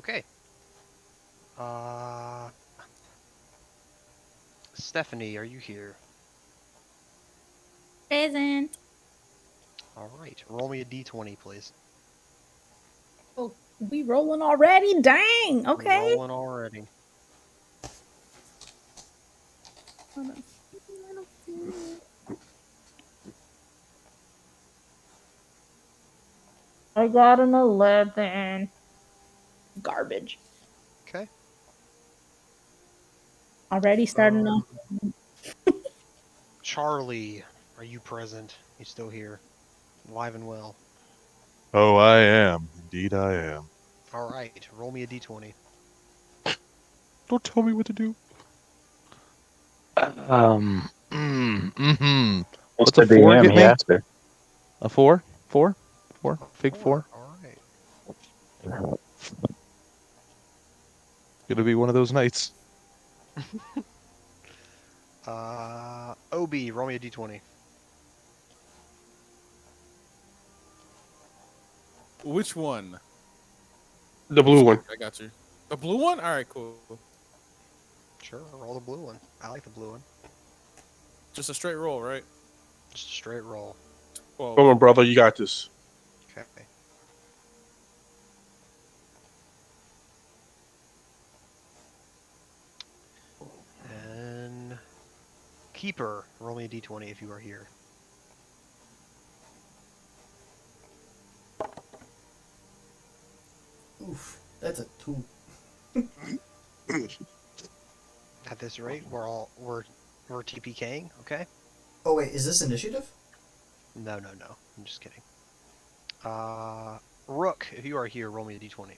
Okay. Uh, Stephanie, are you here? Present. All right. Roll me a d20, please. Oh, we rolling already? Dang. Okay. Rolling already. I got an 11. Garbage. Okay. Already starting off. Um, Charlie, are you present? You still here? Alive and well. Oh, I am. Indeed, I am. All right. Roll me a d20. Don't tell me what to do. What's What's a the 4 DM? get He me? has to. A 4? 4? 4? Fig 4. 4? All right. Gonna be one of those nights. Obi, roll me a d20. Which one? The blue one. I got you. The blue one? All right, cool. Sure, roll the blue one. I like the blue one. Just a straight roll, right? Just a straight roll. 12. Come on, brother. You got this. Okay. And Keeper, roll me a d20 if you are here. Oof, that's a 2. At this rate, we're TPKing, okay? Oh wait, is this initiative? No. I'm just kidding. Rook, if you are here, roll me a d20.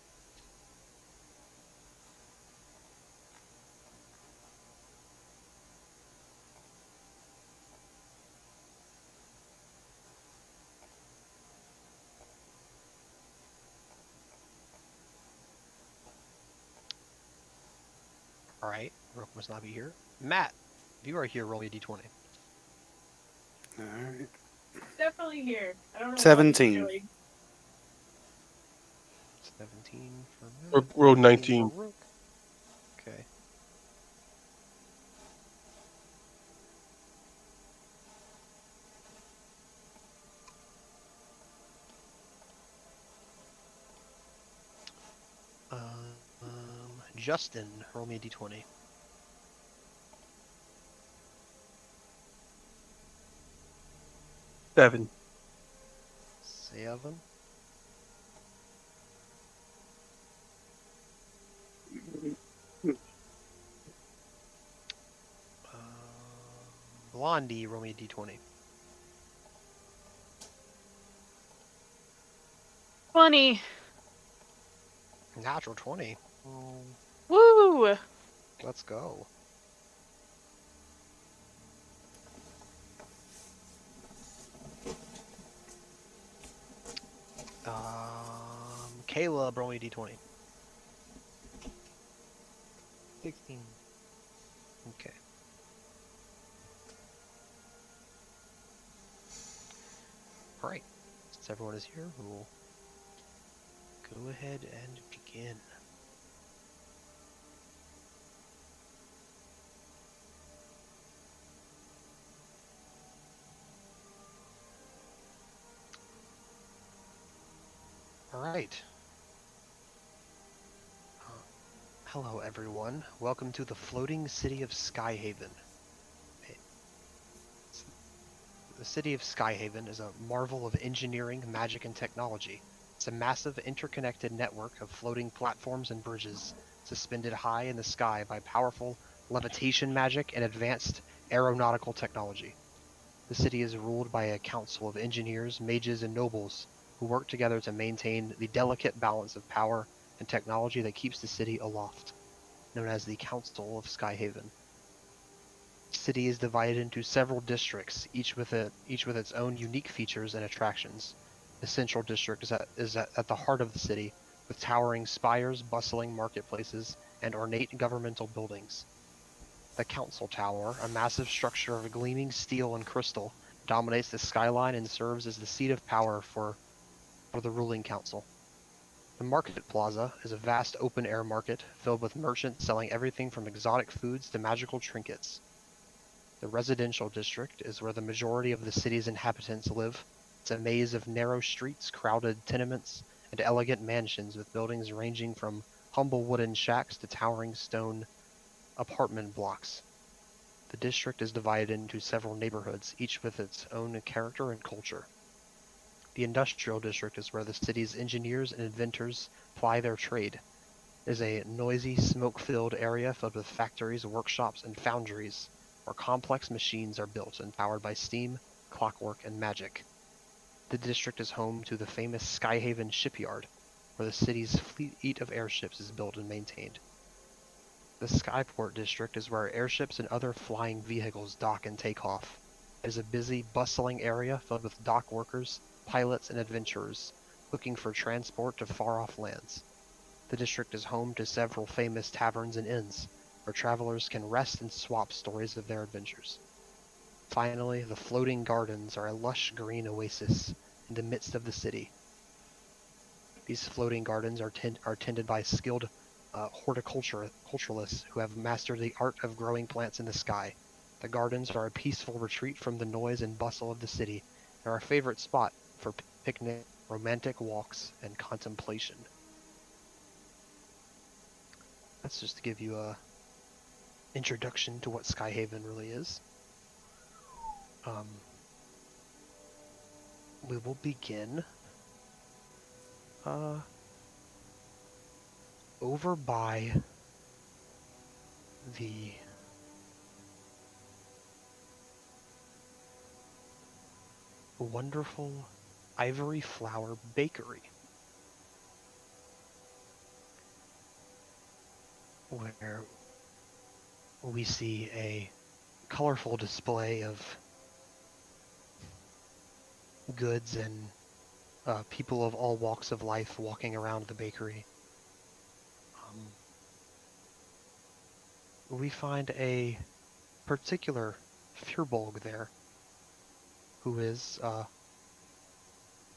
All right, Rook must not be here. Matt, if you are here, roll me a d20. All right. Definitely here. I don't know 17. what he's doing. 17 for Matt, Roll 19 for 19. Rook. Okay. Justin, roll me a d20. 7. 7. Blondie, roll me a d20. 20. Natural 20. Woo! Let's go. Caleb, roll me a d20. 16. Okay. All right. Since everyone is here, we'll go ahead and begin. All right. Hello, everyone. Welcome to the floating city of Skyhaven. The city of Skyhaven is a marvel of engineering, magic, and technology. It's a massive, interconnected network of floating platforms and bridges, suspended high in the sky by powerful levitation magic and advanced aeronautical technology. The city is ruled by a council of engineers, mages, and nobles who work together to maintain the delicate balance of power and technology that keeps the city aloft, known as the Council of Skyhaven. The city is divided into several districts, each with its own unique features and attractions. The central district is at the heart of the city, with towering spires, bustling marketplaces, and ornate governmental buildings. The Council Tower, a massive structure of gleaming steel and crystal, dominates the skyline and serves as the seat of power for the ruling council. The Market Plaza is a vast open-air market filled with merchants selling everything from exotic foods to magical trinkets. The residential district is where the majority of the city's inhabitants live. It's a maze of narrow streets, crowded tenements, and elegant mansions with buildings ranging from humble wooden shacks to towering stone apartment blocks. The district is divided into several neighborhoods, each with its own character and culture. The industrial district is where the city's engineers and inventors ply their trade. It is a noisy, smoke-filled area filled with factories, workshops, and foundries, where complex machines are built and powered by steam, clockwork, and magic. The district is home to the famous Skyhaven shipyard, where the city's fleet of airships is built and maintained. The Skyport district is where airships and other flying vehicles dock and take off. It is a busy, bustling area filled with dock workers, pilots, and adventurers looking for transport to far-off lands. The district is home to several famous taverns and inns, where travelers can rest and swap stories of their adventures. Finally, the floating gardens are a lush green oasis in the midst of the city. These floating gardens are tended by skilled horticulturalists who have mastered the art of growing plants in the sky. The gardens are a peaceful retreat from the noise and bustle of the city and are a favorite spot for picnic, romantic walks, and contemplation. That's just to give you a introduction to what Skyhaven really is. We will begin over by the wonderful Ivory Flower Bakery, where we see a colorful display of goods and people of all walks of life walking around the bakery. We find a particular Firbolg there, who is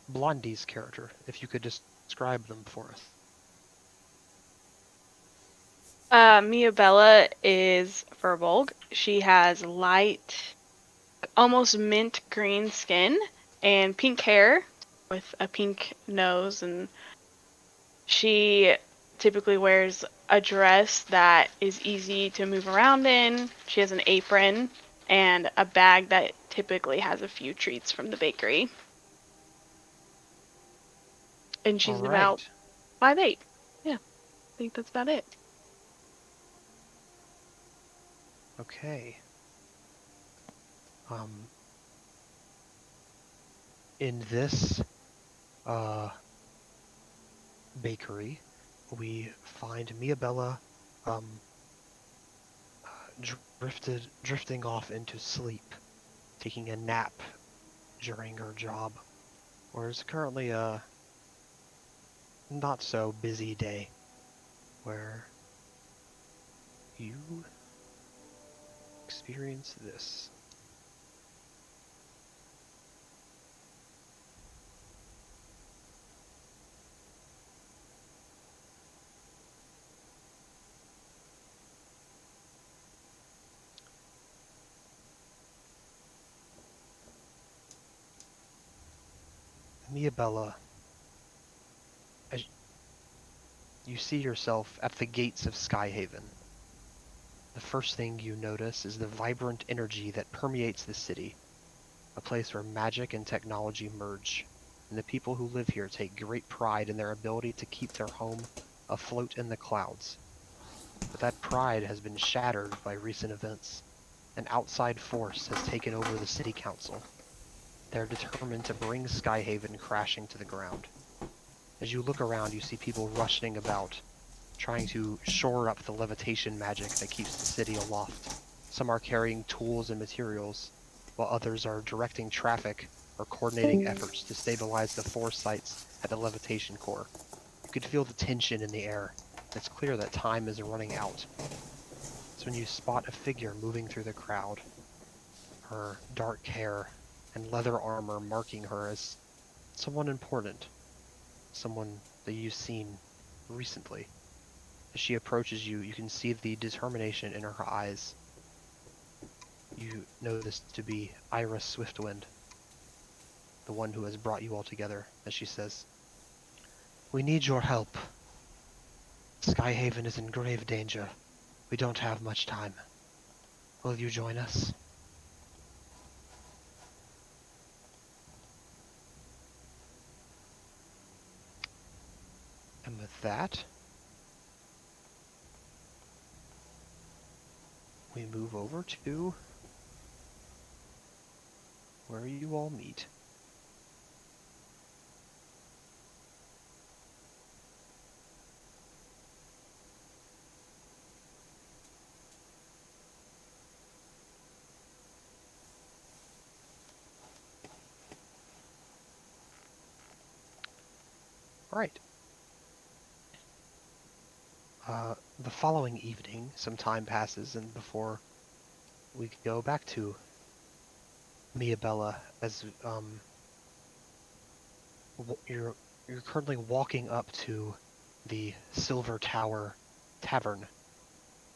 Blondie's character, if you could describe them for us. Mia Bella is Furbolg. She has light, almost mint green skin and pink hair with a pink nose, and she typically wears a dress that is easy to move around in. She has an apron and a bag that typically has a few treats from the bakery. And she's about 5'8". Yeah, I think that's about it. Okay. In this bakery, we find Miabella drifting off into sleep, taking a nap during her job, where it's currently a not so busy day, where you experience this. Miabella, as you see yourself at the gates of Skyhaven, the first thing you notice is the vibrant energy that permeates the city, a place where magic and technology merge, and the people who live here take great pride in their ability to keep their home afloat in the clouds. But that pride has been shattered by recent events. An outside force has taken over the city council. They're determined to bring Skyhaven crashing to the ground. As you look around, you see people rushing about, trying to shore up the levitation magic that keeps the city aloft. Some are carrying tools and materials, while others are directing traffic or coordinating efforts to stabilize the 4 sites at the levitation core. You could feel the tension in the air. It's clear that time is running out. It's when you spot a figure moving through the crowd, her dark hair and leather armor marking her as someone important, someone that you've seen recently. As she approaches you, you can see the determination in her eyes. You know this to be Ira Swiftwind, the one who has brought you all together, as she says, "We need your help. Skyhaven is in grave danger. We don't have much time. Will you join us?" And with that, we move over to where you all meet. Alright. The following evening, some time passes, and before we go back to Miabella, as you're currently walking up to the Silver Tower Tavern.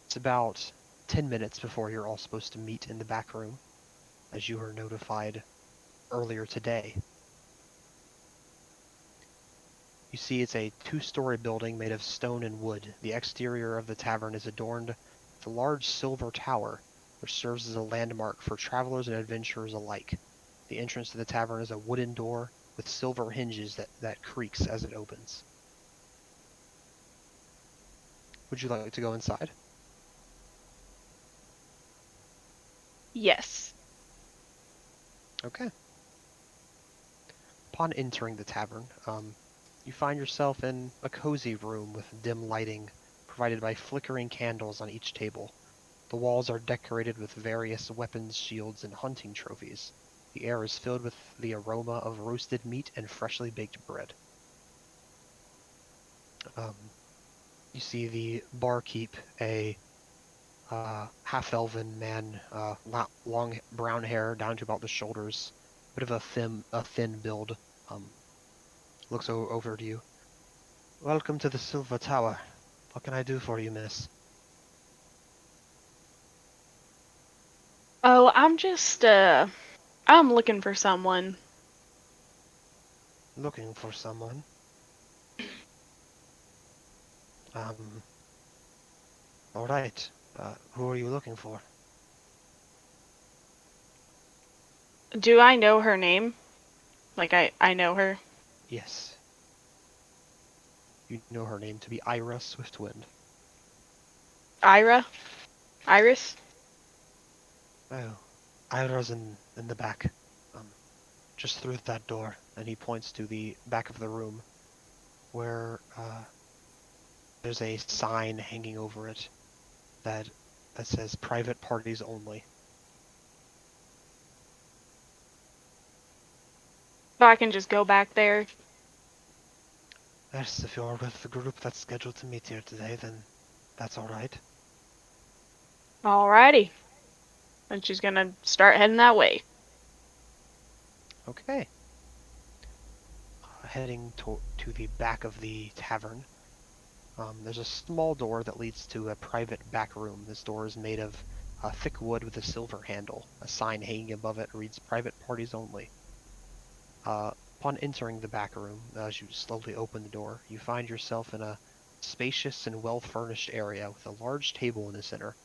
It's about 10 minutes before you're all supposed to meet in the back room, as you were notified earlier today. You see it's a 2-story building made of stone and wood. The exterior of the tavern is adorned with a large silver tower, which serves as a landmark for travelers and adventurers alike. The entrance to the tavern is a wooden door with silver hinges that creaks as it opens. Would you like to go inside? Yes. Okay. Upon entering the tavern, you find yourself in a cozy room with dim lighting provided by flickering candles on each table. The walls are decorated with various weapons, shields, and hunting trophies. The air is filled with the aroma of roasted meat and freshly baked bread. You see the barkeep, a half-elven man, long brown hair down to about the shoulders, bit of a thin build, looks over to you. "Welcome to the Silver Tower. What can I do for you, miss?" Oh, I'm looking for someone. "Looking for someone? Um, alright. Who are you looking for?" Do I know her name? Like, I know her. Yes. You know her name to be Ira Swiftwind. Ira? Iris? "Oh, Ira's in the back. Just through that door." And he points to the back of the room, where there's a sign hanging over it that says "Private Parties Only." So I can just go back there. Yes, if you're with the group that's scheduled to meet here today, then that's alright. Alrighty. And she's gonna start heading that way. Okay. Heading to the back of the tavern, there's a small door that leads to a private back room. This door is made of thick wood with a silver handle. A sign hanging above it reads "Private Parties Only." Upon entering the back room, as you slowly open the door, you find yourself in a spacious and well-furnished area with a large table in the center,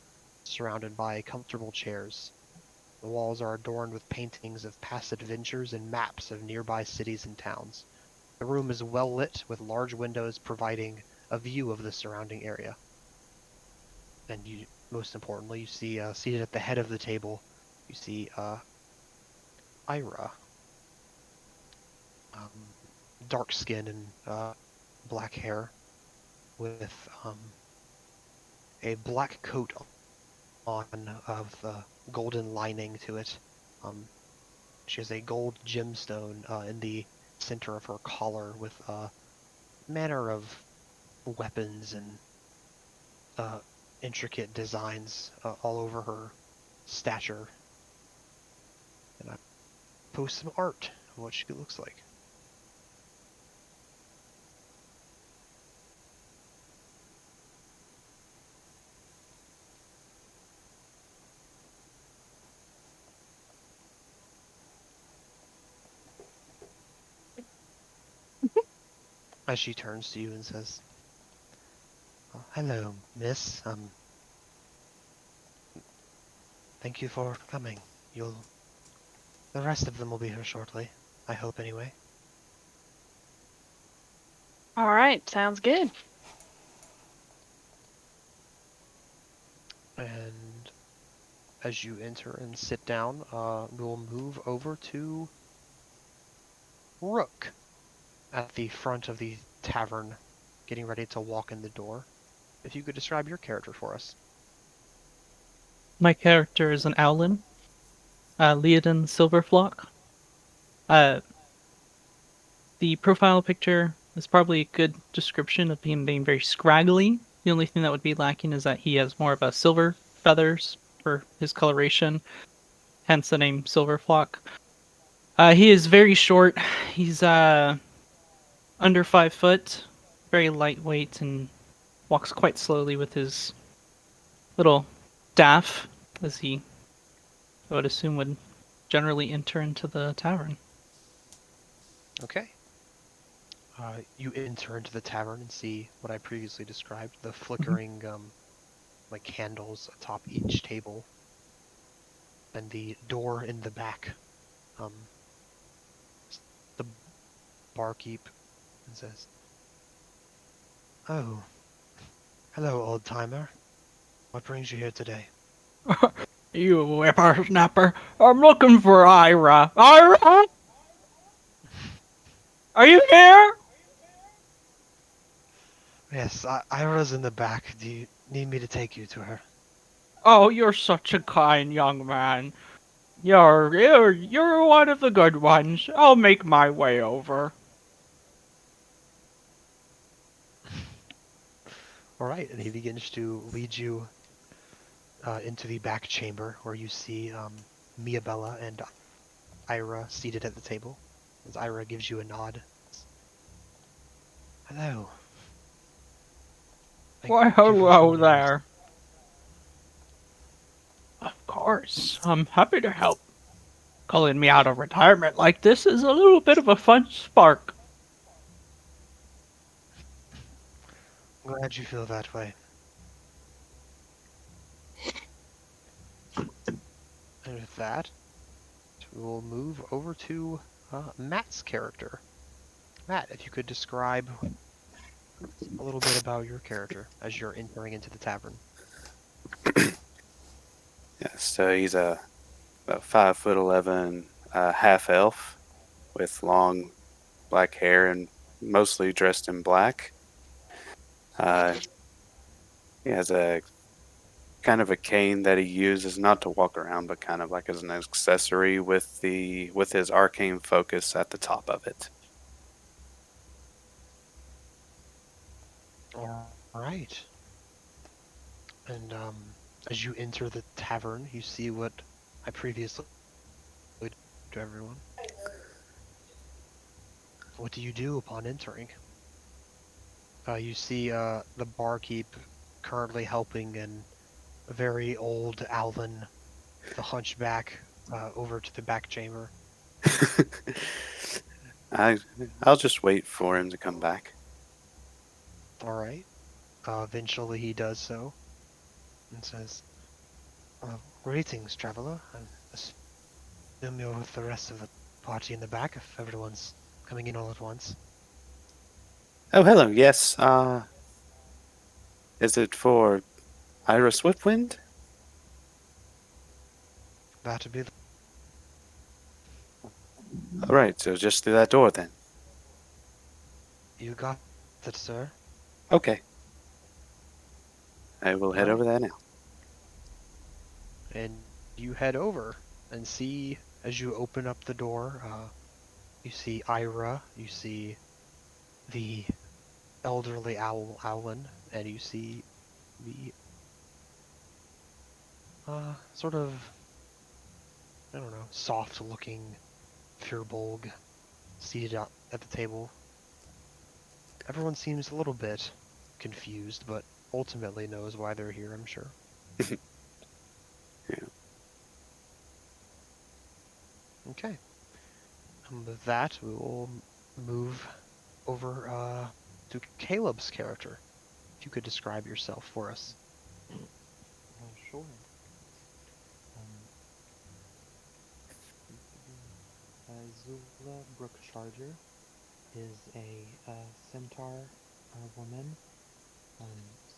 surrounded by comfortable chairs. The walls are adorned with paintings of past adventures and maps of nearby cities and towns. The room is well lit, with large windows providing a view of the surrounding area. And most importantly, you see seated at the head of the table, you see Ira, dark skin and black hair, with a black coat on of golden lining to it. She has a gold gemstone in the center of her collar with manner of weapons and intricate designs all over her stature. And I post some art of what she looks like. as she turns to you and says, "Oh, hello, miss. Thank you for coming. The rest of them will be here shortly. I hope, anyway." All right, sounds good. And as you enter and sit down, we'll move over to Rook at the front of the tavern, getting ready to walk in the door. If you could describe your character for us. My character is an owlin, Leodin Silverflock. The profile picture is probably a good description of him being very scraggly. The only thing that would be lacking is that he has more of a silver feathers for his coloration, hence the name Silverflock. He is very short. He's under 5 foot, very lightweight, and walks quite slowly with his little staff, as he, I would assume, would generally enter into the tavern. Okay. You enter into the tavern and see what I previously described, the flickering like candles atop each table, and the door in the back. The barkeep says, "Oh, hello, old timer. What brings you here today?" You whippersnapper, I'm looking for Ira. Ira? Are you here? "Yes, Ira's in the back. Do you need me to take you to her?" Oh, you're such a kind young man. You're one of the good ones. I'll make my way over. All right, and he begins to lead you into the back chamber where you see Miabella and Ira seated at the table. As Ira gives you a nod. "Hello." Thank Why, you for hello joining us. there. Of course, I'm happy to help. Calling me out of retirement like this is a little bit of a fun spark. Glad you feel that way. And with that, we'll move over to Matt's character. Matt, if you could describe a little bit about your character as you're entering into the tavern. Yeah, so he's about 5'11", half elf with long black hair and mostly dressed in black. He has a kind of a cane that he uses not to walk around, but kind of like as an accessory with his arcane focus at the top of it. All right. And as you enter the tavern, you see what I previously told to everyone. What do you do upon entering? You see the barkeep currently helping a very old Alvin, the hunchback, over to the back chamber. I'll just wait for him to come back. All right. Eventually he does so and says, "Greetings, traveler. I assume you're with the rest of the party in the back if everyone's coming in all at once." Oh, hello. Yes. Is it for Ira Swiftwind? That'd be All right. So just through that door then. You got it, sir. Okay. I will head Right. over there now. And you head over and see, as you open up the door, you see Ira, you see the elderly Owlin, and you see the sort of, I don't know, soft-looking Firbolg seated at the table. Everyone seems a little bit confused, but ultimately knows why they're here, I'm sure. Yeah. Okay. And with that, we will move over to Caleb's character. If you could describe yourself for us. Sure. Zula Brook Charger is a centaur woman.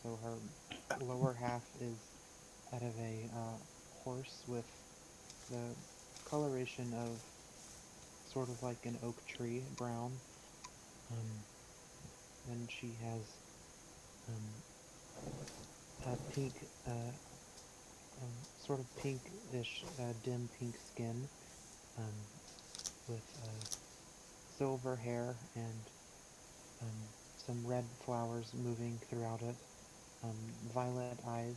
So her lower half is out of a horse with the coloration of sort of like an oak tree, brown. And she has a pink, sort of pinkish, dim pink skin, with silver hair and some red flowers moving throughout it, violet eyes,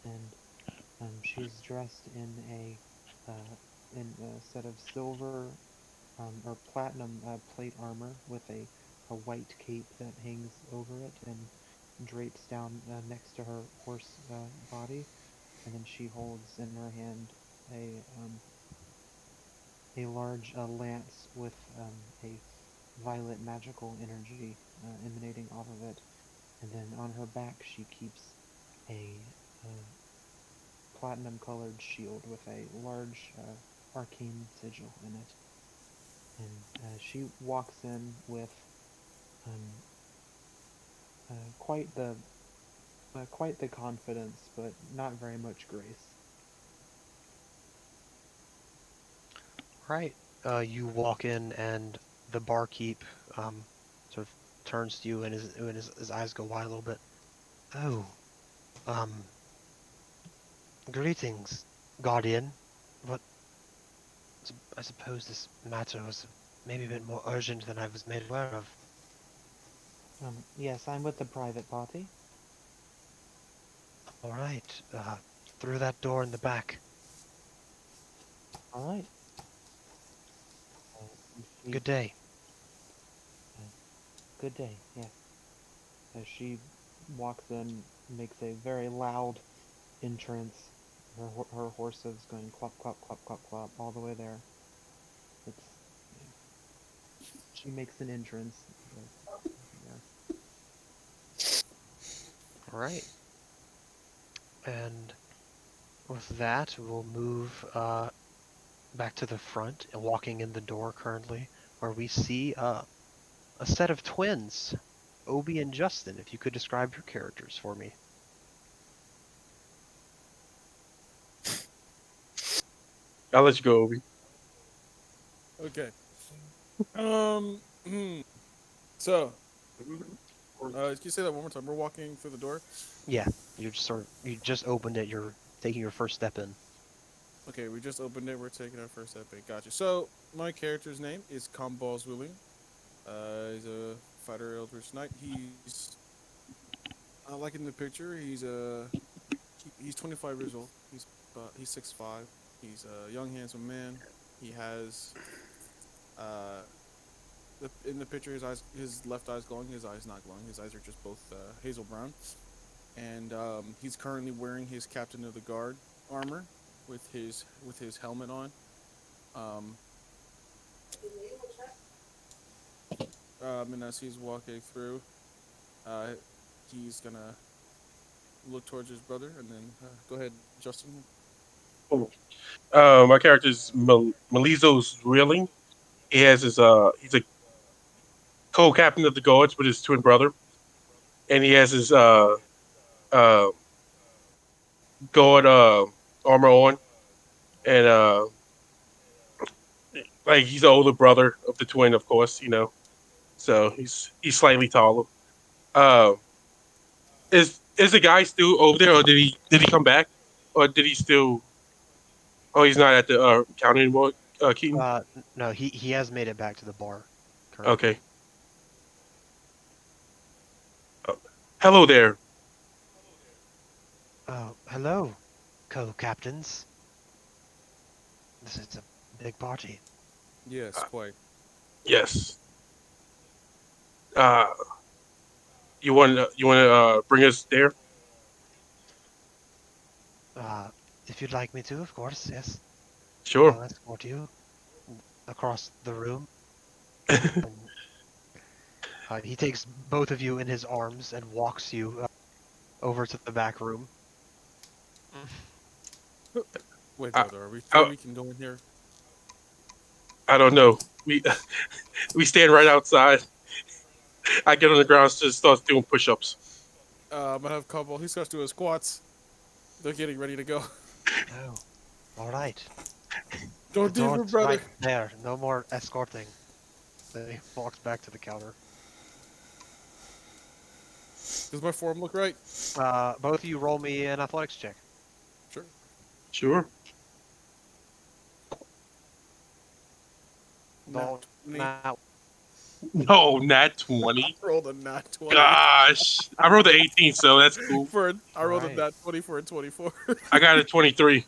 and she's dressed in a set of silver or platinum plate armor with a white cape that hangs over it and drapes down next to her horse body, and then she holds in her hand a large lance with a violet magical energy emanating off of it, and then on her back she keeps a platinum colored shield with a large arcane sigil in it. And she walks in with um, quite the confidence, but not very much grace. Right. You walk in, and the barkeep sort of turns to you, and his eyes go wide a little bit. Oh, um, greetings, Guardian. But I suppose this matter was maybe a bit more urgent than I was made aware of. Yes, I'm with the private party. All right. Through that door in the back. All right. She, Good day. good day. Yes. As she walks in, makes a very loud entrance. Her horse is going clop clop clop clop clop all the way there. It's she makes an entrance. Yeah. All right. And with that, we'll move back to the front and walking in the door currently, where we see a set of twins, Obi and Justin. If you could describe your characters for me. I'll let you go, Obi. Okay. Hmm. So, can you say that one more time? We're walking through the door. Yeah, you just opened it. You're taking your first step in. Okay, we just opened it. We're taking our first step in. Gotcha. So, my character's name is Comballs Willing. He's a fighter Eldritch Knight. He's, like in the picture, he's 25 years old. He's 6'5". He's a young, handsome man. He has, uh, in the picture, his left eye's glowing. His eye's not glowing. His eyes are just both hazel brown. And he's currently wearing his Captain of the Guard armor with his helmet on. Um, and as he's walking through, uh, he's gonna look towards his brother, and then go ahead, Justin. My character is Malizo's Reeling. He's a co-captain of the guards with his twin brother, and he has his uh guard armor on, and like he's the older brother of the twin, of course, so he's slightly taller. Uh, is the guy still over there, or did he come back, or did he still? Oh, he's not at the counter anymore. Keaton. No, he has made it back to the bar currently. Okay. Hello there. Oh, hello, co-captains. This is a big party. Yes, quite. Yes. Uh, you want to bring us there? If you'd like me to, of course, yes. Sure. I'll escort you across the room. He takes both of you in his arms and walks you over to the back room. Wait, I, brother, are we sure I, we can go in here? I don't know. We stand right outside. I get on the ground and just start doing push-ups. I'm gonna have Cobble. He starts doing squats. They're getting ready to go. Oh, all right. Don't The leave her, door's brother. right there. No more escorting. Then he walks back to the counter. Does my form look right? Both of you roll me an athletics check. Sure. Sure. Don't Nat 20. No, nat 20. I rolled a nat 20. Gosh. I rolled an 18, so that's cool. I rolled Alright. a nat 20 for a 24. I got a 23.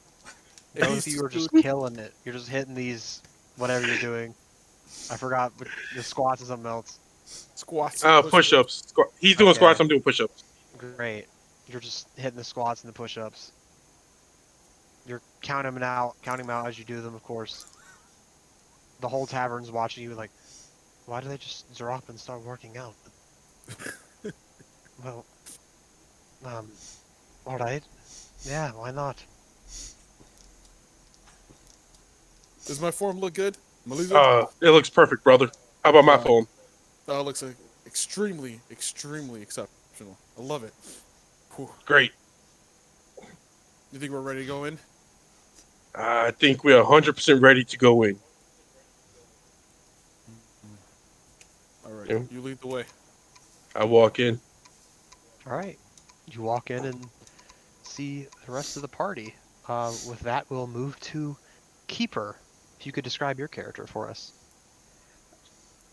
Both of you are just killing it. You're just hitting these, whatever you're doing. I forgot the squats is something else. Squats. Push-ups. He's doing Okay. squats, I'm doing push-ups. Great. You're just hitting the squats and the push-ups. You're counting them out as you do them, of course. The whole tavern's watching you like, why do they just drop and start working out? Well, alright. Yeah, why not? Does my form look good? Melissa? It looks perfect, brother. How about my phone? Oh, it looks like extremely, extremely exceptional. I love it. Whew. Great. You think we're ready to go in? I think we're 100% ready to go in. All right. Yeah. You lead the way. I walk in. Alright. You walk in and see the rest of the party. With that, we'll move to Keeper. If you could describe your character for us.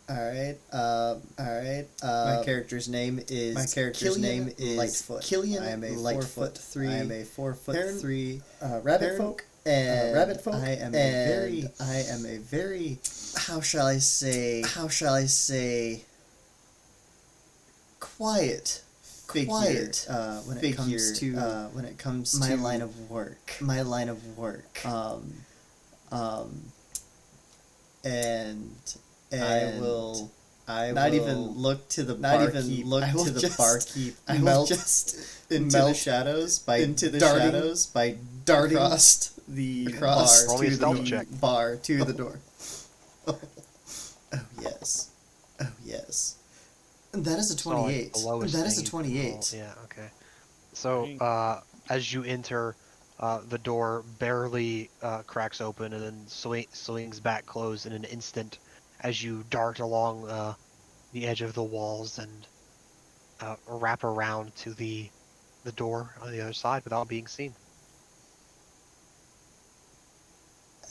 Alright, my character's name is Killian. I am a Lightfoot. 4'3". I am a 4'3" rabbit folk. And I am a very how shall I say quiet figure when it comes to my line of work. And I will not even look to the barkeep. I will just into the shadows by darting across the bar to the door. Oh yes. That is a 28. That is a 28. Yeah, okay. So, as you enter, the door barely cracks open and then swings back closed in an instant as you dart along the edge of the walls and wrap around to the door on the other side without being seen.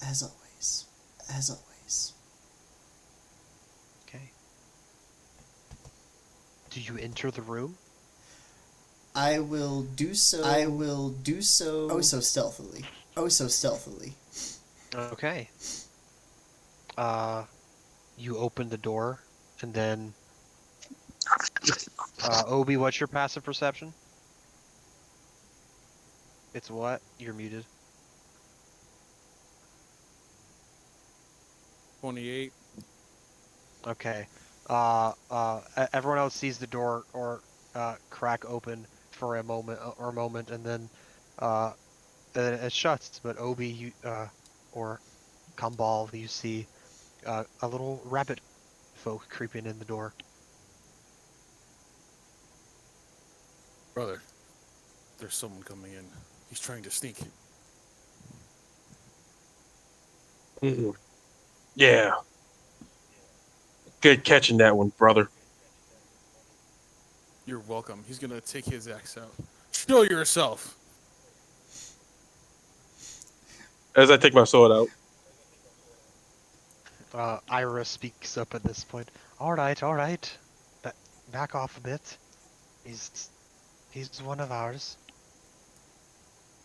As always. Okay. Do you enter the room? I will do so. Oh, so stealthily. Okay. You open the door, and then... Obi, what's your passive perception? It's what? You're muted. 28. Okay. Everyone else sees the door or crack open for a moment, and then it shuts. But Obi, or Kambal, you see a little rabbit folk creeping in the door. Brother, there's someone coming in. He's trying to sneak. Mm-hmm. Yeah. Good catching that one, brother. You're welcome. He's gonna take his axe out. Show yourself. As I take my sword out. Ira speaks up at this point. All right. Back off a bit. He's one of ours.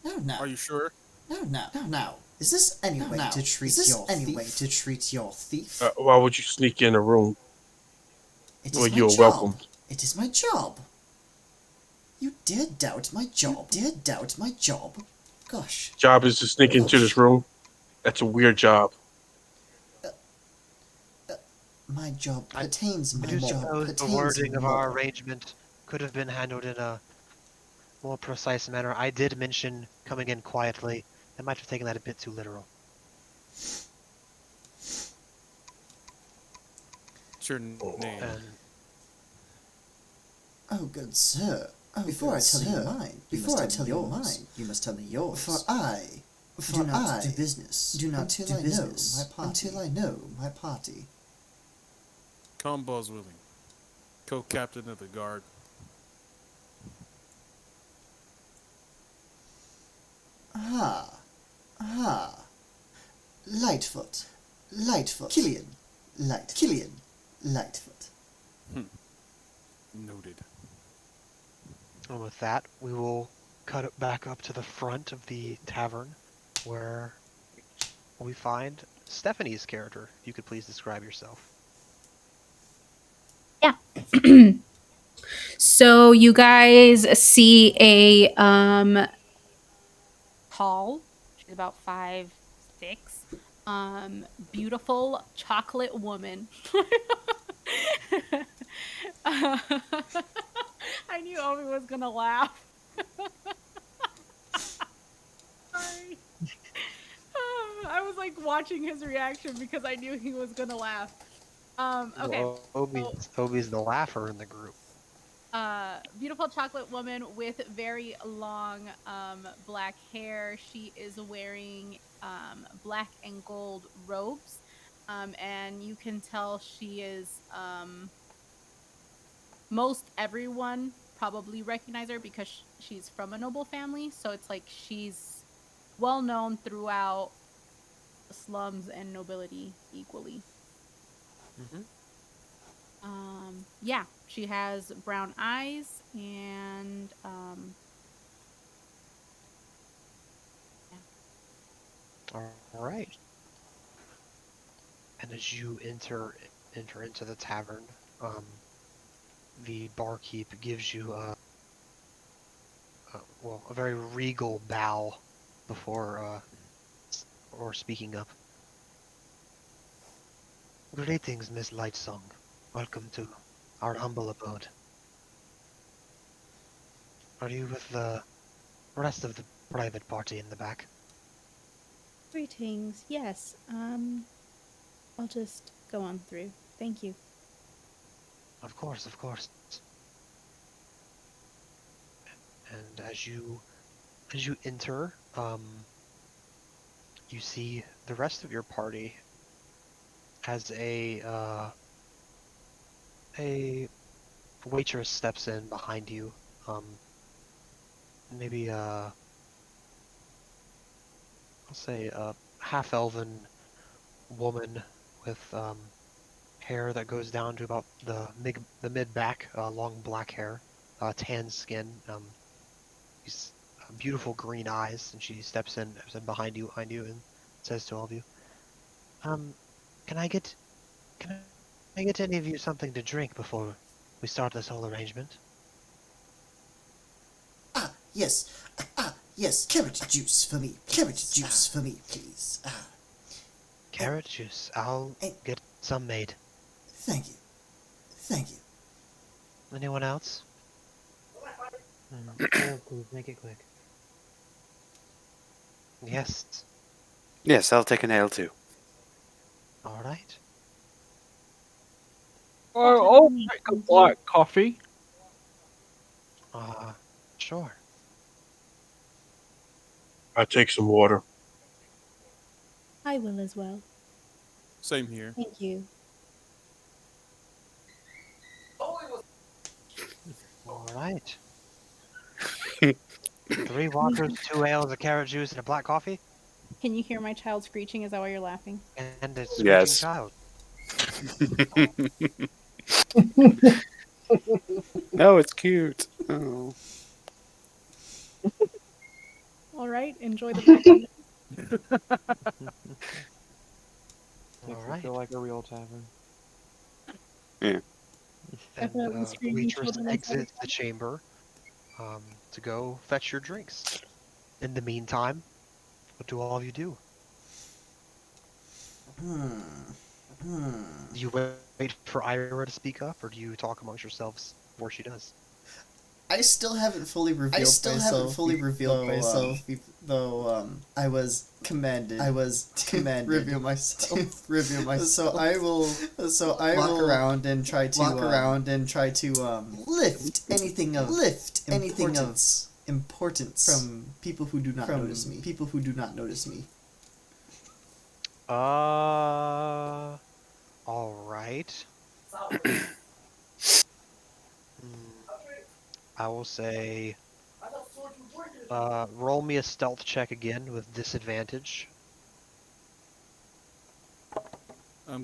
No. Are you sure? No. Is this any way to treat your thief? Why would you sneak in a room? You're welcome. It is my job. You dare doubt my job? Gosh. Job is to sneak into this room. That's a weird job. My job I pertains. My do job suppose the pertains wording of our more. arrangement could have been handled in a more precise manner. I did mention coming in quietly. I might have taken that a bit too literal. What's your name? And Oh, good sir. Before I tell you mine, you must tell me yours. For I do not do business. Do not do business until I know my party. Comballs Willing, co-captain of the guard. Ah. Lightfoot. Killian. Lightfoot. Noted. And with that, we will cut it back up to the front of the tavern, where we find Stephanie's character. If you could please describe yourself. Yeah. So you guys see a tall, she's about 5'6", beautiful chocolate woman. I knew Obi was gonna laugh. Sorry. I was like watching his reaction because I knew he was gonna laugh. Okay. Well, Obi's the laugher in the group. Beautiful chocolate woman with very long black hair. She is wearing black and gold robes, and you can tell she is most everyone probably recognize her because she's from a noble family, so it's like she's well known throughout the slums and nobility equally. Mm-hmm. Yeah, she has brown eyes and All right. And as you enter into the tavern, the barkeep gives you a very regal bow before or speaking up. Greetings, Miss Lightsong. Welcome to our humble abode. Are you with the rest of the private party in the back? Greetings. Yes. I'll just go on through. Thank you. Of course, of course. And as you enter, you see the rest of your party as a waitress steps in behind you. Maybe I'll say a half-elven woman with hair that goes down to about the mid back, long black hair, tan skin. She's beautiful green eyes, and she steps in behind you, and says to all of you, can I get any of you something to drink before we start this whole arrangement? Yes. Carrot juice for me. Please. Carrot juice. I'll get some made. Thank you. Anyone else? Ale, please, make it quick. Yes. Yes, I'll take an ale too. All right. I'll take a black coffee. Sure. I take some water. I will as well. Same here. Thank you. All right. 3 waters, 2 ales, a carrot juice, and a black coffee, Can you hear my child screeching? Is that why you're laughing? and a screeching Yes. child. No, it's cute. Oh. All right. Enjoy the background. Makes All it feel right. like a real tavern. And Definitely screaming waitress children inside exits the chamber to go fetch your drinks. In the meantime, what do all of you do? Do you wait for Ira to speak up, or do you talk amongst yourselves before she does? I still haven't fully revealed myself, though I was commanded. To reveal myself. Reveal myself. So I will walk around and try to lift anything of importance from people who do not notice me. People who do not notice me. All right. I will say, roll me a stealth check again with disadvantage.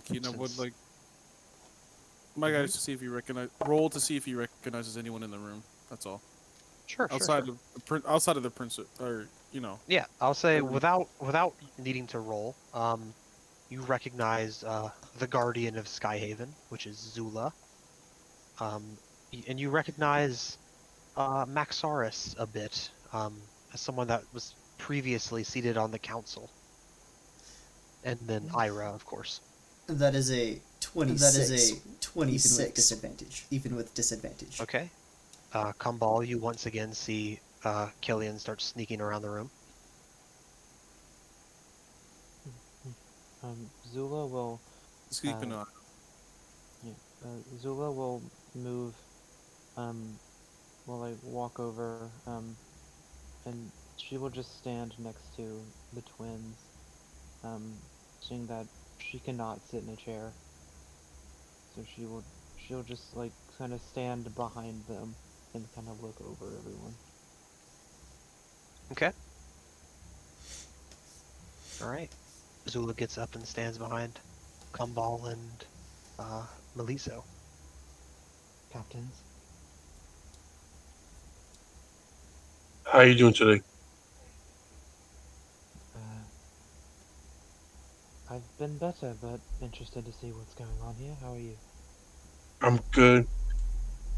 Keaton, I would like my guy is to see if he roll to see if he recognizes anyone in the room. That's all. Sure, outside sure. outside of the prince, or Yeah, I'll say everyone. without needing to roll, you recognize the guardian of Skyhaven, which is Zula. And you recognize Maxaris a bit, as someone that was previously seated on the council. And then Ira, of course. That is a 26. Even with disadvantage. Okay. Kumbal, you once again see Killian start sneaking around the room. Zula will. Keeping on. Yeah, Zula will move. Will like walk over. And she will just stand next to the twins. Seeing that she cannot sit in a chair. So she'll just like kind of stand behind them and kind of look over everyone. Okay. Alright. Zula gets up and stands behind Kumbal and Meliso. Captains. How are you doing today? I've been better, but interested to see what's going on here. How are you? I'm good.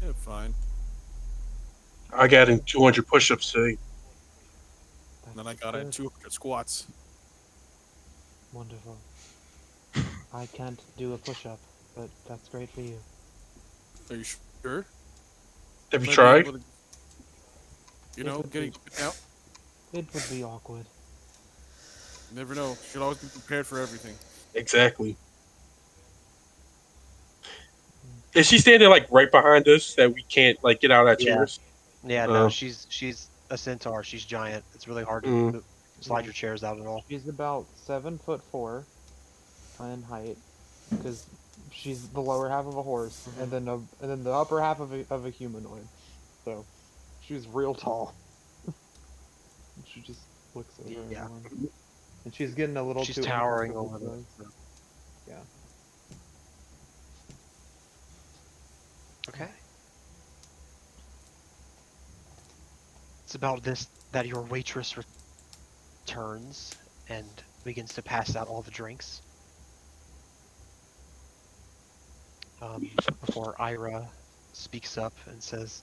Yeah, fine. I got in 200 push-ups today. And then I got in 200 squats. Wonderful. I can't do a push-up, but that's great for you. Are you sure? Have you tried? Getting up and out. It would be awkward. You never know. You should always be prepared for everything. Exactly. Is she standing like right behind us that we can't like get out of our chairs? Yeah, no, she's a centaur. She's giant. It's really hard to slide your chairs out at all. She's about 7'4" in height, because she's the lower half of a horse, and then the upper half of a humanoid. So she's real tall. She just looks over everyone, and she's getting a little too towering over them. Yeah. Okay. It's about this that your waitress returns and begins to pass out all the drinks. Before Ira speaks up and says,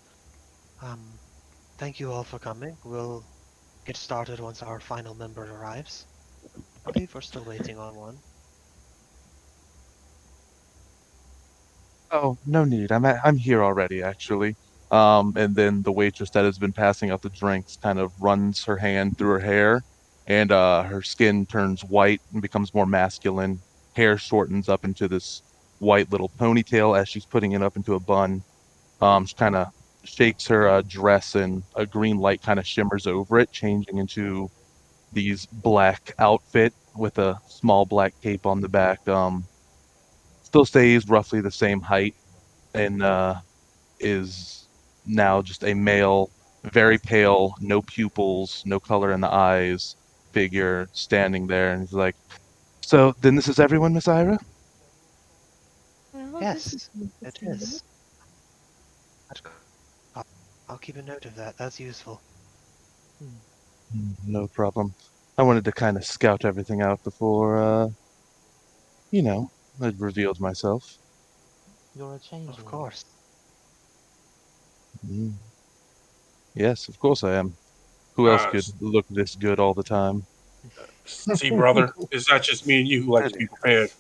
thank you all for coming. We'll get started once our final member arrives. I believe we're still waiting on one. Oh, no need. I'm here already, actually. And then the waitress that has been passing out the drinks kind of runs her hand through her hair, and her skin turns white and becomes more masculine. Hair shortens up into this white little ponytail as she's putting it up into a bun. She kind of shakes her dress, and a green light kind of shimmers over it, changing into these black outfit with a small black cape on the back. Still stays roughly the same height, and is now just a male, very pale, no pupils, no color in the eyes figure standing there, and he's like, "So then this is everyone, Miss Ira?" Yes, it is. I'll keep a note of that. That's useful. No problem. I wanted to kind of scout everything out before, I revealed myself. You're a changeling. Of course. Yes, of course I am. Who else could look this good all the time? See, brother, it's not just me and you who like to be prepared.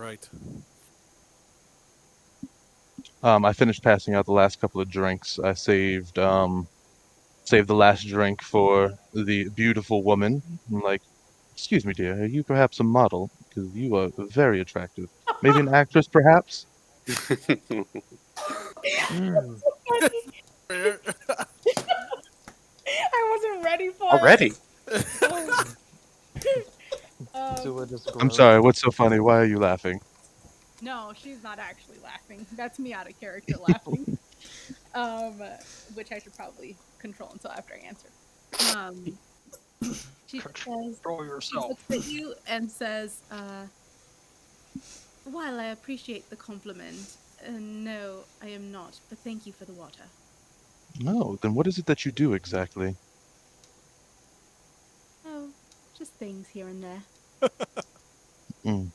right. I finished passing out the last couple of drinks. I saved the last drink for the beautiful woman. I'm like, excuse me, dear, are you perhaps a model? Because you are very attractive. Maybe an actress, perhaps? Mm. Fair. I wasn't ready for Already. it. Sua just I'm grows. sorry, what's so funny? Why are you laughing? No, she's not actually laughing. That's me out of character laughing. Um, which I should probably control until after I answer. Um, she says, Control she yourself. looks at you and says, while I appreciate the compliment, no, I am not, but thank you for the water. No, then what is it that you do exactly? Oh, just things here and there. Mm.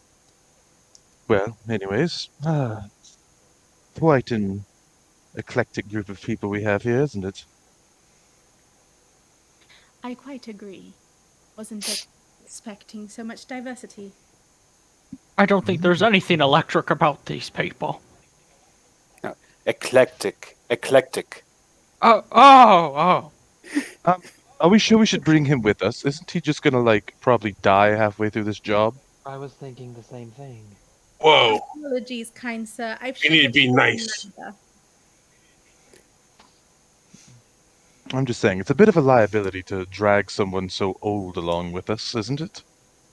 Well, anyways, quite an eclectic group of people we have here, isn't it? I quite agree. Wasn't expecting so much diversity. I don't think there's anything electric about these people. No, eclectic. Eclectic. Oh. Are we sure we should bring him with us? Isn't he just gonna, like, probably die halfway through this job? I was thinking the same thing. Whoa. Apologies, kind sir. I've You need to shivered be through nice. the I'm just saying, it's a bit of a liability to drag someone so old along with us, isn't it?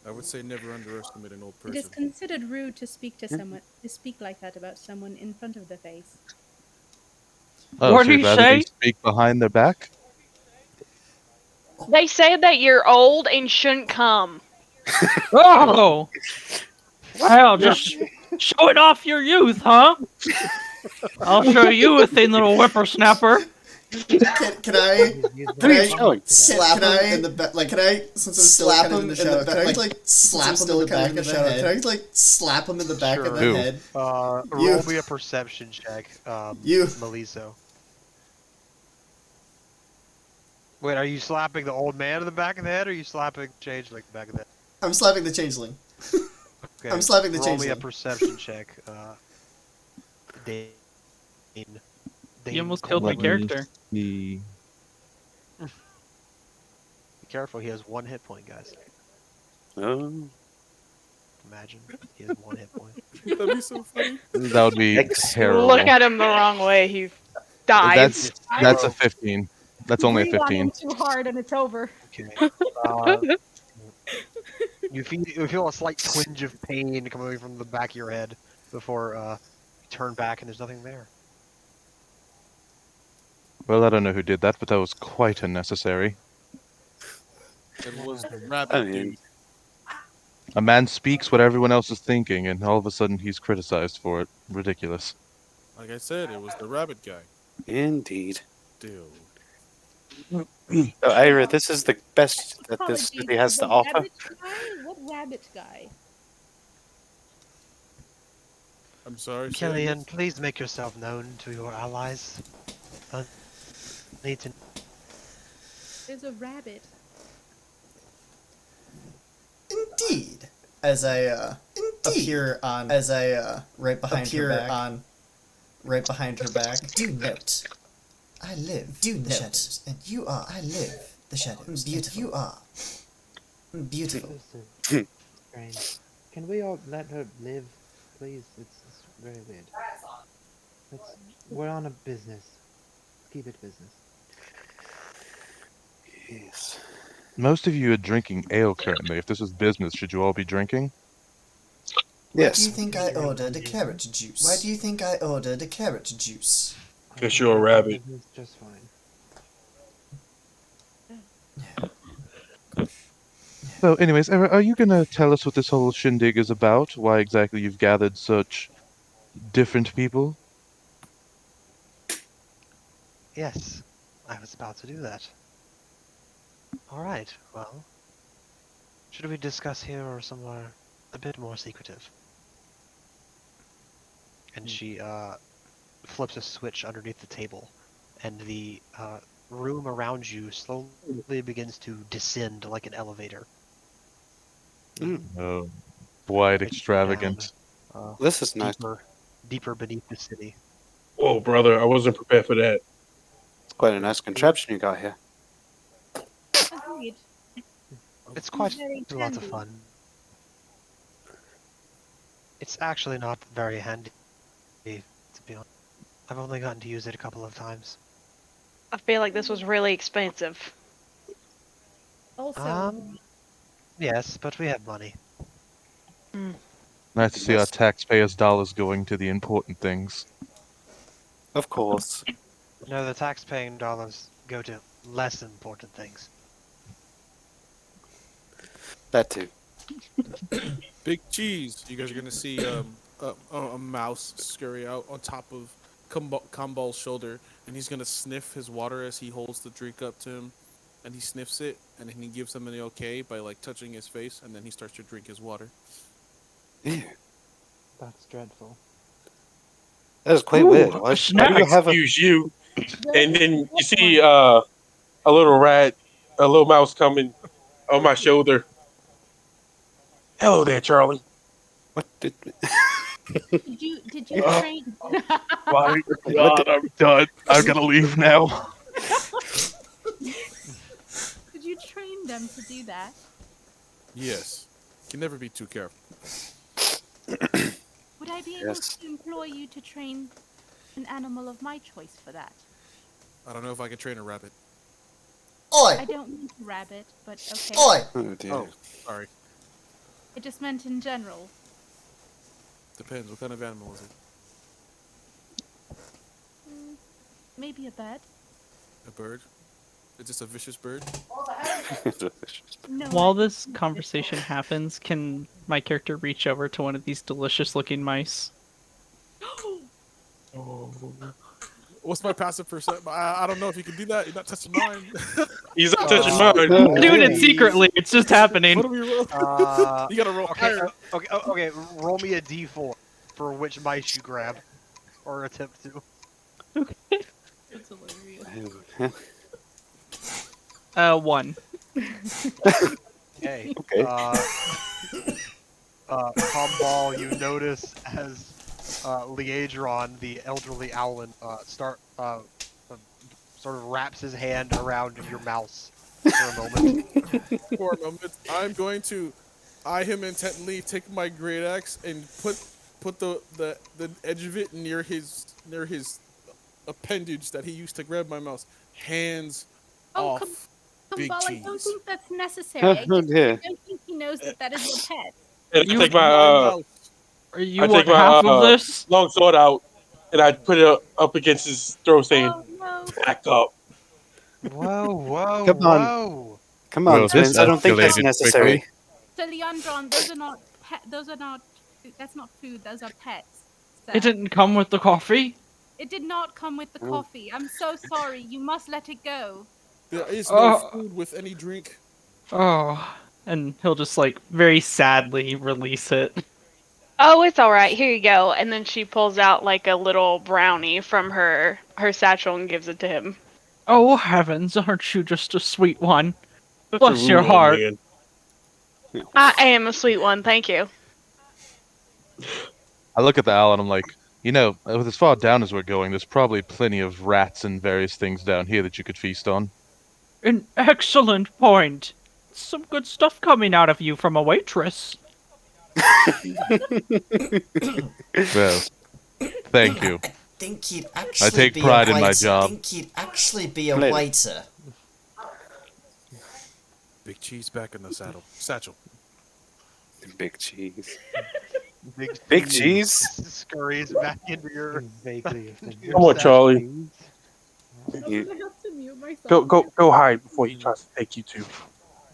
I would say never underestimate an old It is person. considered rude to speak to someone to speak like that about someone in front of their face. Oh, What so did you'd he rather me say? speak behind their back? They said that you're old and shouldn't come. Oh! Well, just showing off your youth, huh? I'll show you a thing, little whippersnapper. Can I He's What are you very showing? slap him in the back? Like, can I, since I'm still kind of in the shadow, can I like slap him in the back of the head? Can I like slap him in the back of the Sure. head? Roll me a perception check, You. Melizo. Wait, are you slapping the old man in the back of the head, or are you slapping Changeling in the back of the head? I'm slapping the changeling. Okay, I'm slapping the roll me a changeling. perception check, Dane. You almost killed my Let me character. see. Be careful, he has 1 hit point, guys. Oh. Imagine, he has 1 hit point. That'd be so funny. That would be Ex- terrible. Look at him the wrong way. He dies. That's a 15. That's only a Breathe on 15. him too hard and it's over. Okay. You feel a slight twinge of pain coming from the back of your head before you turn back and there's nothing there. Well, I don't know who did that, but that was quite unnecessary. It was the I rabbit mean, dude. A man speaks what everyone else is thinking, and all of a sudden he's criticized for it. Ridiculous. Like I said, it was the rabbit guy. indeed. Dude. So, Ira, this is the best that this Apologies, city has the to offer. rabbit guy? What rabbit guy? I'm sorry, sir. Killian, please make yourself known to your allies. I need to. There's a rabbit. Indeed. As I appear on, right behind her back. Right behind her back. Do note, I live the shadows, and you are. I live the shadows. Beautiful. You are beautiful. This is strange. Can we all let her live, please? It's very weird. We're on a business. Keep it business. Yes. Most of you are drinking ale currently. If this was business, should you all be drinking? Why do Yes. you think I ordered a carrot juice? Why do you think I ordered a carrot juice? Guess you're a rabbit. Business just fine. So, anyways, Era, are you gonna tell us what this whole shindig is about? Why exactly you've gathered such different people? Yes, I was about to do that. Alright, well. Should we discuss here or somewhere a bit more secretive? And she flips a switch underneath the table, and the room around you slowly begins to descend like an elevator. Oh, quite Right extravagant. This is nice. deeper beneath the city. Whoa, brother, I wasn't prepared for that. It's quite a nice contraption you got here. Agreed. It's quite Very a lot of handy. fun. It's actually not very handy, to be honest. I've only gotten to use it a couple of times. I feel like this was really expensive. Also, Yes, but we have money. Nice to see our taxpayers' dollars going to the important things. Of course. No, the tax-paying dollars go to less important things. That too. Big cheese. You guys are gonna see a mouse scurry out on top of Kambal's shoulder, and he's gonna sniff his water as he holds the drink up to him, and he sniffs it, and then he gives him an okay by like touching his face, and then he starts to drink his water. Ew. That's dreadful. That is quite weird. Why do you have Excuse you. And then you see a little mouse coming on my shoulder. Hello there, Charlie. What did? did you train? My God, I'm done. I've got to leave now. Did you train them to do that? Yes. Can never be too careful. Would I be able to employ you to train an animal of my choice for that? I don't know if I can train a rabbit. Oi! I don't mean rabbit, but okay. Oi! Oh dear. Oh, sorry. I just meant in general. Depends. What kind of animal is it? Maybe a bird. A bird? Is this a vicious bird? No. While this conversation happens, can my character reach over to one of these delicious-looking mice? What's my passive percent? I don't know if you can do that. You're not touching mine. He's not touching mine. I'm doing it secretly. It's just happening. What do we roll? You gotta roll higher. Okay. Roll me a d4 for which mice you grab or attempt to. That's hilarious. 1. Okay. Okay. Comball, you notice as Liedron, the elderly owlin, sort of wraps his hand around your mouse for a moment. For a moment, I'm going to eye him intently, take my great axe, and put the edge of it near his appendage that he used to grab my mouse. Hands off. Big Kumbal, I cheese. don't think that's necessary. I don't think he knows that is your pet. And I take my You I want take my half of this? long sword out and I put it up against his throat, saying, Oh no. "Back up." Whoa! Come on. Whoa! Come on, Well, twins. this I don't think that's escalated necessary. So Leandron, those are not that's not food, those are pets. Sir. It didn't come with the coffee. It did not come with the coffee. I'm so sorry. You must let it go. There is no food with any drink. Oh. And he'll just, like, very sadly release it. Oh, it's all right. Here you go. And then she pulls out like a little brownie from her satchel and gives it to him. Oh, heavens, aren't you just a sweet one? Such a Bless rude your old heart. man. I am a sweet one, thank you. I look at the owl and I'm like, with as far down as we're going, there's probably plenty of rats and various things down here that you could feast on. An excellent point. Some good stuff coming out of you from a waitress. Well, thank you. I think he'd actually take be pride a in my waiter. job. I think he'd actually be a Later. waiter. Big cheese back in the satchel. Big cheese. Big cheese? Scurries back into your. Vaguely offended. Come on, Charlie. You, I have to mute myself. Go hide before he tries to take you too.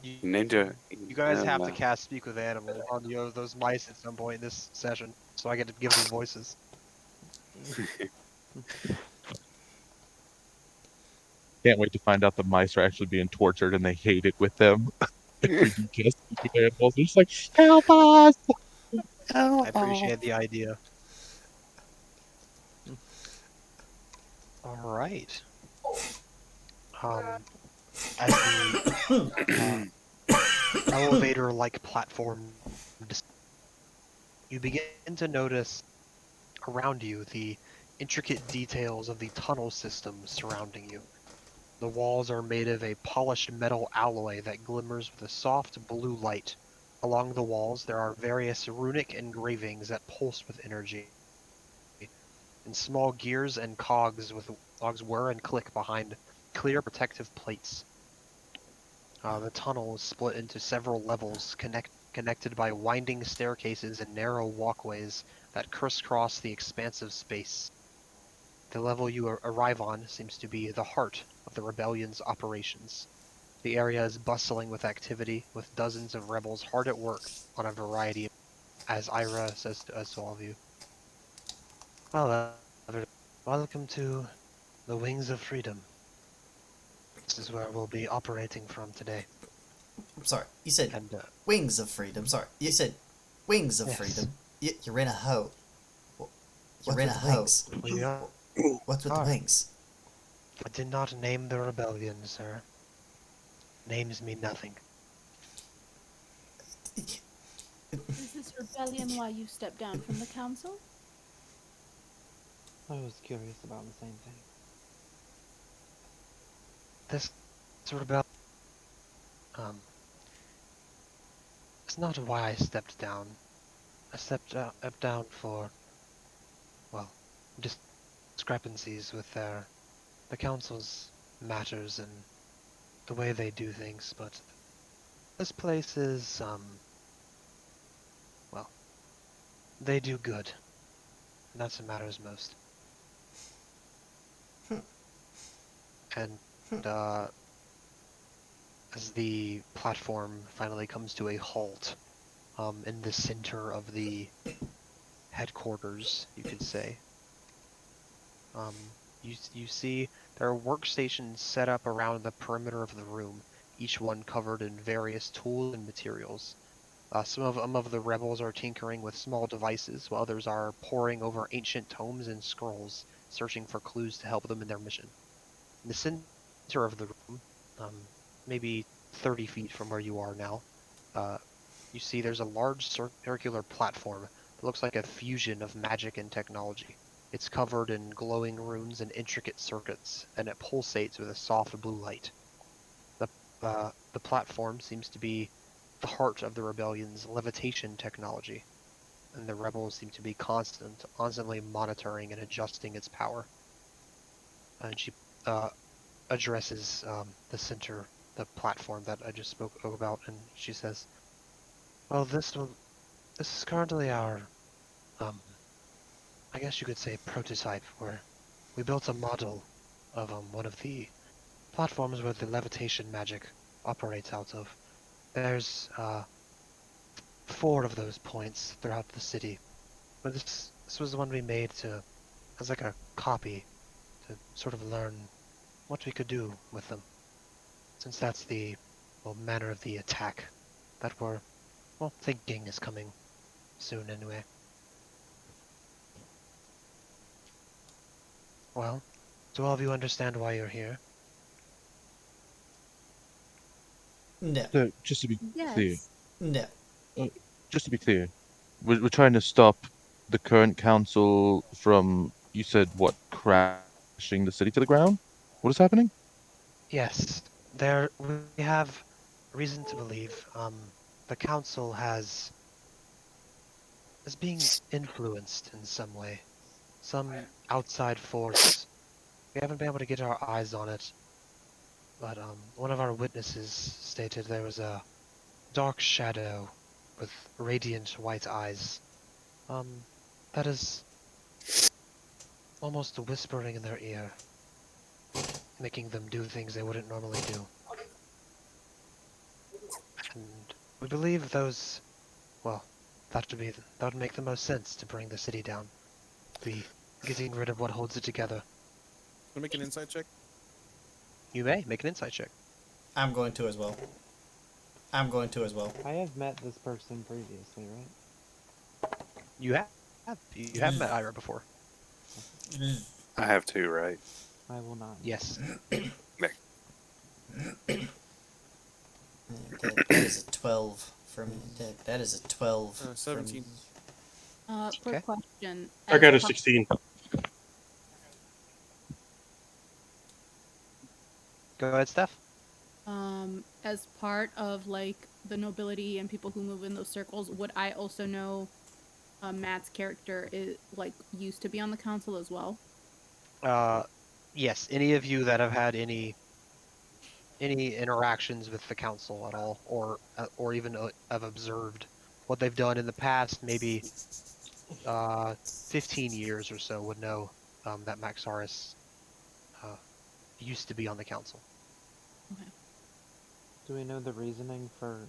you need to. You guys have to cast Speak with Animals on those mice at some point in this session, so I get to give them voices. Can't wait to find out the mice are actually being tortured and they hate it with them. We do just speak with animals. They're just like, help us! I appreciate the idea. Alright. As the elevator-like platform, You begin to notice around you the intricate details of the tunnel system surrounding you. The walls are made of a polished metal alloy that glimmers with a soft blue light. Along the walls, there are various runic engravings that pulse with energy, and small gears and cogs whir and click behind clear protective plates. The tunnel is split into several levels, connected by winding staircases and narrow walkways that crisscross the expansive space. The level you arrive on seems to be the heart of the rebellion's operations. The area is bustling with activity, with dozens of rebels hard at work on a variety of, as Ira says to all of you. Well, everyone, welcome to the Wings of Freedom. This is where we'll be operating from today. I'm sorry, you said And, wings of freedom. Sorry, you said wings of yes, freedom. You're in a hoe. You're what's in a with hoe. wings? We are. What's with the wings? I did not name the rebellion, sir. Names mean nothing. Is this rebellion why you stepped down from the council? I was curious about the same thing. This rebellion, um, it's not why I stepped down. I stepped down for, well, discrepancies with the council's matters and the way they do things, but this place is, well, they do good, and that's what matters most. And, as the platform finally comes to a halt, in the center of the headquarters, you could say, you see there are workstations set up around the perimeter of the room, each one covered in various tools and materials. Some of the rebels are tinkering with small devices, while others are poring over ancient tomes and scrolls, searching for clues to help them in their mission. In the center of the room, maybe 30 feet from where you are now, you see there's a large circular platform that looks like a fusion of magic and technology. It's covered in glowing runes and intricate circuits, and it pulsates with a soft blue light. The platform seems to be the heart of the rebellion's levitation technology, and the rebels seem to be constantly monitoring and adjusting its power. And she addresses the platform that I just spoke about, and she says, "Well, this is currently our, I guess you could say, prototype, where we built a model of one of the platforms where the levitation magic operates out of. There's 4 of those points throughout the city, but this was the one we made as like a copy to sort of learn what we could do with them, since that's the manner of the attack that we're thinking is coming soon anyway. Well, do all of you understand why you're here? No. So, just to be clear, Yes. No. uh, just to be clear, we're trying to stop the current council from, you said, what, crashing the city to the ground? What is happening? Yes, we have reason to believe the council is being influenced in some way, some outside force. We haven't been able to get our eyes on it, but one of our witnesses stated there was a dark shadow with radiant white eyes. That is almost whispering in their ear, making them do things they wouldn't normally do. And we believe well, that would make the most sense to bring the city down. Be getting rid of what holds it together. Can I make an insight check? You may make an insight check. I'm going to as well. I have met this person previously, right? You have met Ira before. I have 2, right? I will not. Yes. That is a 12 from. That is a 12 from 17. Quick Okay. question. I got a 16. Go ahead, Steph. As part of like the nobility and people who move in those circles, would I also know Matt's character is like used to be on the council as well? Yes. Any of you that have had any interactions with the council at all, or even have observed what they've done in the past, maybe 15 years or so, would know that Maxaris used to be on the council. Okay. Do we know the reasoning for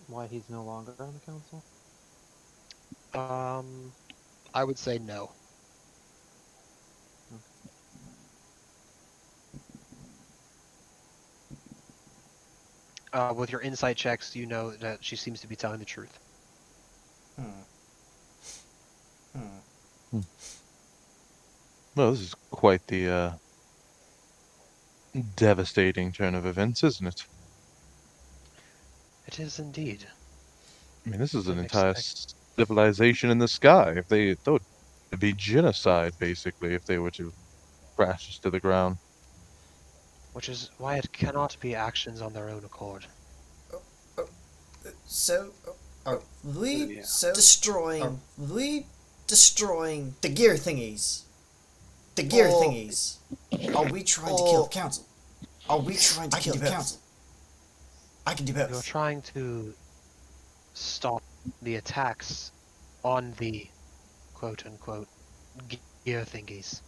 why he's no longer on the council? I would say no. With your insight checks, you know that she seems to be telling the truth. Well, this is quite the devastating turn of events, isn't it? It is indeed. I mean, this is an Didn't entire expect- civilization in the sky. If that would be genocide, basically, if they were to crash us to the ground. Which is why it cannot be actions on their own accord. So, are we Yeah. destroying the gear thingies? The gear thingies. Are we trying to kill the council? Are we trying to kill the council? I can do both. You're trying to stop the attacks on the quote-unquote gear thingies.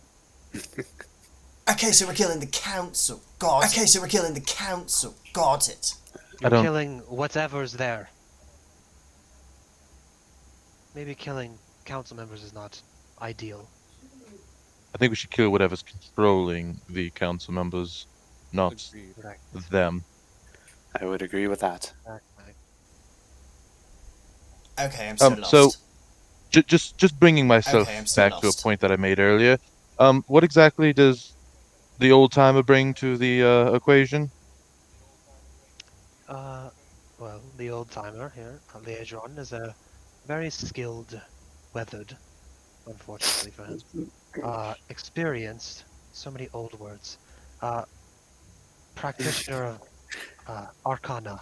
Okay, so we're killing the council. Got it. Okay, so we're killing the council. Got it. You're don't- killing whatever's there. Maybe killing council members is not ideal. I think we should kill whatever's controlling the council members, not Agreed. Correct. them. I would agree with that. Exactly. Okay, I'm so lost. So, just bringing myself Okay, I'm still back to a lost. point that I made earlier. What exactly does the old timer bring to the equation? Well, the old timer here, Liajon, is a very skilled, weathered, unfortunately for him, experienced, so many old words, practitioner of arcana.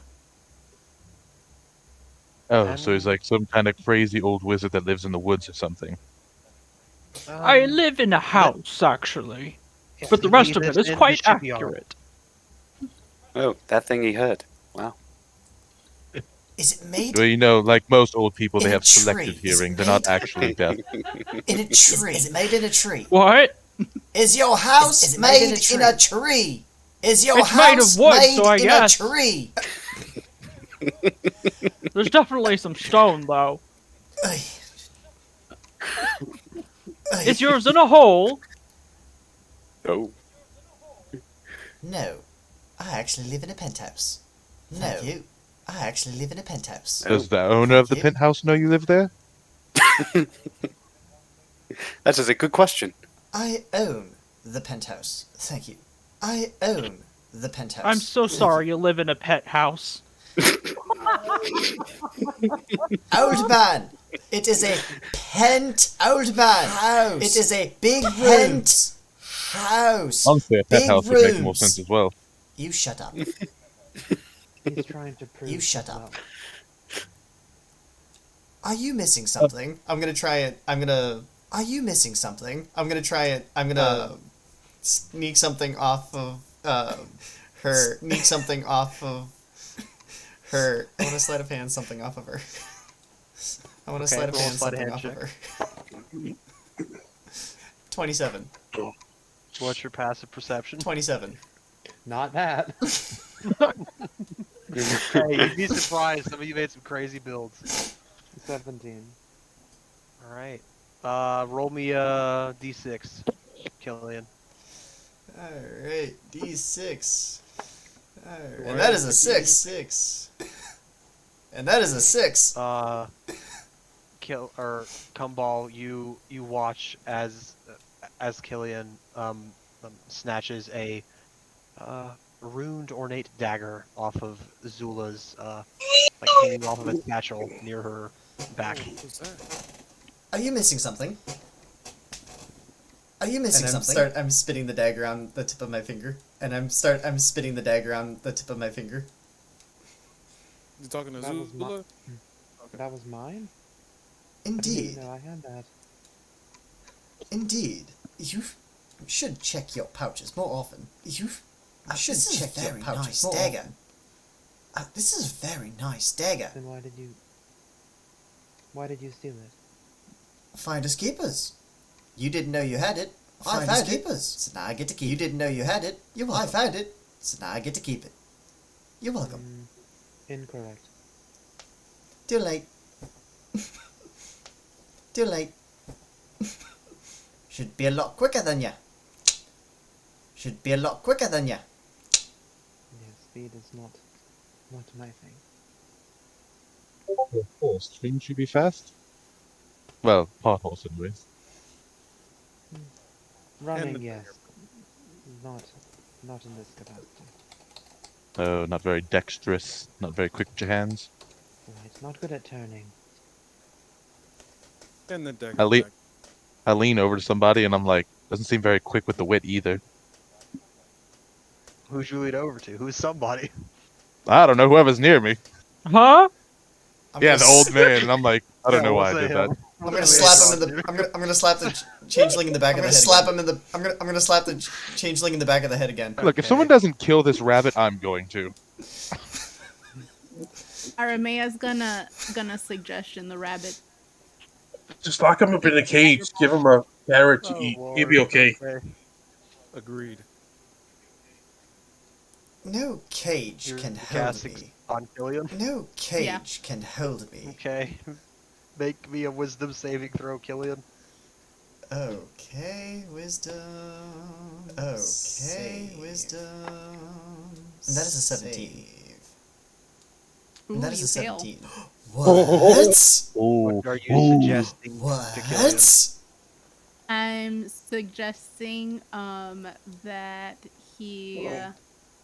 Oh, so he's And, like some kind of crazy old wizard that lives in the woods or something. I um, live in a house, actually, yes, but the he rest of it lives is in the quite shipyard. accurate. Oh, that thing he heard. Wow. Is it made Well, you know, like most old people, they In a have selective tree. Is hearing. it They're not made- actually deaf. in a tree? Is it made in a tree? What? Is your house Is it made in a tree? Is your It's made house of wood, made so I in guess. a tree? There's definitely some stone, though. Ugh. Ugh. Is yours in a hole? Oh. No, I actually live in a penthouse. No, you. I actually live in a penthouse. Does the owner of the you. penthouse know you live there? That is a good question. I own the penthouse. Thank you. I own the penthouse. I'm so Thank sorry you live in a pet house. Old man, it is a old man. House. It is a big house. Honestly, a pet Big house would make more rooms. sense as well. You shut up. He's trying to prove. You shut well, up. Are you missing something? I'm gonna try it. Are you missing something? I'm gonna try it. I'm gonna sneak something off of her. Sneak something off of her. I want to sleight of hand something off of her. I want to Okay, sleight of roll a hand sleight of something hand off check. of her. 27. What's your passive perception? 27. not that. Hey, you'd be surprised. Some of you made some crazy builds. 17. Alright. Roll me a d6, Killian. Alright, D6. Alright. What? And that is a 6. And that is a 6. Kumbal, you watch as Killian snatches a runed ornate dagger off of Zula's like hanging off of a satchel near her back. What's that? Are you missing something? Are you missing something? I'm spinning the dagger on the tip of my finger. I'm spinning the dagger on the tip of my finger. You talking to That was Zula? That was mine? I Indeed. didn't know I had that. Indeed. You should check your pouches more often. You should check your pouches more often. This is a very nice dagger. Then why did you steal it? Finders keepers. You didn't know you had it. I found it. So now I get to keep it. You didn't know you had it. You're welcome. I found it. So now I get to keep it. You're welcome. Incorrect. Too late. Too late. Should be a lot quicker than ya. Should be a lot quicker than ya. Yeah, speed is not my thing. Of course, shouldn't you be fast? Well, potholes anyways. Running, yes. Not in this capacity. Oh, not very dexterous, not very quick with your hands. Right, not good at turning. And the dagger I, le- back. I lean over to somebody and I'm like, doesn't seem very quick with the wit either. Who'd you lead over to? Who's somebody? I don't know, whoever's near me. Huh? Yeah, the old man, and I'm like, I don't know we'll why I say did that. him. I'm gonna slap him in the. I'm gonna slap the changeling in the back of the head. I'm gonna slap the changeling in the back of the head again. Look, if someone doesn't kill this rabbit, I'm going to. Aramea's gonna suggestion the rabbit. Just lock him up in a cage. Give him a carrot to eat. He'll be okay. Agreed. No cage You're can hold casting me. on Killian? No cage can hold me. Okay. Make me a wisdom saving throw, Killian. Okay, wisdom. Okay, wisdom. And that is a 17. And that is a 17. What? What are you suggesting to Killian? What? I'm suggesting that he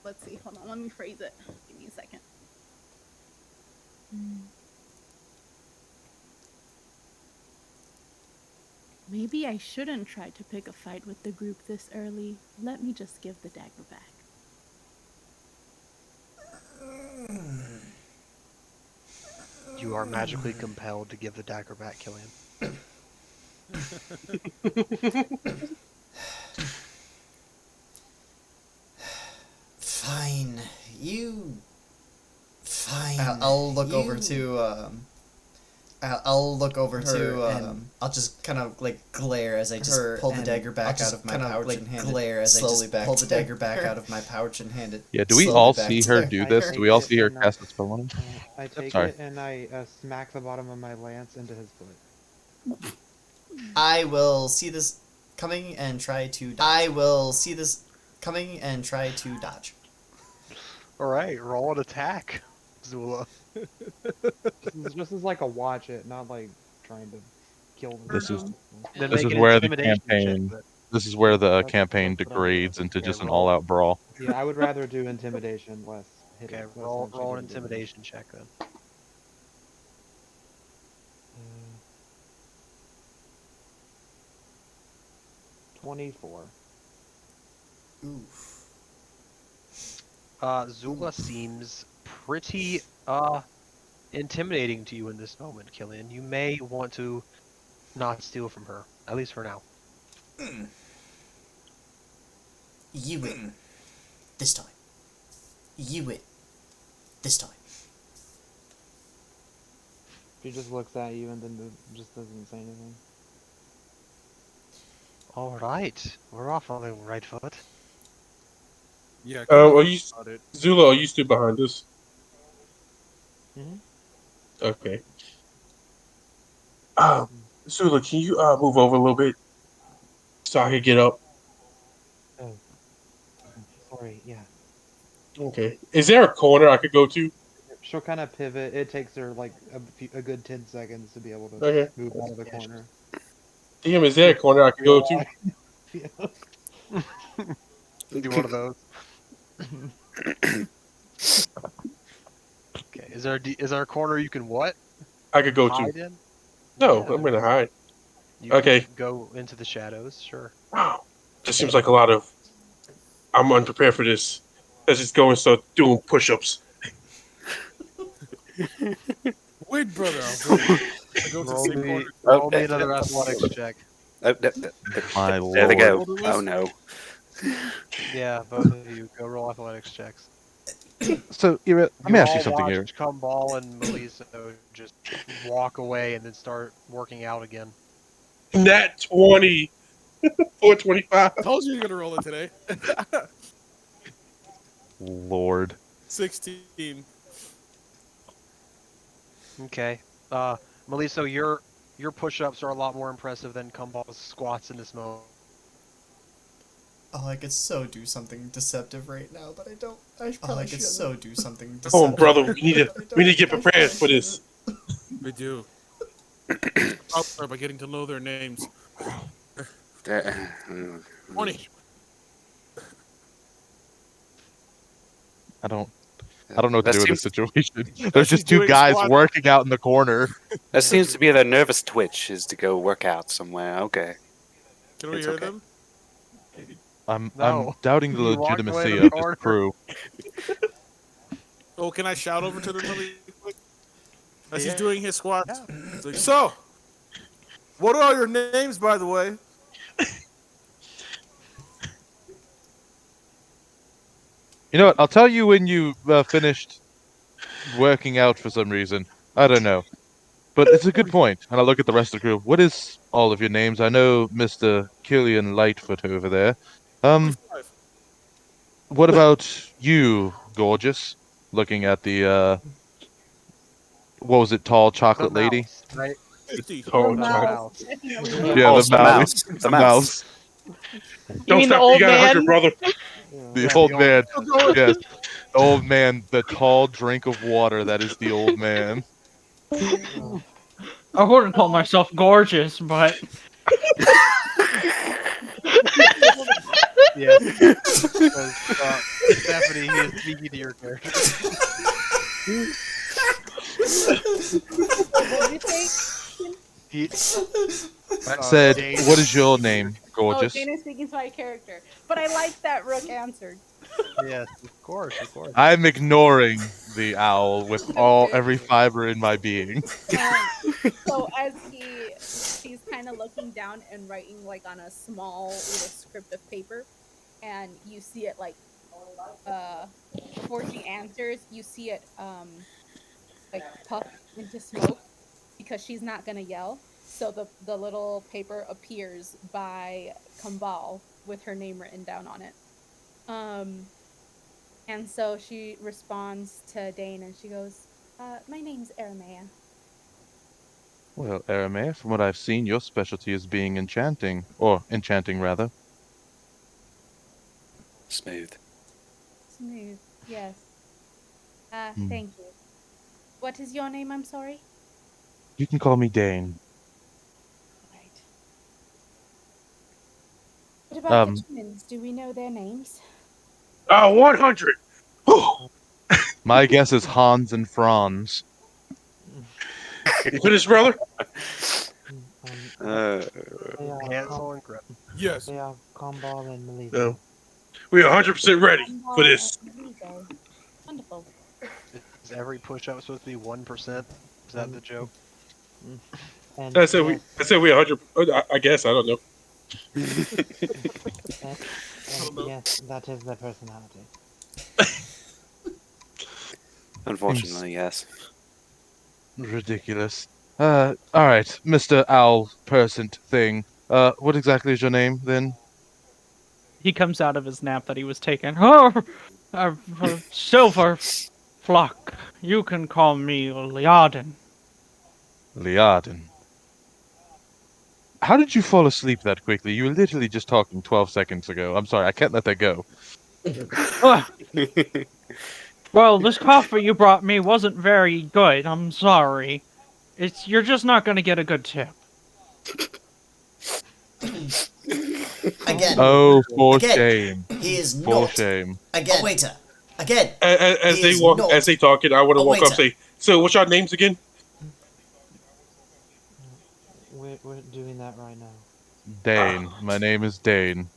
let's see, hold on, let me phrase it. Give me a second. Maybe I shouldn't try to pick a fight with the group this early. Let me just give the dagger back. You are magically compelled to give the dagger back, Killian. Fine. Fine. I'll look over to. I'll look over to. I'll just kind of like glare as I just pull the dagger back out of my pouch and hand it. Slowly pull the dagger back out of my pouch and hand it. Yeah, do we all see her do this? Do we all see her cast a spell on him? I take Sorry. it and I smack the bottom of my lance into his foot. I will see this coming and try to. Dodge. Alright, roll an attack, Zula. This is like a watch it, not like trying to kill them. This is Then this make is an where the intimidation campaign check, this is where the That's- campaign that's what I'm degrades doing. into Okay, just an roll. all-out brawl. Yeah, I would rather do intimidation, less hit. Okay, less roll than an shooting damage. intimidation check then. 24. Oof. Zula seems pretty intimidating to you in this moment, Killian. You may want to not steal from her, at least for now. You win. This time. You win. This time. She just looks at you and then just doesn't say anything. Alright, we're off on the right foot. Yeah. Are you About it. Zula? Are you still behind us? Mhm. Okay. Zula, can you move over a little bit so I can get up? Oh. Sorry, yeah. Okay. Is there a corner I could go to? She'll kind of pivot. It takes her like a good 10 seconds to be able to Okay. move out of the corner. Damn, is there a corner I could go to? Yeah. Do one of those. Okay, is there a corner you can what? I could go Hide to. in? No, Yeah. I'm gonna hide. You Okay. can go into the shadows, sure. Wow. This seems like a lot of. I'm unprepared for this. Let's just go and start doing push-ups. Wait, brother. I'll go. I go to the Roll same me, corner. roll me another athletics check. My There they go. lord. Oh no. Yeah, both of you go roll athletics checks. So, Ira, let You me ask you all something watch here. Kumbal and Meliso just walk away and then start working out again. Nat 20. 425. Told you you're gonna roll it today. Lord. 16. Okay. Meliso, your push-ups are a lot more impressive than Kumbal's squats in this moment. Oh, I could so do something deceptive right now, but I don't. I could so do something deceptive. Come on, brother. right We need now, to. but I We need to don't. get prepared for this. We do. I'll start by getting to know their names. 20. I don't know what to That do in this seems situation. There's he's just two doing guys squats. working out in the corner. that seems to be the nervous twitch is to go work out somewhere. Okay. Can we It's hear okay. them? I'm No. doubting the You walked away to legitimacy the of this corner. crew. Oh, can I shout over to them really quick? As he's Yeah. doing his squats. Yeah. It's like, so, what are all your names, by the way? You know what? I'll tell you when you finished working out for some reason. I don't know. But it's a good point. And I look at the rest of the group. What is all of your names? I know Mr. Killian Lightfoot over there. 45. What about you, gorgeous? Looking at the what was it, tall The chocolate lady? mouse, right? 50. Oh, The God. mouse. Definitely the Yeah, mouse. the mouse. The mouse. You Don't mean the stop till you old got 100, man? brother. Yeah. The Yeah, old the man. Still going. Yes. The old man, the tall drink of water that is the old man. Uh, I wouldn't call myself gorgeous, but Yes. Because, Stephanie, he is speaking to your character. What did you say? He I said, Dane- what is your name, Oh, gorgeous? Dana's speaking to my character. But I like that Rook answered. Yes, of course, of course. I'm ignoring the owl with Okay. every fiber in my being. So as she's kind of looking down and writing like on a small little script of paper, and you see it like before she answers, you see it like puff into smoke because she's not gonna yell. So the little paper appears by Kambal with her name written down on it. And so she responds to Dane and she goes, my name's Aramea. Well, Aramea, from what I've seen, your specialty is being enchanting. Or enchanting, rather. Smooth. Smooth, yes. Hmm. Thank you. What is your name, I'm sorry? You can call me Dane. Right. What about the Um, twins? Do we know their names? 100. My guess is Hans and Franz. You finished, brother? they are Hansel and Gretel. Yes. Comball and Melissa. No. We are 100% ready for this. Wonderful. Is every push-up supposed to be 1%? Is that the joke? And I said we 100. I guess I don't know. yes, that is their personality. Unfortunately, yes. Ridiculous. Alright, Mr. Owl Persant thing. What exactly is your name, then? he comes out of his nap that he was taking. Oh, Silver Flock. You can call me Liarden. Liarden. How did you fall asleep that quickly? You were literally just talking 12 seconds ago. I'm sorry, I can't let that go. Well, this coffee you brought me wasn't very good. I'm sorry. You're just not gonna get a good tip. Again. Oh, for Again. shame. He is For not shame. again. A waiter. Again. As He they is walk, not as they talking, I want to a walk up and waiter. say, "So, what's your names again?" We're doing that right now. Dane. My name is Dane.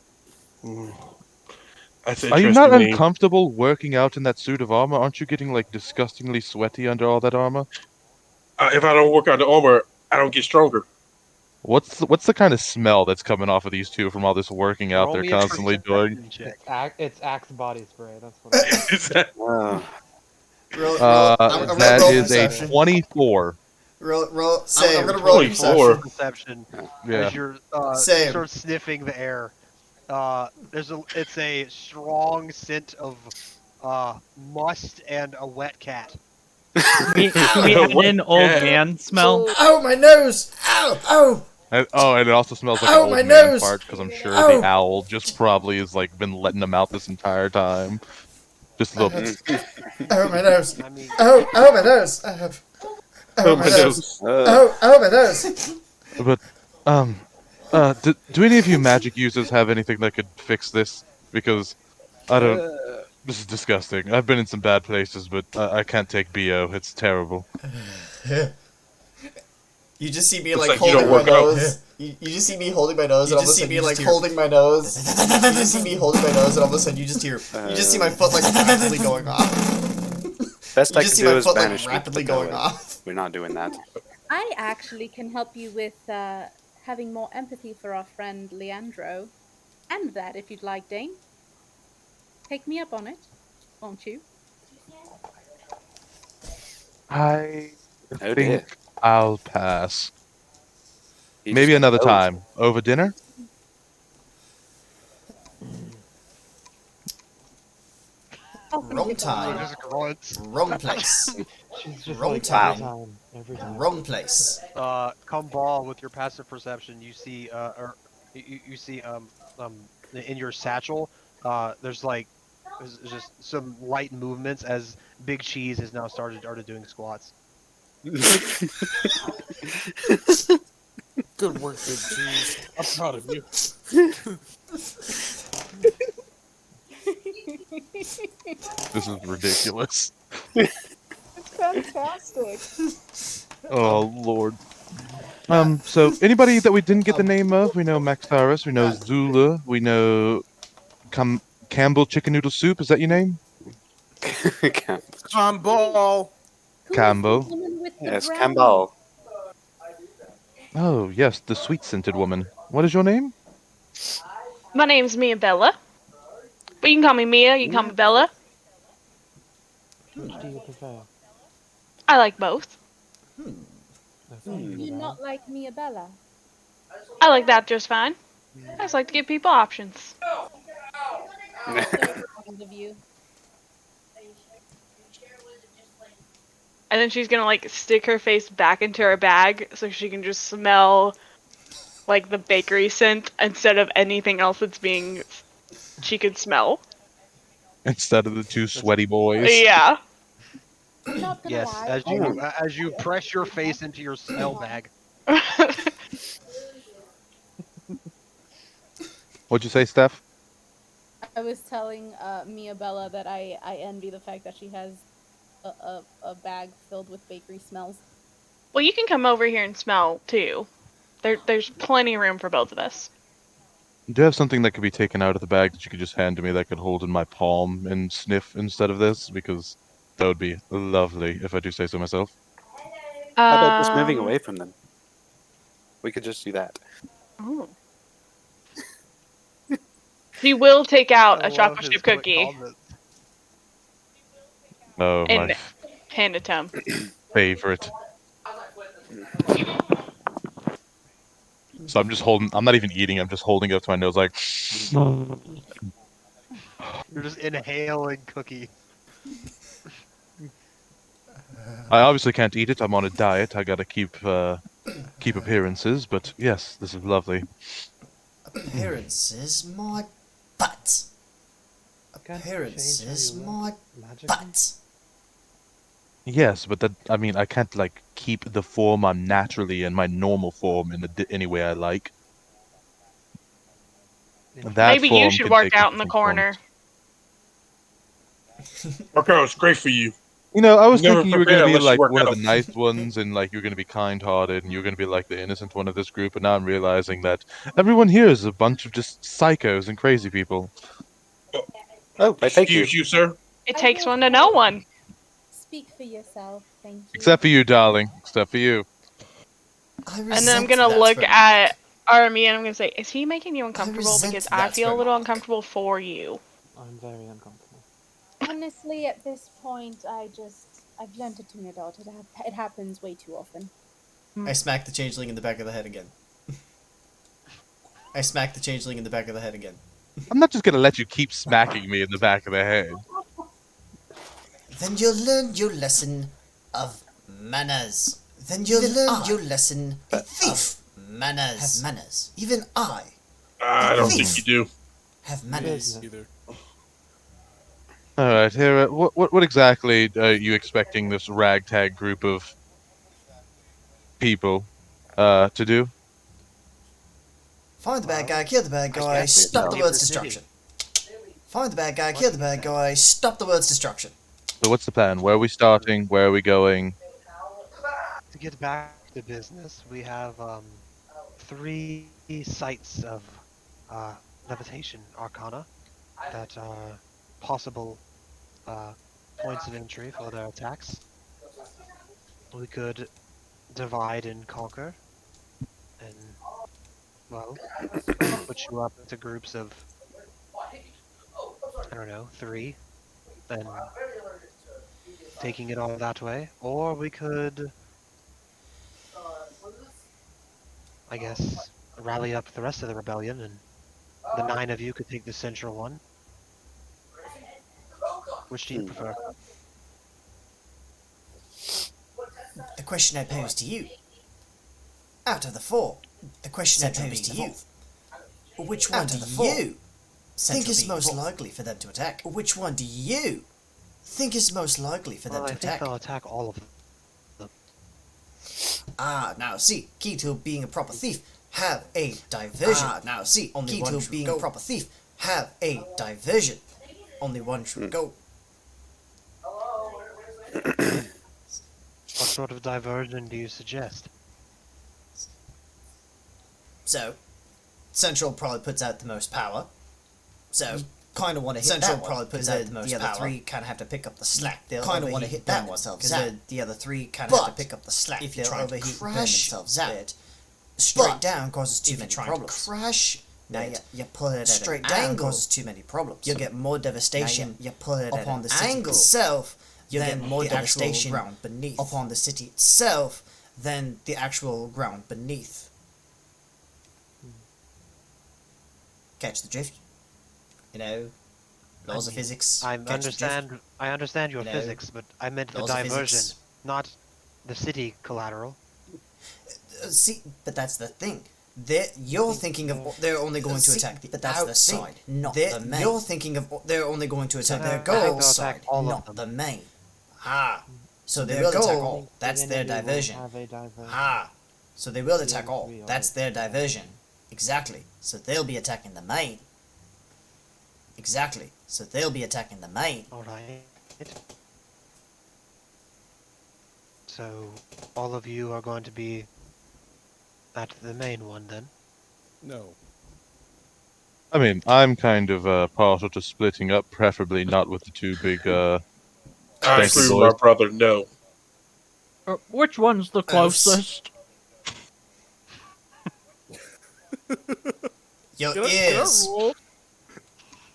That's an Are you not interesting name. uncomfortable working out in that suit of armor? Aren't you getting like disgustingly sweaty under all that armor? If I don't work out the armor, I don't get stronger. What's the kind of smell that's coming off of these two from all this working out Roll they're me a constantly doing? perception check. It's Axe body spray. That's what it is. Is that- I'm gonna That roll is a perception. 24. Roll. Same. I'm gonna roll 24. perception. Yeah. As you're Same. sort of sniffing the air. It's a strong scent of must and a wet cat. We add in old man smell. Ow, my nose! Ow! And it also smells like Ow, an my old man nose! fart because I'm sure Ow! the owl just probably has like been letting them out this entire time. Just a little. Ow, my nose! I mean, Ow, my nose! Ow, my nose! Ow, my nose! But do any of you magic users have anything that could fix this? Because I don't. This is disgusting. I've been in some bad places, but I can't take BO. It's terrible. You just see me Looks like like you holding don't my work out. nose. You just see me holding my nose, and all of a sudden you just hear holding my nose. You just see me holding my nose, and all of a sudden you just hear. You just see my foot like rapidly going off. Best You I just can see do my is foot like banish. rapidly going off. We're not doing that. I actually can help you with having more empathy for our friend Leandro. And that, if you'd like, Dane. Take me up on it, won't you? I Oh dear. think I'll pass. He Maybe just another knows. time. Over dinner? Wrong time. just grunts. Wrong place. She's just Wrong like time. every time. Wrong place. Come ball with your passive perception. You see, you see, in your satchel, there's just some light movements as Big Cheese has now started doing squats. Good work, Big Cheese. I'm proud of you. This is ridiculous. It's fantastic. Oh Lord. So anybody that we didn't get the name of, we know Maxaris, we know Zula, we know Campbell Chicken Noodle Soup. Is that your name? Ball. Campbell. Yes, Campbell. Oh yes, the sweet-scented woman. What is your name? My name's Mia Bella. But you can call me Mia, you can call me Bella. Which do you prefer? I like both. That's not Do you bad. not like Mia Bella? I like that just fine. I just like to give people options. Very kind of you. And then she's gonna like stick her face back into her bag so she can just smell like the bakery scent instead of anything else she could smell. Instead of the two sweaty boys. Yeah. I'm not gonna Yes, lie. as you press your face into your smell bag. What'd you say, Steph? I was telling Mia Bella that I envy the fact that she has a bag filled with bakery smells. Well, you can come over here and smell too. There's plenty of room for both of us. Do you have something that could be taken out of the bag that you could just hand to me that I could hold in my palm and sniff instead of this? Because that would be lovely, if I do say so myself. How about just moving away from them? We could just do that. Oh. She will take out I a love chocolate his chip quick cookie comments. Oh, and my hand it to him. favorite. So I'm just holding, I'm not even eating, I'm just holding it up to my nose like... You're just inhaling cookie. I obviously can't eat it, I'm on a diet, I gotta keep appearances, but yes, this is lovely. Appearances, my butt. Can't Appearances, change how you my look magically? butt. Yes, but that, I mean, I can't, like, keep the form I'm naturally in my normal form in any way I like. That Maybe you form should can work take out in the different corner. forms. Workout is great for you. I was Never thinking you were going prepare to be unless you like work one of the out. nice ones, and like you're going to be kind-hearted, and you're going to be like the innocent one of this group. And now I'm realizing that everyone here is a bunch of just psychos and crazy people. Oh, I thank you. Excuse you, sir. It I takes will one to know one. Speak for yourself. Thank you. Except for you, darling. Except for you. I And then I'm resent gonna that look from- at Army and I'm gonna say, is he making you uncomfortable? resent Because I that feel a from- little uncomfortable for you. I'm very uncomfortable. Honestly, at this point, I've learned it to my daughter. It happens way too often. I smack the changeling in the back of the head again. I smack the changeling in the back of the head again. I'm not just going to let you keep smacking me in the back of the head. Then you'll learn your lesson of manners. Then you'll learn your lesson of manners. Have manners. Even I don't think you do. have manners. Either. All right, here. What exactly are you expecting this ragtag group of people to do? Find the bad guy, kill the bad guy, stop the world's destruction. Find the bad guy, kill the bad guy, stop the world's destruction. So what's the plan? Where are we starting? Where are we going? To get back to business, we have 3 sites of levitation arcana that are possible points of entry for their attacks. We could divide and conquer, and well, put you up into groups of, I don't know, 3, and taking it all that way. Or we could, I guess, rally up the rest of the rebellion, and the 9 of you could take the central one. Which do you prefer? The question I pose to you, out of the 4, the question I pose to you, which one do you think is most likely for them to attack? Which one do you think is most likely for them Well, to I think attack? they'll attack all of them. Now see, key to being a proper thief, have a diversion. Now see, key to being a proper thief, have a diversion. Only one should go. What sort of diversion do you suggest? So, Central probably puts out the most power. So, kind of want to hit Central probably puts out the most power. The other 3 kind of have to pick up the slack. They'll kind of want to hit that one because the other 3 kind of have to pick up the slack. If you try to crash themselves out, straight down causes too many problems. Crash. Now you pull it at straight down causes too many problems. You'll get more devastation. You pull it upon the city itself. You'll get more devastation ground beneath upon the city itself than the actual ground beneath. Catch the drift? Laws of physics. I understand your physics, but I meant the diversion, not the city collateral. See, but that's the thing. You're thinking of they're only going to attack the outside, not the main. You're thinking of they're only going to attack their goal side, not the main. So they will attack all. That's their diversion. So they will attack all. That's their diversion. Exactly. So they'll be attacking the main. Exactly. So they'll be attacking the main. Alright. So, all of you are going to be at the main one then? No. I mean, I'm kind of partial to splitting up, preferably not with the 2 big I stanky agree with boys. my brother. No. Which one's the closest? Your Can I ears. roll?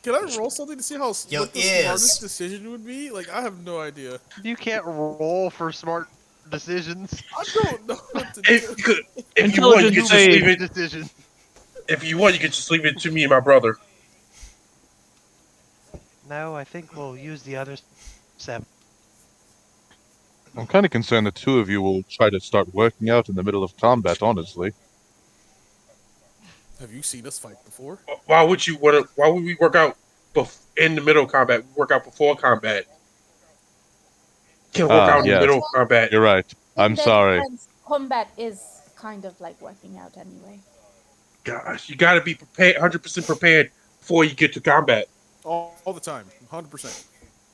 Can I roll something to see how Your what the ears. smartest decision would be? Like, I have no idea. You can't roll for smart decisions. I don't know what to do. If you want, you can just leave it. Decision. If you want, you can just leave it to me and my brother. No, I think we'll use the other 7. I'm kind of concerned the 2 of you will try to start working out in the middle of combat, honestly. Have you seen us fight before? Why would you want to? Why would we work out in the middle of combat? We work out before combat. Can't work out in the middle of combat. You're right. I'm sorry. Combat is kind of like working out anyway. Gosh, you got to be prepared, 100% prepared before you get to combat. All the time, 100%.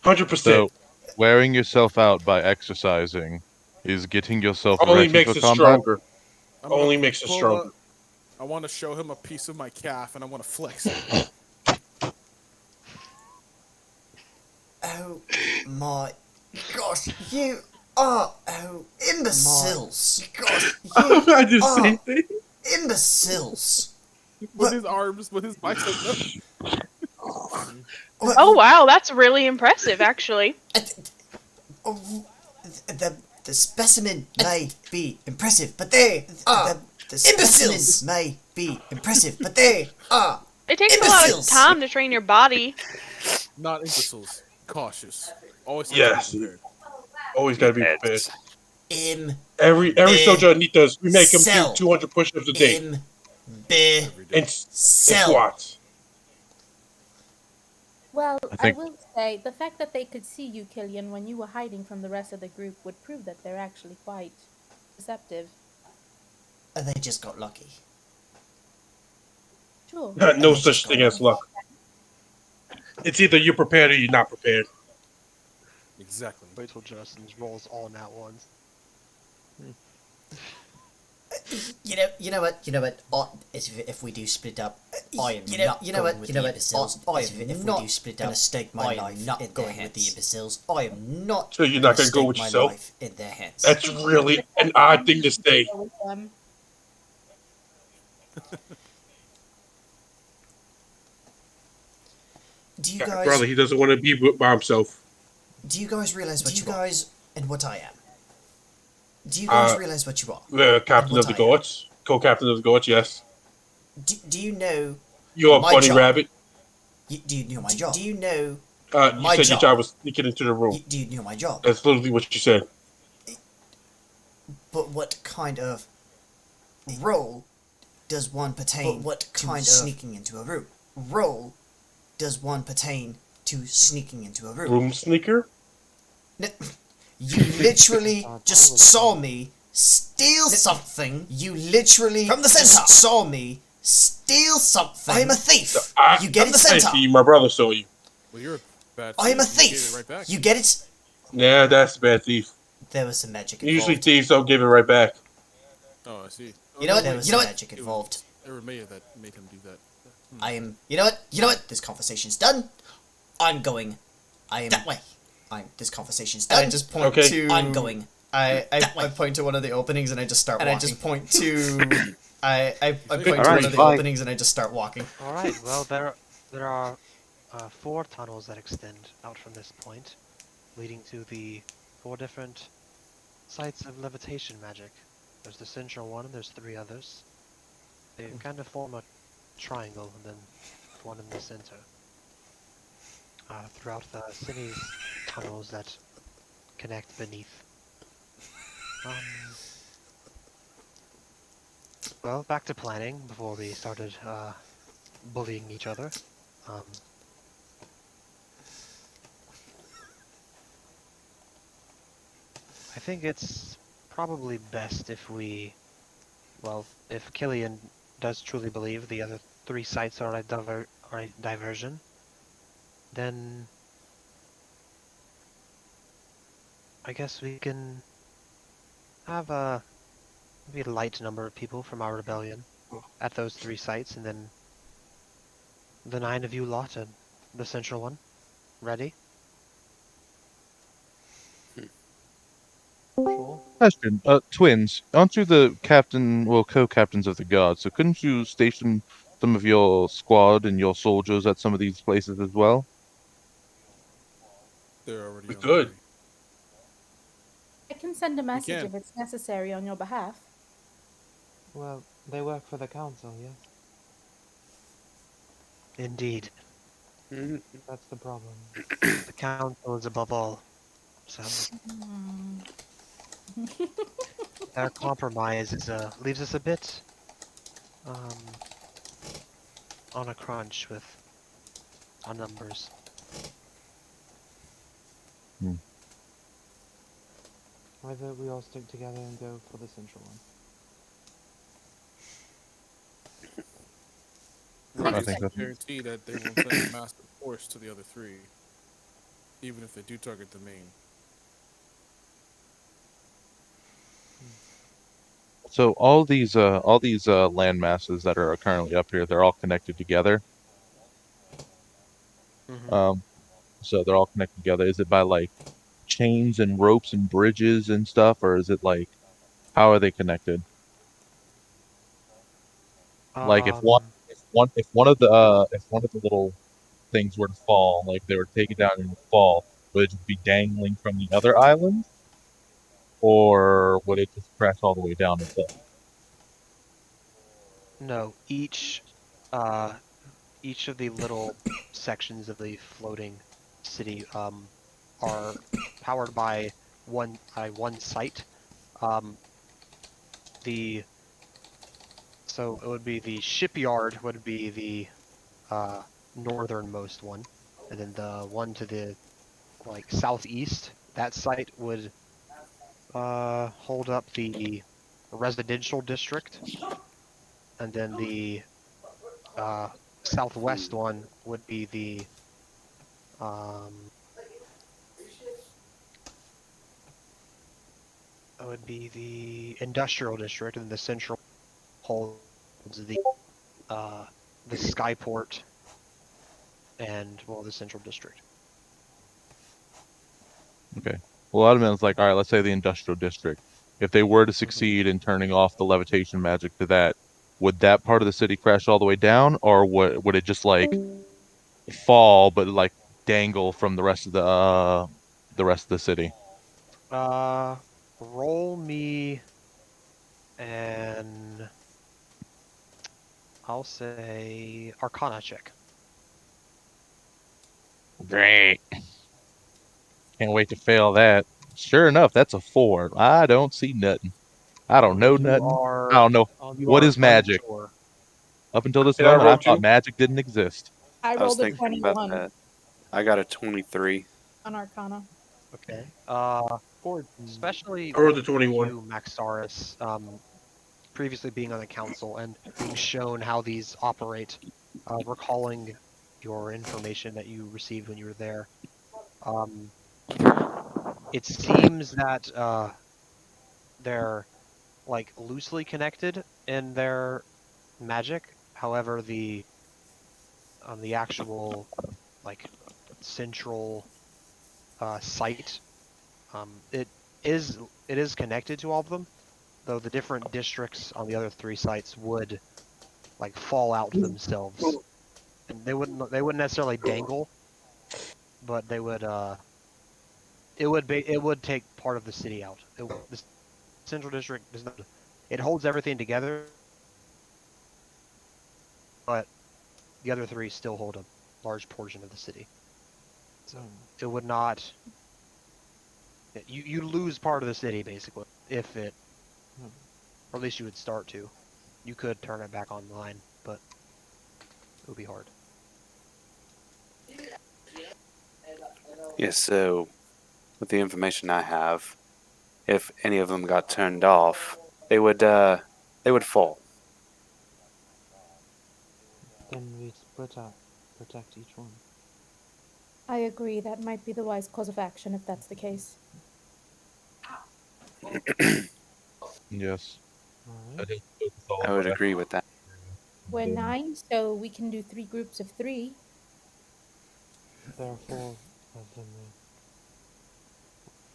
100%. So, Wearing yourself out by exercising is getting yourself Only ready makes for it combat. stronger. I'm gonna Only makes it pull stronger. I want to show him a piece of my calf, and I want to flex it. Oh my gosh, you are imbeciles. Gosh, you I did the same are thing. imbeciles. With his arms, with his bicep. Oh wow, that's really impressive, actually. The specimen may be impressive, but they are the specimens may be impressive, but they are It takes a lot of imbeciles. time to train your body. Not imbeciles. Cautious. Always have Yes. to be prepared. Always gotta be prepared. Every soldier need does. We make him do 200 push-ups a day Every day. and squats. Well, I I think will say the fact that they could see you, Killian, when you were hiding from the rest of the group would prove that they're actually quite deceptive. They just got lucky. Sure. No such thing as luck. It's either you're prepared or you're not prepared. Exactly. Wait till Justin rolls all nat ones. You know what? If we do split up, I am not going with the imbeciles. If we do split up, stake my life not going with the imbeciles. I am not. So you're not gonna go with yourself? Life in their hands. That's really an odd thing to say. Go with them. Do you guys? Brother, he doesn't want to be by himself. Do you guys realize what you guys and what I am? Do you guys realize what you are? The captain of the goats, co-captain of the goats. Yes. Do you know? You're a my bunny job? rabbit. Do you know my job? Do you know? You said your job was sneaking into the room. Do you know my job? That's literally what you said. But what kind of role does one pertain? What kind of sneaking into a room? Role does one pertain to sneaking into a room? Room sneaker. No, you literally just saw me steal something. You literally from the center saw me steal something. I am a thief. You get it, center. I see my brother saw you. Well, you're a bad thief. I am a You gave thief. it right back. You get it? Yeah, that's a bad thief. There was some magic involved. Usually thieves don't give it right back. Oh, I see. You know what? There was some magic involved. There may have that made him do that. I am. You know what? You know what? This conversation's done. I'm going. I am that way. This conversation's done. I just point to. I'm going. I point to one of the openings and I just start walking. I just point to. I point to one of the openings and I just start walking. All right. Well, there are 4 tunnels that extend out from this point, leading to the 4 different sites of levitation magic. There's the central one, and there's 3 others. They kind of form a triangle, and then one in the center. Throughout the city's tunnels that connect beneath. Well, back to planning before we started bullying each other. I think it's probably best if we, well, if Killian does truly believe the other 3 sites are a diversion, then I guess we can have maybe a light number of people from our rebellion at those 3 sites, and then the 9 of you lot at the central one. Ready? Sure. Question, twins, aren't you the captain, well, co-captains of the guard, so couldn't you station some of your squad and your soldiers at some of these places as well? They're already We on could. the way. I can send a message can. if it's necessary on your behalf. Well, they work for the council, yes? Indeed. That's the problem. The council is above all. So their compromise is leaves us a bit on a crunch with our numbers. Either we all stick together and go for the central one. I think that's guarantee that they won't send a massive force to the other 3. even if they do target the main. So all these land masses that are currently up here, they're all connected together. Hmm. Um, so they're all connected together. Is it by like chains and ropes and bridges and stuff, or is it like how are they connected? Like Um, if one of the little things were to fall, like they were taken down and would fall, would it just be dangling from the other island, or would it just crash all the way down itself? no, uh, each of the little sections of the floating city are powered by one site. Um, the so it would be the shipyard would be the uh, northernmost one, and then the one to the like southeast. That site would hold up the residential district, and then the uh, southwest one um, would be the industrial district, and the central holds uh, the skyport and well the central district. Okay. Well, a lot of men's like, all right, let's say the industrial district. If they were to Hmm. succeed in turning off the levitation magic to that, would that part of the city crash all the way down, or would it just like fall but like dangle from the rest of the city? Uh, roll me an I'll say Arcana check. Great. Can't wait to fail that. Sure enough, that's a 4. I don't see nothing. I don't know You nothing. I are don't know you what are is magic. unsure. Up until this And I moment, I rolled thought two. magic didn't exist. I I was rolled a thinking about 21 that. I got a 23. on Arcana. Okay. Ford. Especially I rolled with a 21. you, Maxaris, previously being on the council and being shown how these operate, recalling your information that you received when you were there. Um, it seems that they're like loosely connected in their magic. However, the actual like central site, it is connected to all of them, though the different districts on the other three sites would like fall out themselves, and they wouldn't necessarily dangle, but they would it would take part of the city out. The central district does not. It holds everything together, but the other three still hold a large portion of the city. So it would not. You lose part of the city basically if it, or at least you would start to. You could turn it back online, but it would be hard. Yes, so with the information I have, if any of them got turned off, they would fall. Then we split up, protect each one. I agree. That might be the wise course of action if that's the case. Yes. I Alright. think focus all I of would our agree efforts with that. We're in 9, so we can do 3 groups of 3. There are 4 of them there.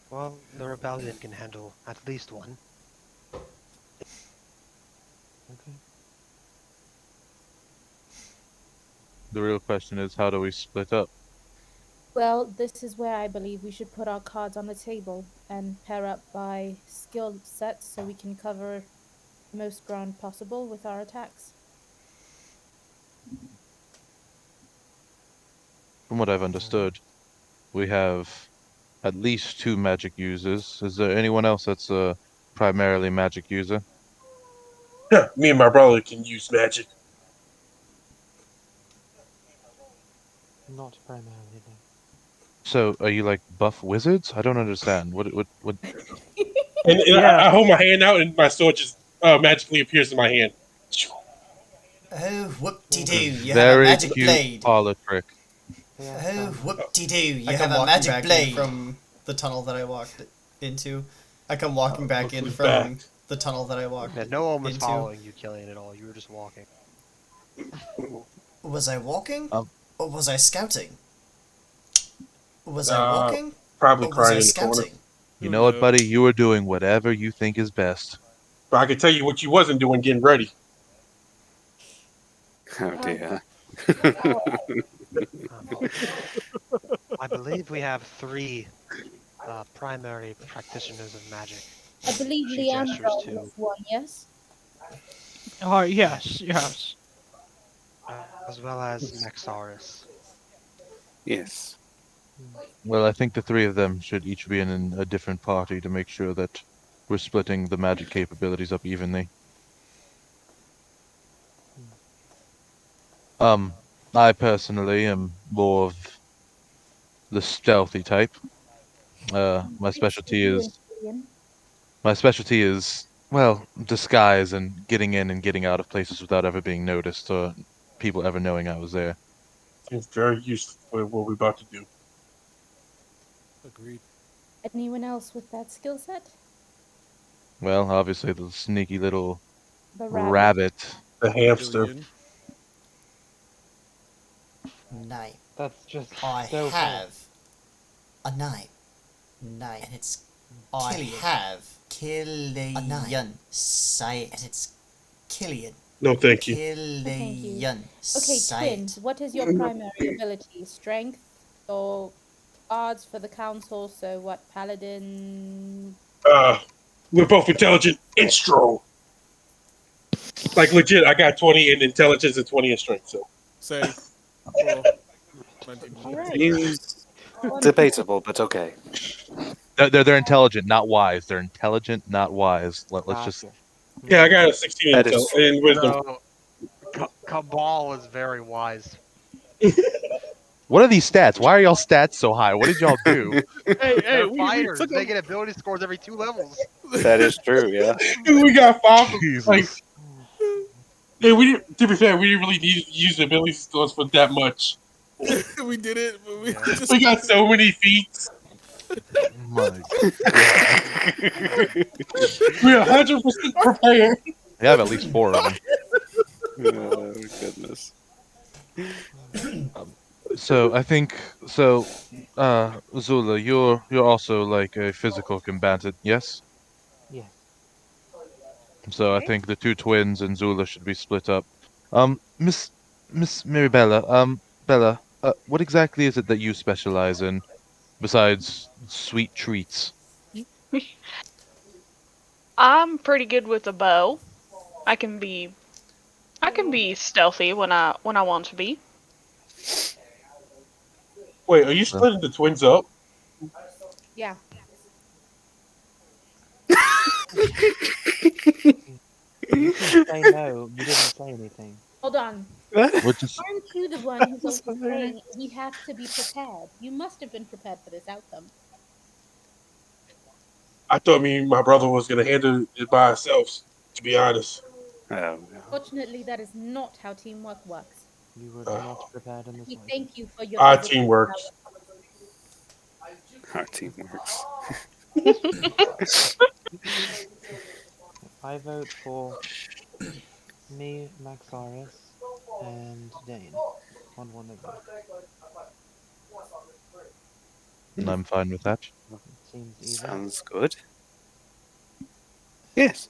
Well, the rebellion can handle at least one. Okay. the real question is how do we split up? Well, this is where I believe we should put our cards on the table and pair up by skill sets so we can cover the most ground possible with our attacks. From what I've Alright. understood, we have at least 2 magic users. Is there anyone else that's a primarily magic user? Me and my brother can use magic. Not primarily though. So are you like buff wizards? I don't understand. What And Yeah. I hold my hand out, and my sword just magically appears in my hand. Oh, whoop-de-doo, a you have a very magic cute blade. parlor trick. Oh, whoop-de-doo, you I have come a walking magic back in blade. from The tunnel that I walked into. I come walking back in Look from back. the tunnel that I walked Yeah, no one was into. following you, Killian, at all. You were just walking. Was I walking? Um, Or was I scouting? Was I walking? Probably Or was crying I in the corner. scouting? You Who know what, knows? buddy? You are doing whatever you think is best. But I can tell you what you wasn't doing, getting ready. Oh dear. I believe we have 3 primary practitioners of magic. I believe She gestures Leandro to, is one, yes? Oh, yes, yes. as well as Maxaris. Yes. Well, I think the 3 of them should each be in a different party to make sure that we're splitting the magic capabilities up evenly. I personally am more of the stealthy type. My specialty You and is Killian. well, disguise and getting in and getting out of places without ever being noticed or people ever knowing I was there. It's very useful for what we're about to do. Agreed. Anyone else with that skill set? Well, obviously the sneaky little The rabbit. The hamster. Killian. 9. That's just I so have a 9. 9. And it's Killian. I have Killian. A 9. Say it. And it's Killian. No, thank you. Thank you. Killian. Okay, Say twins, what is your primary ability? Strength or odds for the council? So what, paladin? We're both intelligent and strong. Like legit, I got 20 in intelligence and 20 in strength. So Say. Well, All right. Debatable, but okay. They're intelligent, not wise. They're intelligent, not wise. Let's just. Gotcha. yeah, I got a 16 That is in wisdom. No, Cabal is very wise. What are these stats? Why are y'all stats so high? What did y'all do? They're we fighters. took They a- get ability scores every 2 levels. That is true, yeah. We got 5. Jesus. Like, yeah, to be fair, we didn't really need to use the ability scores for that much. we did it, but we Yeah. just We got so many feats. My We're 100% prepared. They have at least 4 of them. Oh, goodness. So I think Zula, you're also like a physical combatant, yes? Yes. So I think the 2 twins and Zula should be split up. Miss Mirabella, Bella, what exactly is it that you specialize in besides sweet treats? I'm pretty good with a bow. I can be stealthy when I want to be. Wait, are you splitting the twins up? Yeah. You can say no. You didn't say anything. Hold on. Which is Aren't you the one who's also saying we have to be prepared? You must have been prepared for this outcome. I thought me and my brother was gonna handle it by ourselves. To be honest. Oh, no. Fortunately, that is not how teamwork works. You were not prepared in this We way. thank you for your Our physical team works. Our team works. I vote for me, Maxaris, and Dane on one of them. and I'm fine with that. Seems even. Sounds good. Yes.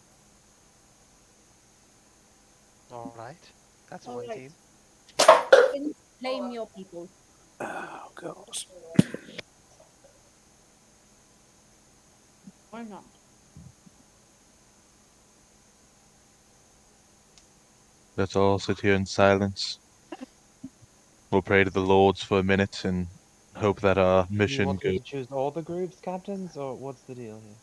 All right. That's one Alright. team. Twins, blame your people. Oh, gosh. Or not. Let's all sit here in silence. We'll pray to the lords for a minute and hope that our You mission want me goes. to choose all the groups, captains, or what's the deal here?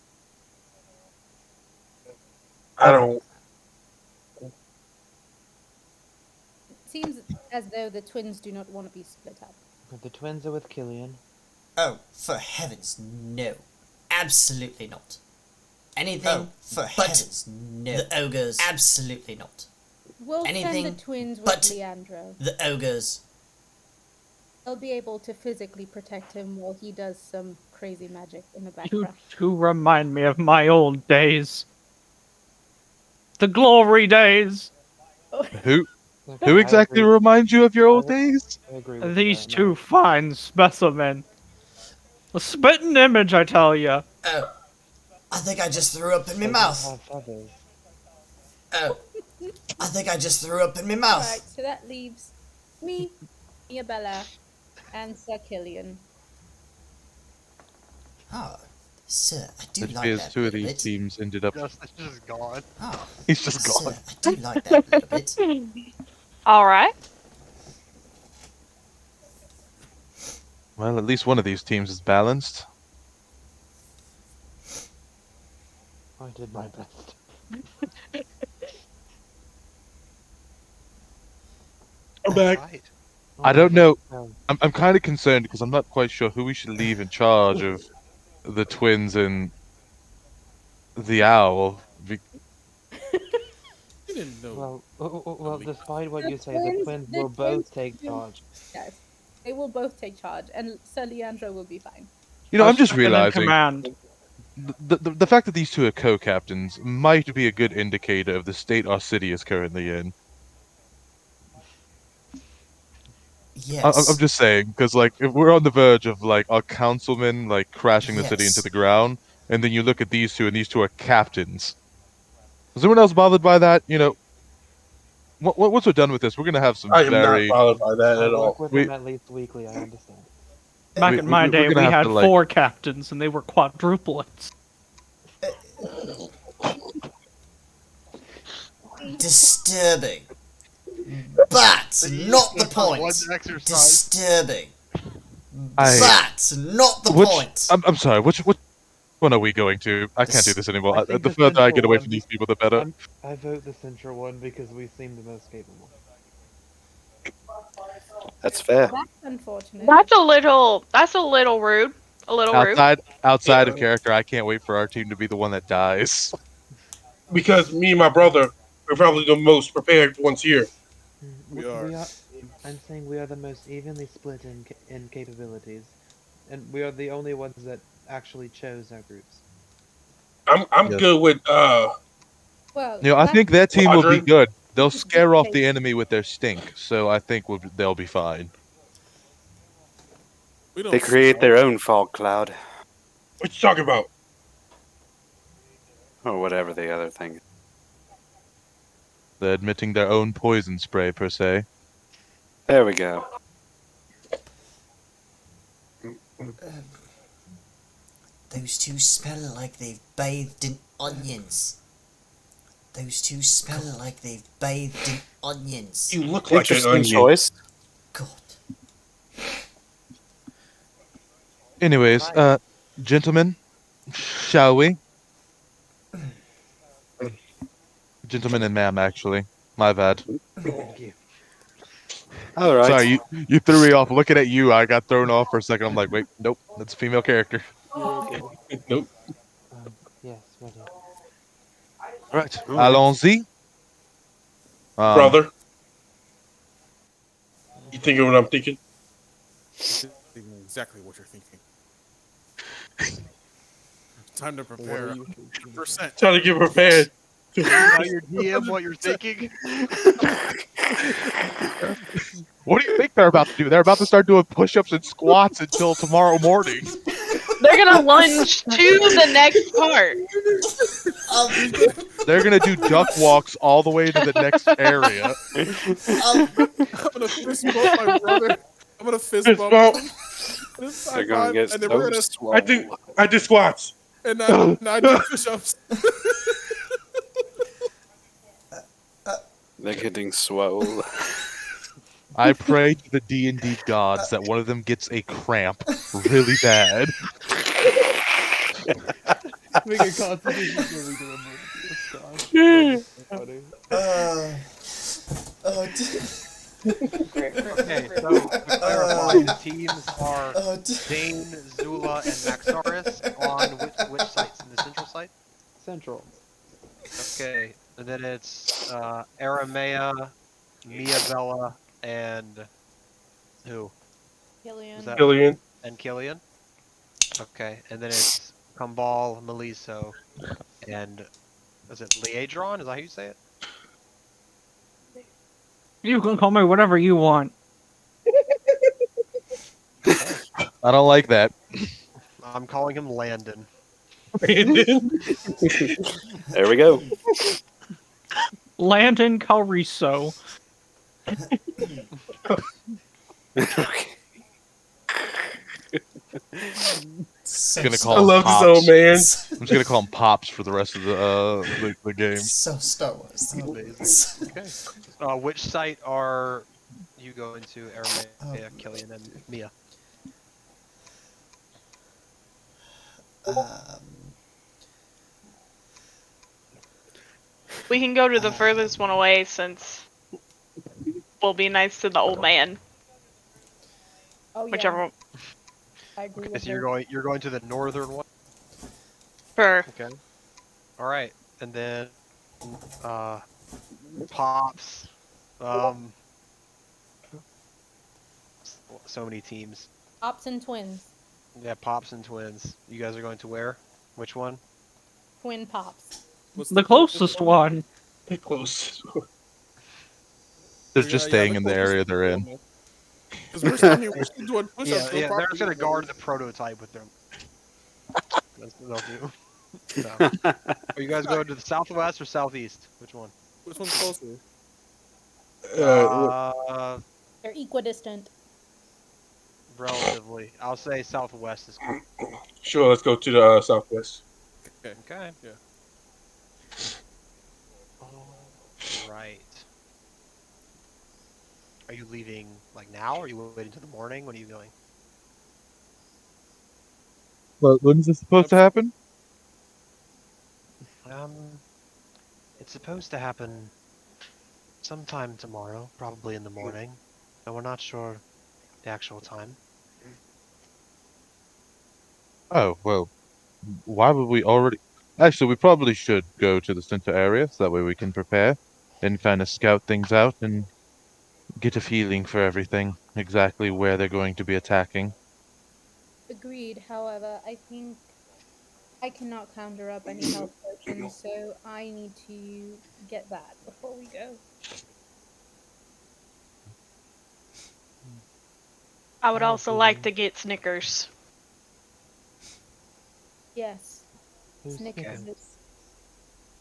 I don't. It seems as though the twins do not want to be split up. But the twins are with Killian. Oh, for heavens, no. Absolutely not. Anything for heavens, no. The ogres, absolutely not. We'll Anything send the twins with but Leandro. The ogres. I'll be able to physically protect him while he does some crazy magic in the You background. two remind me of my old days. The glory days. Who Okay, I exactly agree. reminds you of your old I, days? I agree with These you, two fine specimen. A spitting image, I tell ya. Oh, I think I just threw up in my They don't mouth. have feathers. Oh, I think I just threw up in my All mouth. right, so that leaves me, Bella, and Sir Killian. Oh, sir, I do It like appears that two a of little these bit. teams ended up. Justice is gone. Oh, He's just sir, gone. I do like that a little bit. All right. Well, at least one of these teams is balanced. I did my best. I'm back. Right. I don't know. No. I'm kind of concerned because I'm not quite sure who we should leave in charge of the twins and the owl. You didn't know. Well, despite what you say, the twins- twins the will both twins take will- charge. Yes, they will both take charge, and Sir Leandro will be fine. You know, I'll I'm just second in realizing command. the fact that these two are co-captains might be a good indicator of the state our city is currently in. Yes. I'm just saying because, like, if we're on the verge of like our councilman like crashing the city into Yes. the ground, and then you look at these two, and these two are captains. Is anyone else bothered by that? You know, once we're done with this, we're gonna have some I am not very bothered by that I at work all. with we them at least weekly, I understand. Back in my we're day, gonna we have had to, like, 4 captains, and they were quadruplets. Disturbing. But not the That's not one point. exercise. Disturbing. I- But not the which point. I'm sorry. Which one are we going to? I can't do this anymore. I think The the further I get central away one from these people, the better. I vote the central one because we seem the most capable. That's fair. That's unfortunate. That's a little rude. A little rude. Outside Yeah. of character, I can't wait for our team to be the one that dies. Because me and my brother are probably the most prepared ones here. We are. I'm saying we are the most evenly split in capabilities, and we are the only ones that actually chose our groups. I'm Yes. good with Well, You know, I think that team will be Quadrant. good. They'll scare off the enemy with their stink, so I think they'll be fine. We don't They create their own fog cloud, What you talking about? or whatever the other thing is. They're admitting their own poison spray, per se. There we go. Those two smell like they've bathed in onions. Those two smell like they've bathed in onions. You look like an Interesting onion. choice. God. Anyways, gentlemen, shall we? Gentlemen and ma'am, actually. My bad. Thank you. All right. Sorry, you threw me off. Looking at you, I got thrown off for a second. I'm like, wait, nope, that's a female character. Nope. Yes, ready. All right, allons-y. Brother. You thinking what I'm thinking? Exactly what you're thinking. Time to prepare. Percent. Trying to get prepared. Tell your DM what you're thinking. What do you think they're about to do? They're about to start doing push-ups and squats until tomorrow morning. They're gonna lunge to the next part. They're gonna do duck walks all the way to the next area. I'm gonna fist bump my brother. I'm gonna fist bump him. They're gonna get and then we're gonna. so I did squats. And I do push-ups. They're getting swole. I pray to the D&D gods that one of them gets a cramp really bad. Make a constitution saving throw. Funny. Okay, so to clarify, the teams are Dane, Zula, and Maxaris on which sites? In the central site? Central. Okay, and then it's Aramea, Mia Bella, and who? Killian. Was that Killian. and Killian? Okay, and then it's Kumbal, Meliso, and is it Liadron? Is that how you say it? You can call me whatever you want. Okay, I don't like that. I'm calling him Landon. Brandon. There we go. Landon Calrisso. So Gonna I call him love this old Pops. man. I'm just gonna call him Pops for the rest of the game. So Star Wars. Amazing. Okay. Which site are you going to, Aramea, Killian, and Mia? We can go to the furthest one away since we'll be nice to the old man. Oh yeah. Whichever. I agree Okay, with so her. you're going to the northern one. Sure. Okay. All right, and then Pops. So many teams. Pops and twins. Yeah, Pops and twins. You guys are going to where? Which one? Twin pops. What's The closest one. The closest. They're just Yeah, staying the in the closest area they're in. Because we're still here. We're still doing push-ups. Yeah, No they're problem. just gonna guard the prototype with their. That's what they'll do. So, are you guys going to the southwest or southeast? Which one? Which one's closer? They're equidistant. Relatively. I'll say southwest is Sure, let's go to the southwest. Okay. okay. Yeah. All right. Are you leaving like now, or are you waiting till the morning? When are you going? But when is this supposed to happen? It's supposed to happen sometime tomorrow, probably in the morning. But we're not sure the actual time. Oh, well, why would we already... Actually, we probably should go to the center area, so that way we can prepare and kind of scout things out and get a feeling for everything, exactly where they're going to be attacking. Agreed. However, I think I cannot conjure up any health potions, so I need to get that before we go. I would also like to get Snickers. Yes. Who's Snickers. Snickers?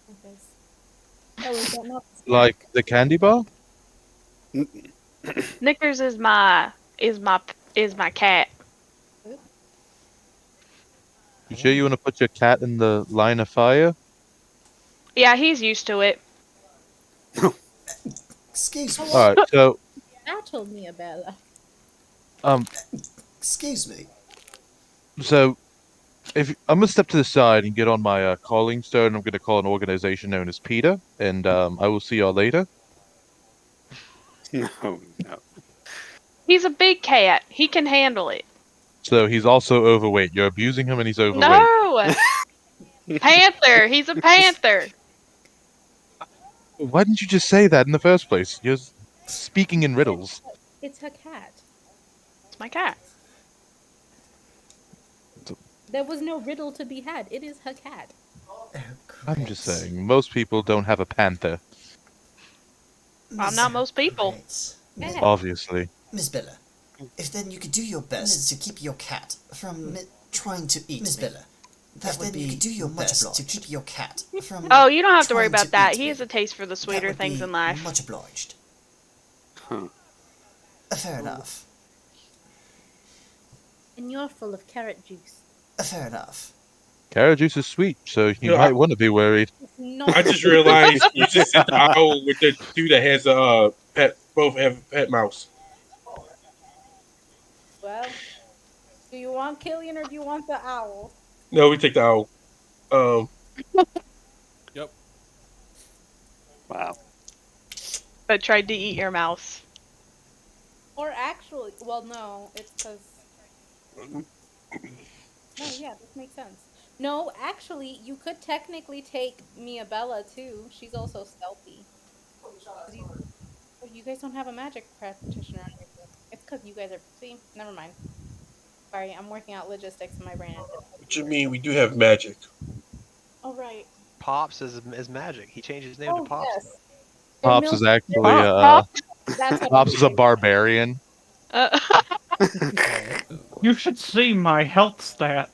Snickers. Oh, is that not the snack? Like the candy bar? Snickers is my cat. You sure you want to put your cat in the line of fire? Yeah, he's used to it. Excuse me. Alright, so, That told me, Bella. Excuse me. so, if I'm gonna step to the side and get on my calling stone, I'm gonna call an organization known as PETA, and I will see y'all later. No, no. He's a big cat. He can handle it. So he's also overweight. You're abusing him and he's overweight. No! Panther! He's a panther! Why didn't you just say that in the first place? You're speaking in riddles. It's her cat. It's my cat. There was no riddle to be had. It is her cat. I'm just saying, most people don't have a panther, I'm not most people. Great. obviously. Miss Bella, if then you could do your best to keep your cat from trying to eat Miss Bella, that would be you could do your best to keep your cat from Oh, you don't have to worry trying about that. eat He me. has a taste for the That sweeter would things be in life. Much obliged. Huh. Fair enough. And you're full of carrot juice. Fair enough. Carrot juice is sweet, so you Yeah, might want to be worried. It's not. I just realized you just said the owl with the dude that has a pet. Both have pet mouse. Well, do you want Killian or do you want the owl? No, we take the owl. Yep. Wow. But tried to eat your mouse. Or actually, well, no, it's because. No, yeah, this makes sense. No, actually, you could technically take Mia Bella too. She's also stealthy. 'Cause you guys don't have a magic practitioner on your team. If Because you guys are. See, never mind. Sorry, I'm working out logistics in my brain. What you mean? We do have magic. Oh, right. Pops is magic. He changed his name to Oh, Pops. yes. They're Pops is milk. actually That's what Pops I'm is a saying. barbarian. You should see my health stat.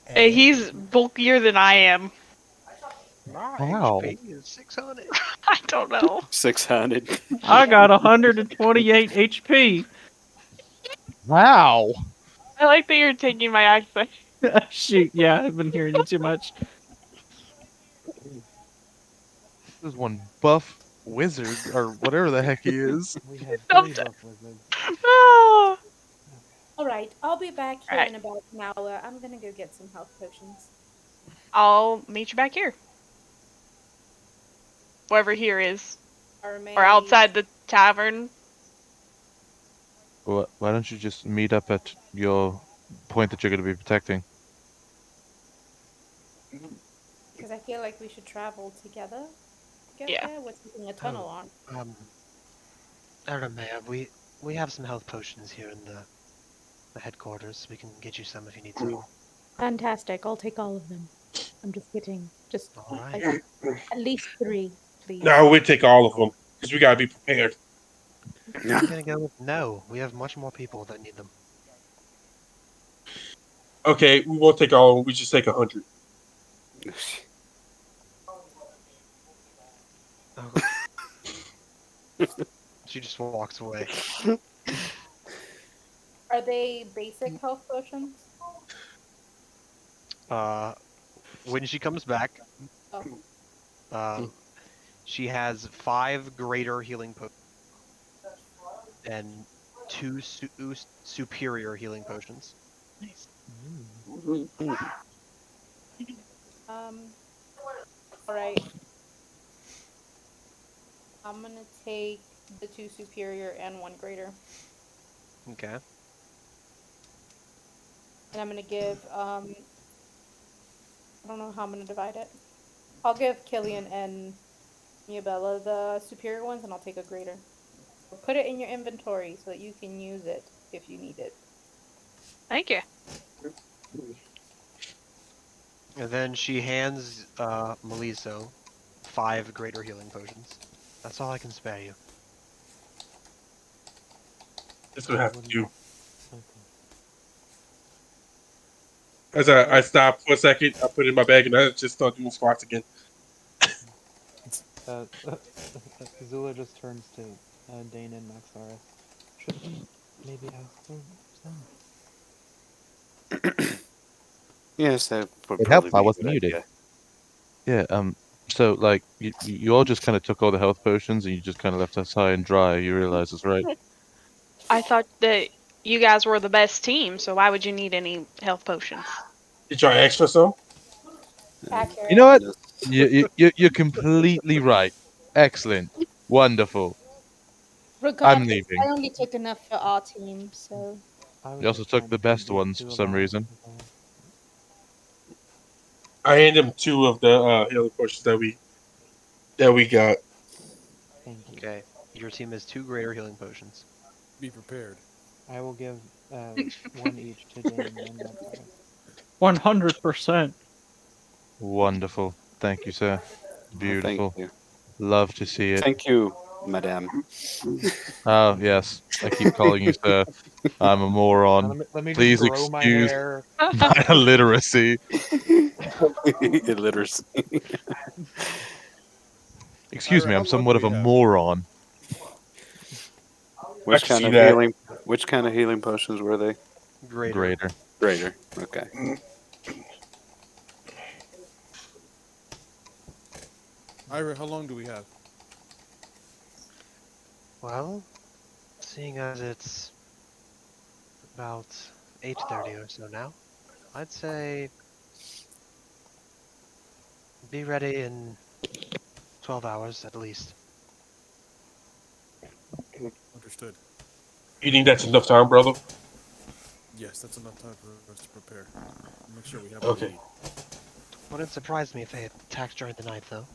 Hey, he's bulkier than I am. My Wow. HP is 600. I don't know. 600. I got 128 HP. Wow. I like that you're taking my accent. Shoot, yeah, I've been hearing you too much. This is one buff wizard or whatever the heck he is. We have 3 buff wizards. Ah. All right, I'll be back here Right. in about an hour. I'm gonna go get some health potions. I'll meet you back here. Wherever here is. Or may Or I outside the tavern. Why don't you just meet up at your point that you're going to be protecting? Because I feel like we should travel together to get Yeah. there. We're taking a tunnel on. I don't know, Mayor. We have some health potions here in the headquarters. We can get you some if you need some. Fantastic. I'll take all of them. I'm just kidding. Just All right. like, at least 3, please. No, we take all of them because we gotta be prepared. I'm gonna go with no. We have much more people that need them. Okay, we won't take all of them. We just take 100. She just walks away. Are they basic health potions? When she comes back, Oh. she has 5 greater healing potions and 2 superior healing potions. Nice. All right. I'm gonna take the 2 superior and 1 greater, Okay. and I'm gonna give I don't know how I'm gonna divide it. I'll give Killian and Miabella the superior ones, and I'll take a greater. Or put it in your inventory so that you can use it if you need it. Thank you. And then she hands Meliso 5 greater healing potions. That's all I can spare you. That's what I have to do. Okay. As I stop for a second, I put it in my bag and I just start doing squats again. Zula just turns to Dana and Maxaris. Should we maybe ask them some? Yes, that would It probably helped be I a wasn't good muted. idea. Yeah, so like you all just kind of took all the health potions and you just kind of left us high and dry. You realize it's right. I thought that you guys were the best team, so why would you need any health potions? Did y'all ask for some? Accurate. You know what? You're completely right. Excellent. Wonderful. Regardless, leaving. I only took enough for our team, so. I was You also just took trying the to best give ones 2 for of some ours, reason. is all. I hand him 2 of the healing potions that we got. Thank you. Okay. Your team has 2 greater healing potions. Be prepared. I will give 1 each to Dana and Maxaris. 100%. Wonderful. Thank you, sir. Well, Beautiful. thank you. Love to see it. Thank you, madame. Oh, yes. I keep calling you sir. I'm a moron. Let me Please just grow my excuse hair. my illiteracy. Illiteracy. Excuse Ira, me, how I'm low somewhat do of we a have? moron. I can see that. Which kind of healing potions were they? Greater. Greater. Okay. Ira, how long do we have? Well, seeing as it's about 8:30 or so now, I'd say be ready in 12 hours at least. Understood. You think that's enough time, brother? Yes, that's enough time for us to prepare. Make sure we have what we Okay. need. Wouldn't surprise me if they attacked during the night, though.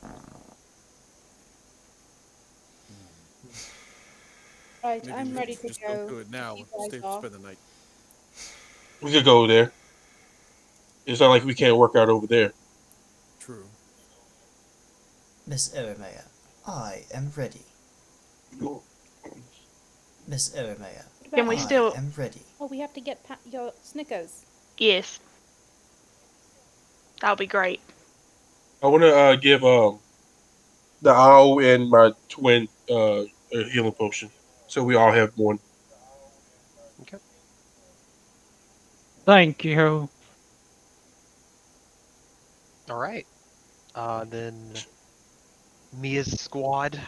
Alright, Maybe I'm we ready should to just go. do it now. You guys Stay off. spend the night. We could go there. It's not like we can't work out over there. True. Miss Eremea, I am ready. Miss Eremea, Can we I still? am ready. Oh, we have to get your Snickers. Yes, that'll be great. I want to give the owl and my twin a healing potion, so we all have one. Okay. Thank you. All right. Then Mia's squad.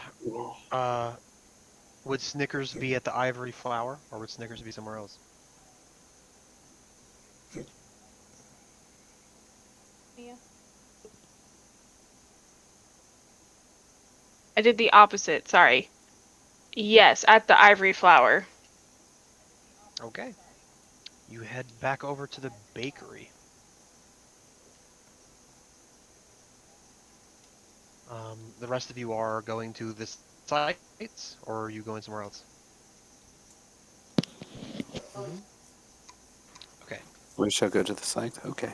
Would Snickers be at the Ivory Flower, or would Snickers be somewhere else? Mia. I did the opposite. Sorry. Yes, at the Ivory Flower. Okay. You head back over to the bakery. The rest of you are going to the sites, or are you going somewhere else? Mm-hmm. Okay. We shall go to the site. Okay.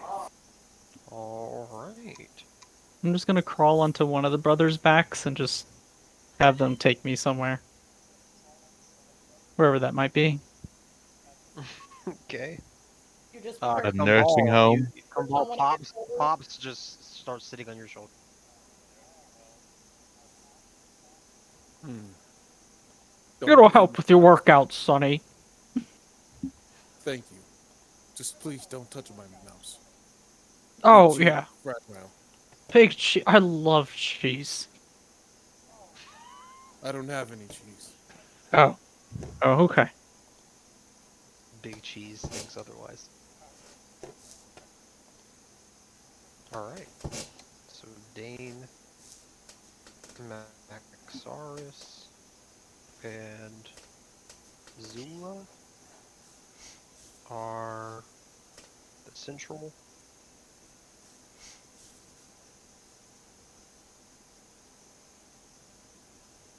All right. I'm just gonna crawl onto one of the brothers' backs and just have them take me somewhere. Wherever that might be. Okay. You just A perch nursing home. on one of your shoulders. Pops just starts sitting on your shoulder. It'll help with your workouts, Sonny. Thank you. Just please don't touch my mouse. Oh, Cheese yeah. right now. Pig cheese. I love cheese. I don't have any cheese. Oh. Oh, okay. Big Cheese thinks otherwise. Alright. So Dane, Maxaris, and Zula are the central.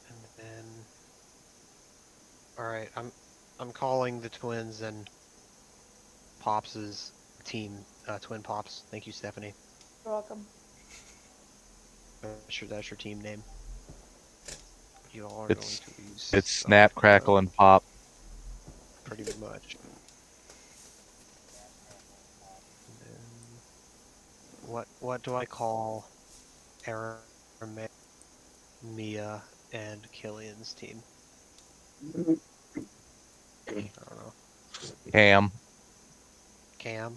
And then alright, I'm calling the twins and Pops's team, Twin Pops. Thank you, Stephanie. You're welcome. Sure that's your team name. You all are It's going to use it's Snap, Crackle, and Pop. pretty much. And then what do I call Aaron, Mia, and Killian's team? I don't know. Cam. Cam?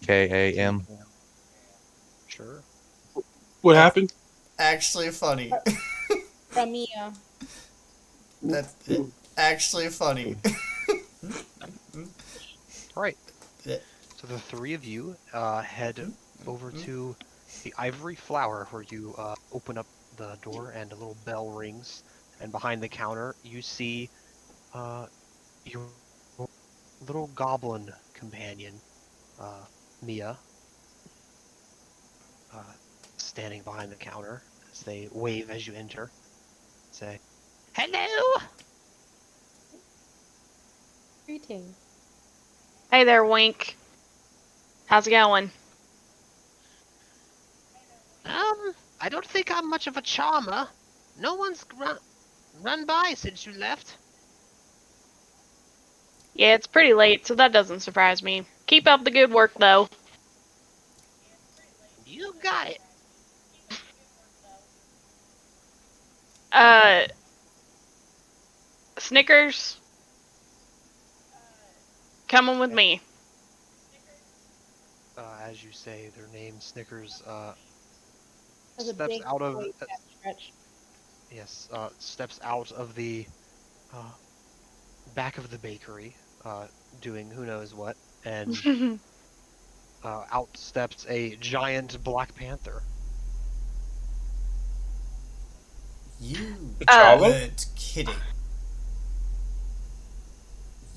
Kam. Sure. What happened? Actually funny. From Mia. That's actually funny. Right. So the three of you head over to the Ivory Flower, where you open up the door and a little bell rings, and behind the counter you see your little goblin companion, Mia, standing behind the counter as they wave as you enter. Say, "Hello." Greeting. Hey there, Wink. How's it going? I don't think I'm much of a charmer. No one's run by since you left. Yeah, it's pretty late, so that doesn't surprise me. Keep up the good work, though. You got it. Snickers, coming with me. As you say their name, Snickers That's a steps big out of boy stretch. yes, steps out of the back of the bakery, doing who knows what, and out steps a giant Black Panther. You T'Challa? weren't kidding.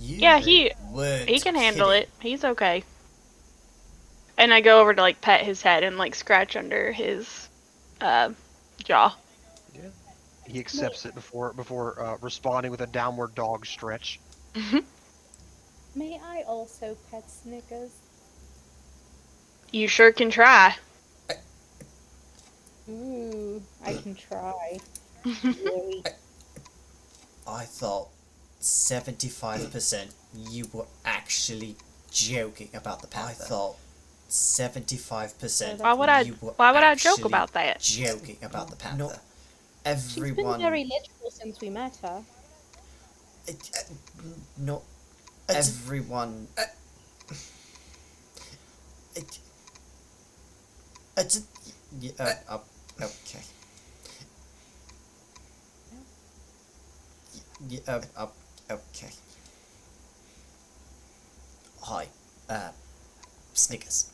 Yeah, he can handle it. He's okay. And I go over to like pet his head and like scratch under his jaw. Yeah. He accepts it before responding with a downward dog stretch. May I also pet Snickers? You sure can try. Ooh, I can try. Really? I thought 75% you were actually joking about the panther. I thought 75% Why would I? you were Why would I joke actually about that? joking about the panther. She's been Everyone, very literal since we met her. not everyone. Okay. Okay. Hi, Snickers.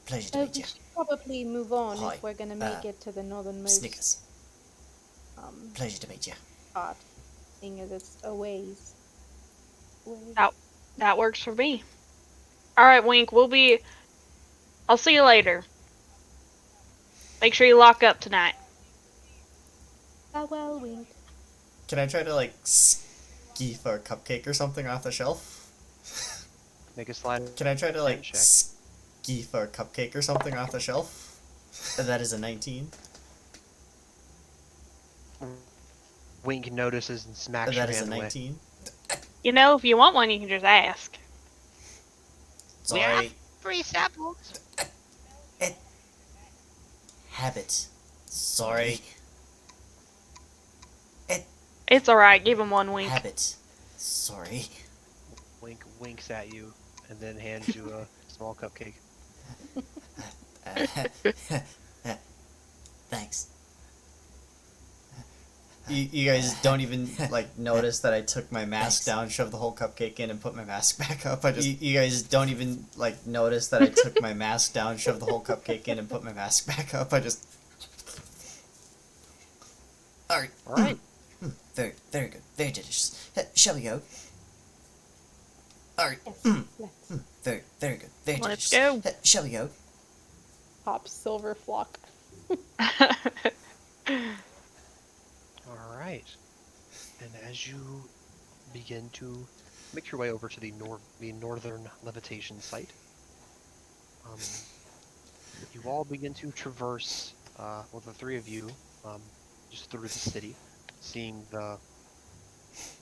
Pleasure to meet We you. should probably move on Hi, if we're gonna make it to the northernmost Snickers. Pleasure to meet you. part, seeing as it's a ways. That works for me. All right, Wink. I'll see you later. Make sure you lock up tonight. Farewell, Wink. Can I try to like ski for a cupcake or something off the shelf? Make a slide. Can I try to like check. ski for a cupcake or something off the shelf? That is a 19. Wink notices and smacks That your is a hand away. 19. You know, if you want one, you can just ask. Sorry. Free samples. Habit. Sorry. It's all right. Give him one, Wink. Habit. Sorry. Wink winks at you and then hands you a small cupcake. Thanks. You guys don't even like notice that I took my mask down, shoved the whole cupcake in, and put my mask back up. You guys don't even like notice that I took my mask down, shoved the whole cupcake in, and put my mask back up. All right. Very, very good. Very delicious. Shall we go? All right. Let's Very, very good. Very Let's delicious. go. Shall we go? pop silver flock. All right. And as you begin to make your way over to the northern levitation site, you all begin to traverse, well, the three of you, just through the city, seeing the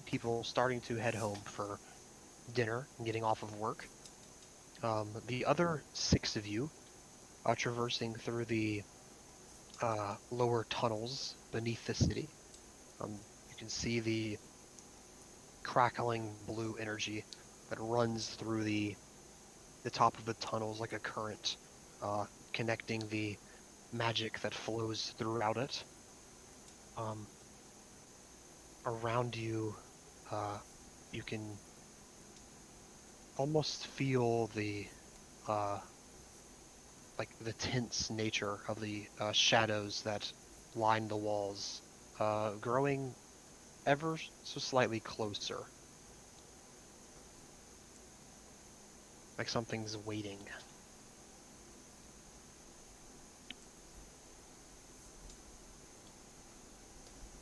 people starting to head home for dinner and getting off of work. The other six of you are traversing through the lower tunnels beneath the city. You can see the crackling blue energy that runs through the top of the tunnels like a current, connecting the magic that flows throughout it. Around you, you can almost feel the like the tense nature of the shadows that line the walls, growing ever so slightly closer. Like something's waiting.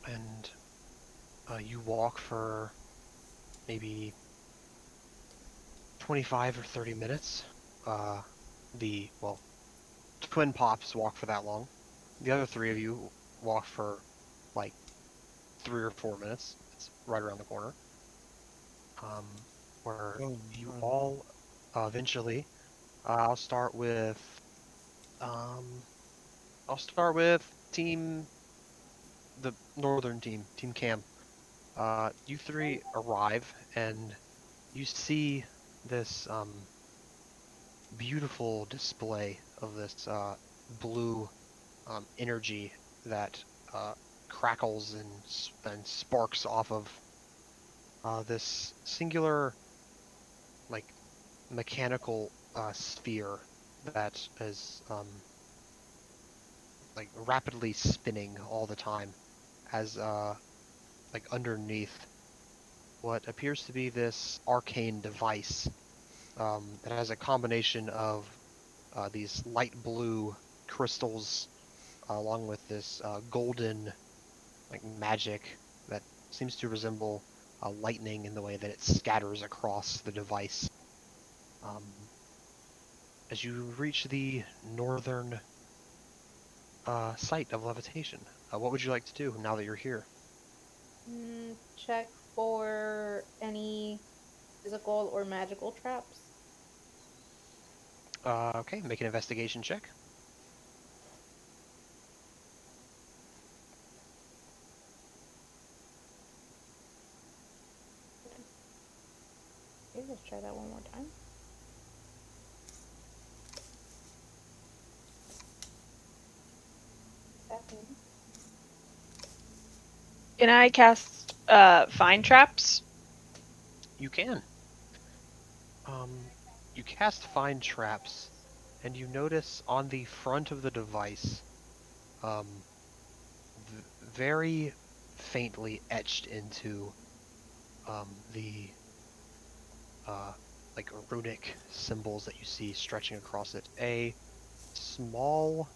And you walk for maybe 25 or 30 minutes. The twin pops walk for that long. The other three of you walk for like 3 or 4 minutes. It's right around the corner. Where you all eventually, I'll start with the northern team, Team Cam. You three arrive and you see this beautiful display of this blue energy that crackles and sparks off of this singular, like, mechanical sphere that is like rapidly spinning all the time, as like underneath what appears to be this arcane device that has a combination of these light blue crystals along with this golden like magic that seems to resemble lightning in the way that it scatters across the device. As you reach the northern site of levitation, what would you like to do now that you're here? Check for any physical or magical traps. Okay, make an investigation check. Okay, let's try that one more time. Can I cast find traps? You can. You cast find traps, and you notice on the front of the device, very faintly etched into the like runic symbols that you see stretching across it, a small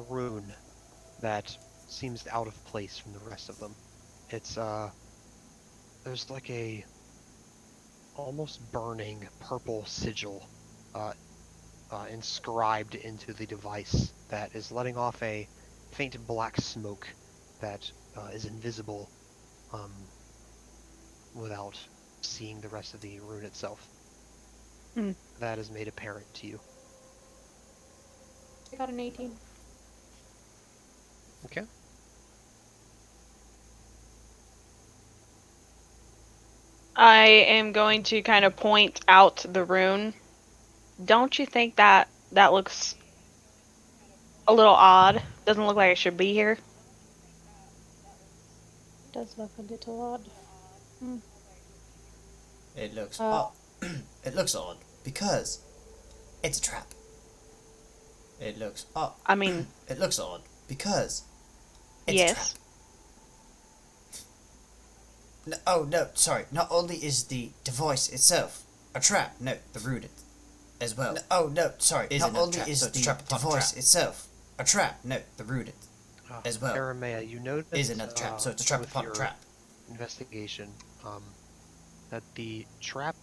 rune that seems out of place from the rest of them. It's there's like a almost burning purple sigil inscribed into the device that is letting off a faint black smoke that is invisible without seeing the rest of the rune itself. That is made apparent to you. I got an 18. Okay. I am going to kind of point out the rune. Don't you think that looks a little odd? Doesn't look like it should be here. It does look a little odd. It looks odd. It looks odd because it's a trap. It looks odd. I mean, it looks odd because it's yes. a trap. No, oh no, sorry. Not only is the device itself a trap, no, the rune as well. No, oh no, sorry. Not only is the device itself a trap, no, the rune as well. Aramea, you notice is another trap, so it's a trap upon a trap. Investigation, that the trap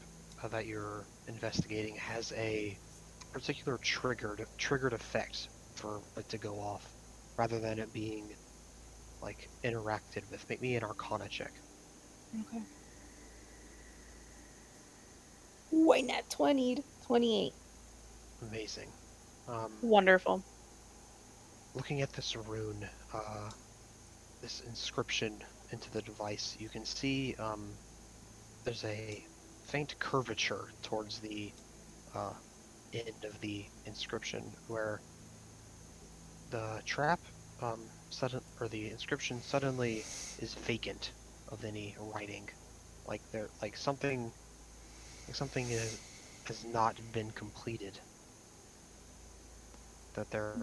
that you're investigating has a particular triggered effect for it to go off, rather than it being like interacted with. Make me an Arcana check. Okay. Why not 20? 28. Amazing. Wonderful. Looking at this rune, this inscription into the device, you can see there's a faint curvature towards the end of the inscription where the trap the inscription suddenly is vacant of any writing, like something has not been completed, that they're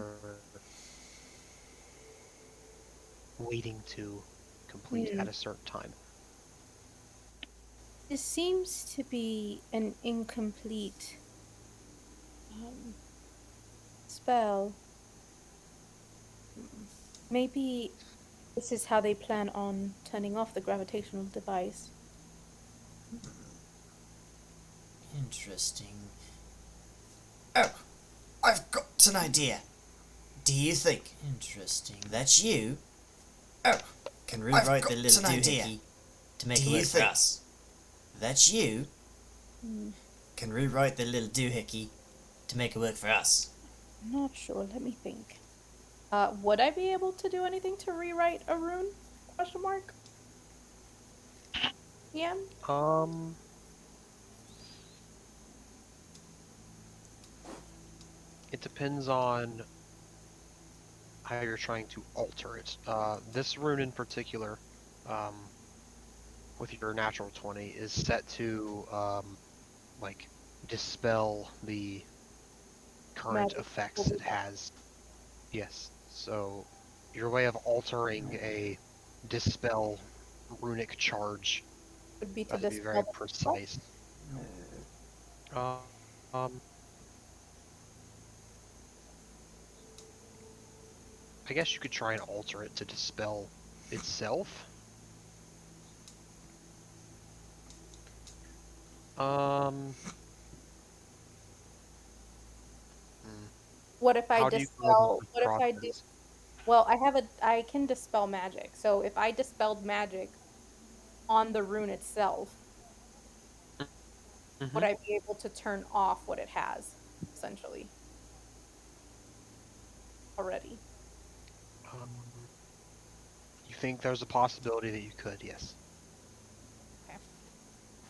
waiting to complete at a certain time. This seems to be an incomplete spell. Maybe this is how they plan on turning off the gravitational device. Interesting. Oh, I've got an idea. Do you think? Interesting. That's you. Oh, can rewrite the little doohickey to make it work for us. That's you. Can rewrite the little doohickey to make it work for us. I'm not sure. Let me think. Would I be able to do anything to rewrite a rune? Question mark. Yeah. It depends on how you're trying to alter it. This rune in particular, with your natural 20, is set to like dispel the current effects it has. Yes. So your way of altering a dispel runic charge would be to has to be very precise. I guess you could try and alter it to dispel itself? Um. hmm, What if I How do you go about dispel? this What if I do? process? Well, I can dispel magic. So if I dispelled magic on the rune itself, would Mm-hmm. I be able to turn off what it has, essentially, already? Um, you think there's a possibility that you could? Yes. Okay.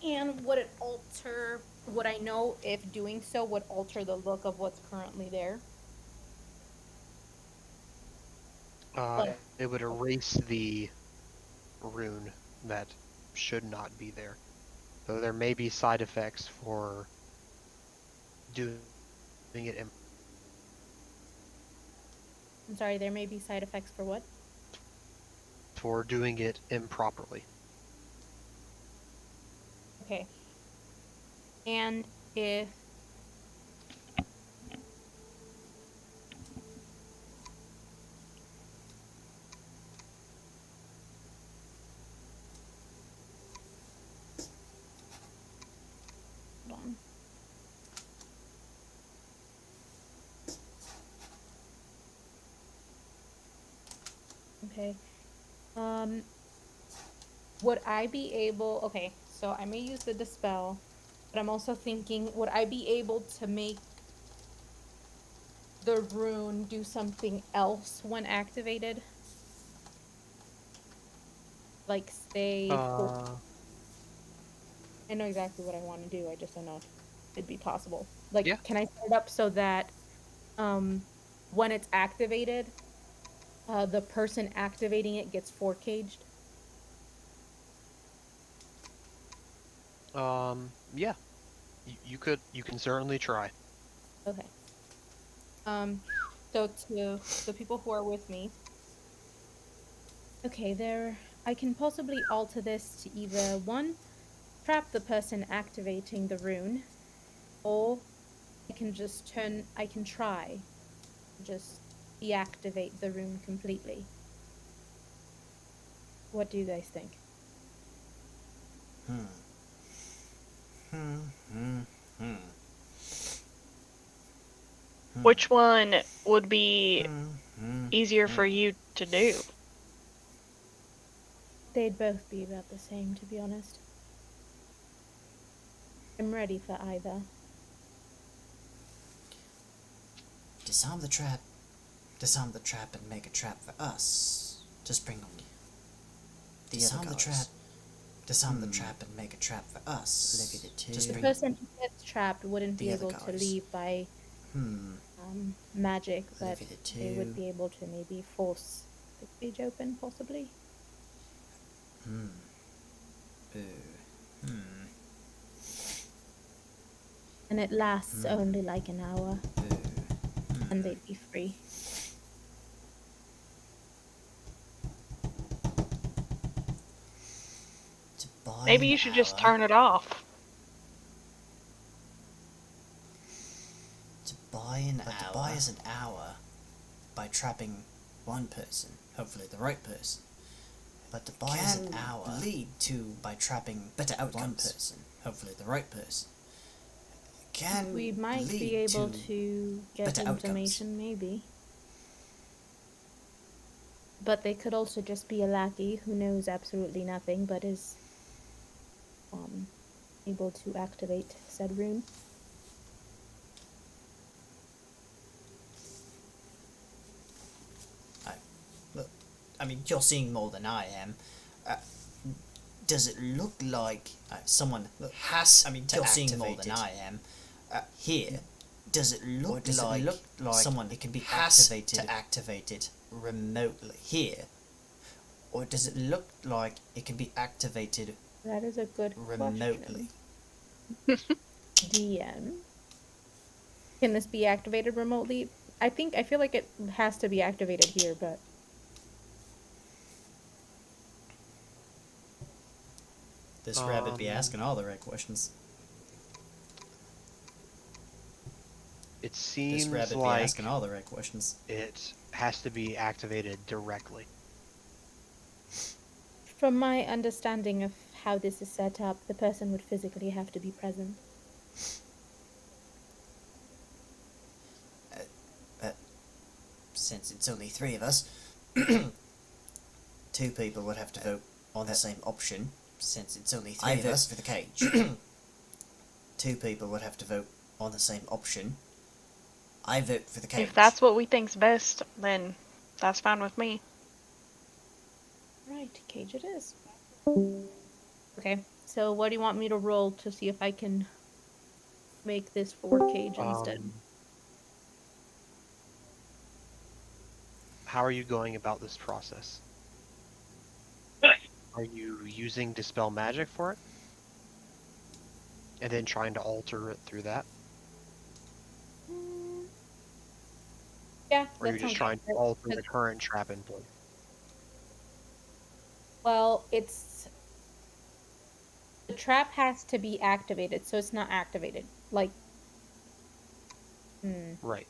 And would it alter, would I know if doing so would alter the look of what's currently there? Like, It would erase the rune that should not be there. Though there may be side effects for doing it I'm sorry, there may be side effects for what? improperly. Okay. And if hold on. Okay. Um, would I be able, okay, so I may use the dispel, but I'm also thinking, would I be able to make the rune do something else when activated? Like stay for, Uh, I know exactly what I want to do, I just don't know if it'd be possible. Like, yeah. can I set it up so that when it's activated, the person activating it gets 4 caged? Yeah. You can certainly try. Okay. So to the people who are with me, okay, I can possibly alter this to either one, trap the person activating the rune, or I can try to just deactivate the rune completely. What do you guys think? Hmm. Hmm. Hmm. Hmm. Which one would be Hmm. easier for you to do? They'd both be about the same, to be honest. I'm ready for either. Disarm the trap. Disarm the trap and make a trap for us to spring on you. Disarm the trap. Disarm the trap and make a trap for us. Look at it too. To The spring person who gets trapped wouldn't be The other able to guys. leave by magic, but Look at it they would too. be able to maybe force the cage open, possibly. Hmm. Ooh. Hmm. And it lasts only like an hour, Ooh. and they'd be free. To buy Maybe an you should just hour- turn it off. To buy an hour. To buy us an hour by trapping one person, hopefully the right person. But to buy us an hour lead to by trapping better outcomes. One person, hopefully the right person. Can We might lead be able to to get better information, maybe. But they could also just be a lackey who knows absolutely nothing, but is able to activate said rune. Look, I mean, you're seeing more than I am. Does it look like someone has? I mean, you're seeing more than I am. Here, does it look like someone it can be activated to activate it remotely? Here, or does it look like it can be activated That is a good remotely? question. DM. Can this be activated remotely? I feel like it has to be activated here, but This rabbit be asking all the right questions. It seems This rabbit like be asking all the right questions. it has to be activated directly. From my understanding of how this is set up, the person would physically have to be present. Since it's only 3 of us, 2 people would have to vote on the same option. Since it's only 3 of us for the cage. 2 people would have to vote on the same option. I vote for the cage. If that's what we think's best, then that's fine with me. Right, cage it is. Okay, so what do you want me to roll to see if I can make this 4 cage instead? How are you going about this process? Are you using Dispel Magic for it? And then trying to alter it through that? Yeah, or are you just trying to alter the current trap in place? Well, the trap has to be activated, so it's not activated. Like, Right.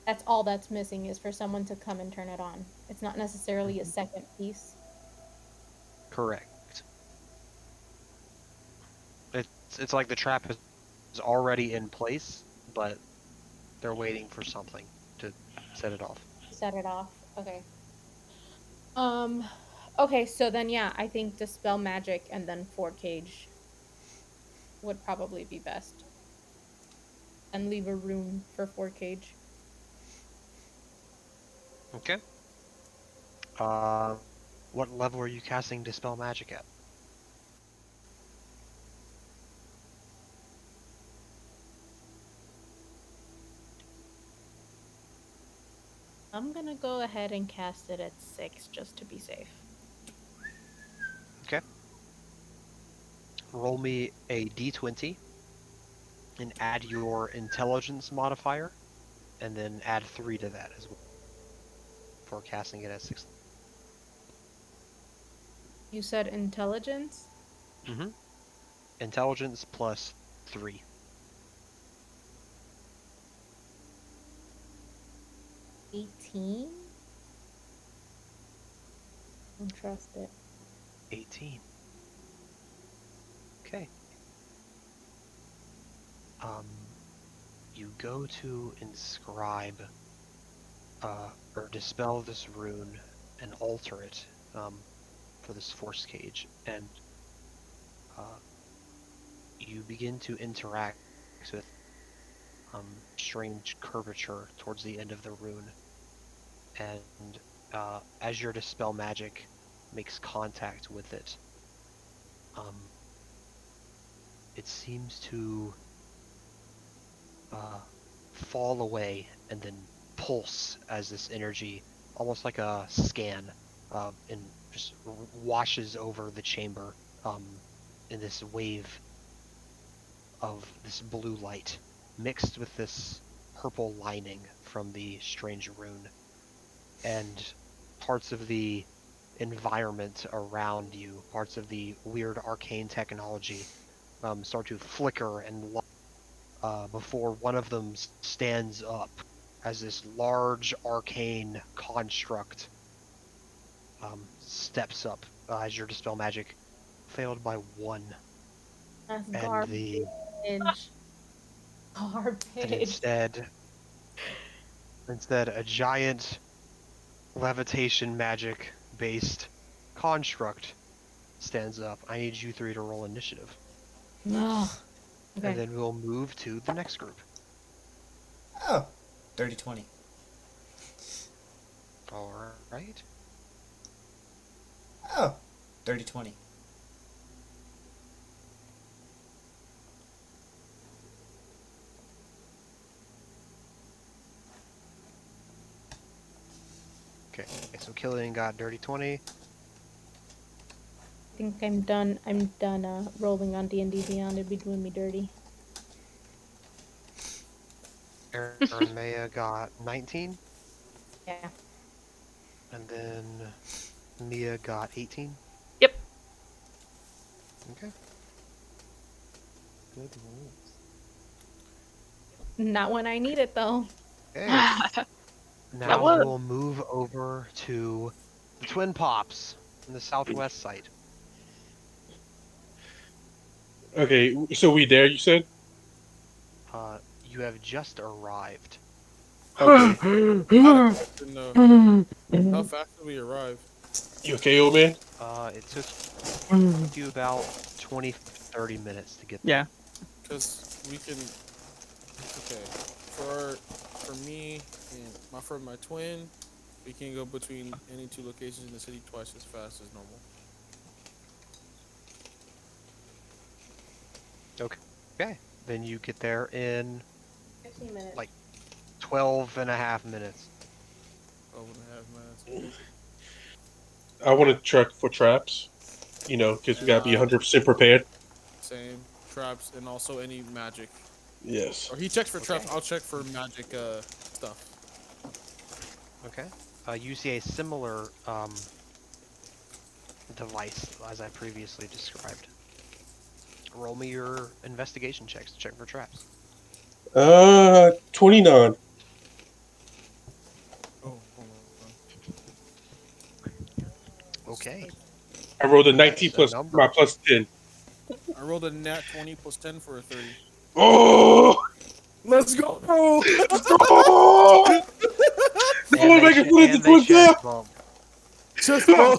That's all that's missing is for someone to come and turn it on. It's not necessarily a second piece. Correct. It's like the trap is already in place, but they're waiting for something to set it off. Set it off. Okay. Okay, so then yeah, I think Dispel Magic and then 4 cage would probably be best. And leave a room for 4 cage. Okay. What level are you casting Dispel Magic at? I'm gonna go ahead and cast it at 6 just to be safe. Okay. Roll me a d20 and add your intelligence modifier, and then add 3 to that as well for casting it at 6. You said intelligence? Mm-hmm. Intelligence plus 3. $18? Don't trust it. 18. Okay. You go to inscribe or dispel this rune and alter it for this force cage, and you begin to interact with strange curvature towards the end of the rune, and as your dispel magic makes contact with it, it seems to fall away and then pulse as this energy, almost like a scan, and just washes over the chamber in this wave of this blue light mixed with this purple lining from the strange rune, and parts of the environment around you, parts of the weird arcane technology start to flicker and light before one of them stands up as this large arcane construct steps up as your dispel magic failed by 1. That's and garbage. Garbage. And instead a giant levitation magic based construct stands up. I need you 3 to roll initiative. No. Okay. And then we'll move to the next group. Oh, dirty 20. Alright. Oh, dirty 20. Okay, so Killian got dirty 20. I think I'm done rolling on D&D Beyond. It'd be doing me dirty. Maya got 19. Yeah. And then Mia got 18. Yep. Okay. Good rolls. Not when I need it, though. Okay. Now we'll move over to The Twin Pops in the southwest site. Okay, so we there? You said. You have just arrived. Okay. How fast did we arrive? You okay, old man? It took you about 20, 30 minutes to get there. Yeah. Because we can. Okay, for me and my twin, we can go between any two locations in the city twice as fast as normal. Okay. Then you get there in 15 minutes. like 12 and a half minutes. 12.5 minutes. I want to check for traps. You know, because we gotta be 100% prepared. Same traps and also any magic. Yes. Or he checks for traps. I'll check for magic stuff. Okay. You see a similar device as I previously described. Roll me your investigation checks to check for traps. 29. Oh, Okay. I rolled a 19 That's a plus number. my plus 10. I rolled a nat 20 plus 10 for a 30. Oh! Let's go! Let's go! Someone make a put it to chest bump. Just roll.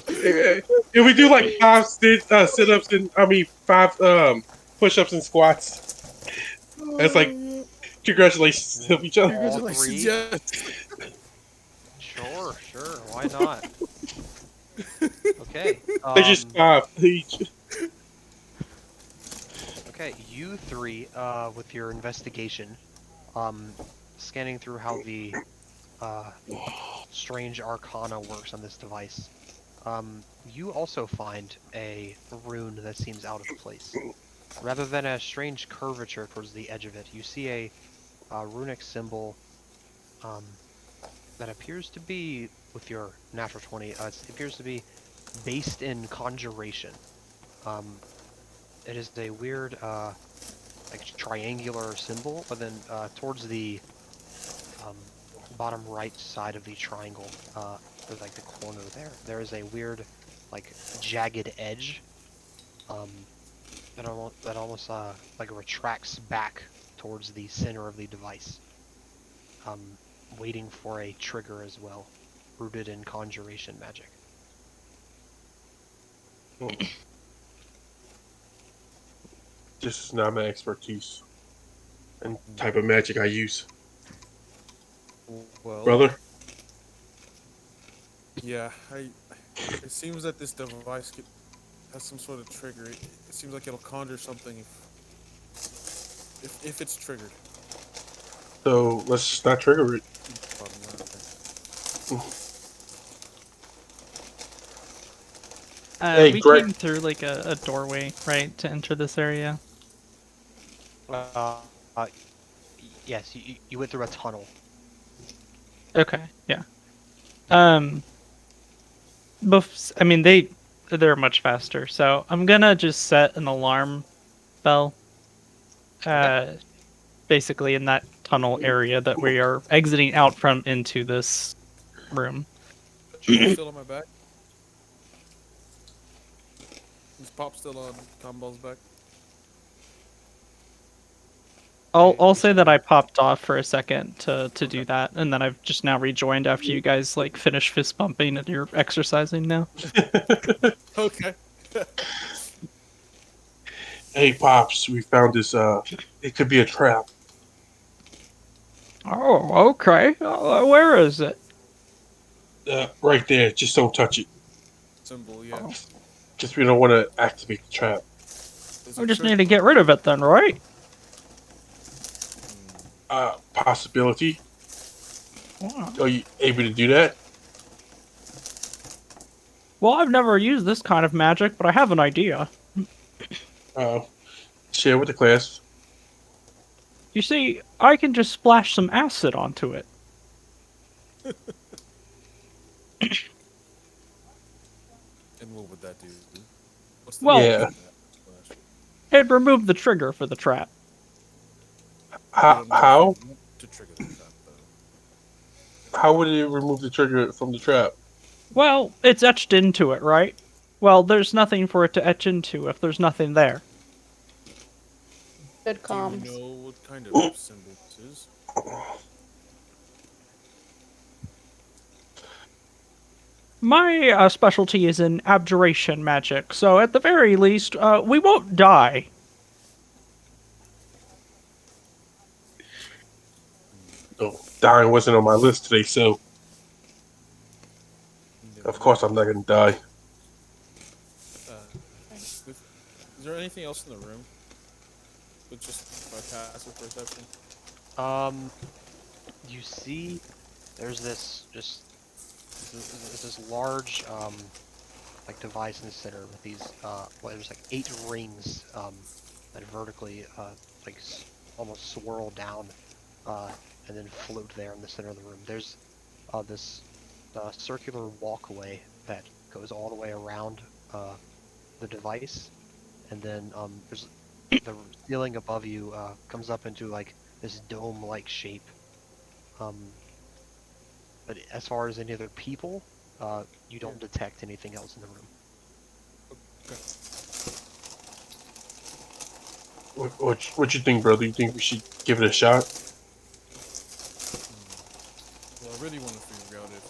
If we do like 5 sit-ups and 5 push-ups and squats, that's like congratulations to each other. All three? Yes. Sure. Why not? Okay. They just 5 each. Okay, you three, with your investigation, scanning through how the strange arcana works on this device, you also find a rune that seems out of place. Rather than a strange curvature towards the edge of it, you see a runic symbol that appears to be, with your natural 20, it appears to be based in conjuration. It is a weird, like triangular symbol, but then towards the bottom right side of the triangle, there's like the corner there is a weird, like jagged edge, that almost like retracts back towards the center of the device, waiting for a trigger as well, rooted in conjuration magic. This is not my expertise and type of magic I use. Well, Brother? Yeah, it seems that this device has some sort of trigger. It seems like it'll conjure something if it's triggered. So let's just not trigger it. Hey, we Greg. came through like a doorway, right, to enter this area. Yes, you went through a tunnel. Okay, yeah. I mean, they're much faster, so I'm gonna just set an alarm bell. Basically in that tunnel area that we are exiting out from into this room. Still on my back? Is Pop still on Combo's back? I'll say that I popped off for a second to do that, and then I've just now rejoined after you guys like finish fist bumping and you're exercising now. Okay. Hey, Pops, we found this, it could be a trap. Oh, okay. Where is it? Right there, just don't touch it. Symbol, yeah. Just we don't want to activate the trap. We just need to get rid of it then, right? Possibility. Wow. Are you able to do that? Well, I've never used this kind of magic, but I have an idea. Share with the class. You see, I can just splash some acid onto it. And what would that do? Well, it'd remove the trigger for the trap. How? To trigger the trap, though. How would it remove the trigger from the trap? Well, it's etched into it, right? Well, there's nothing for it to etch into if there's nothing there. Good Do you comms. know what kind of symbol this is? My specialty is in abjuration magic, so at the very least, we won't die. No, dying wasn't on my list today, so No, of course I'm not gonna die. Is there anything else in the room? But just by passive perception. You see, there's this this large like device in the center with these well, there's like 8 rings that vertically like almost swirl down and then float there in the center of the room. There's this circular walkway that goes all the way around the device, and then there's the ceiling above you comes up into like this dome-like shape. But as far as any other people, you don't detect anything else in the room. Okay. What you think, brother? You think we should give it a shot? Well, I really want to figure out if,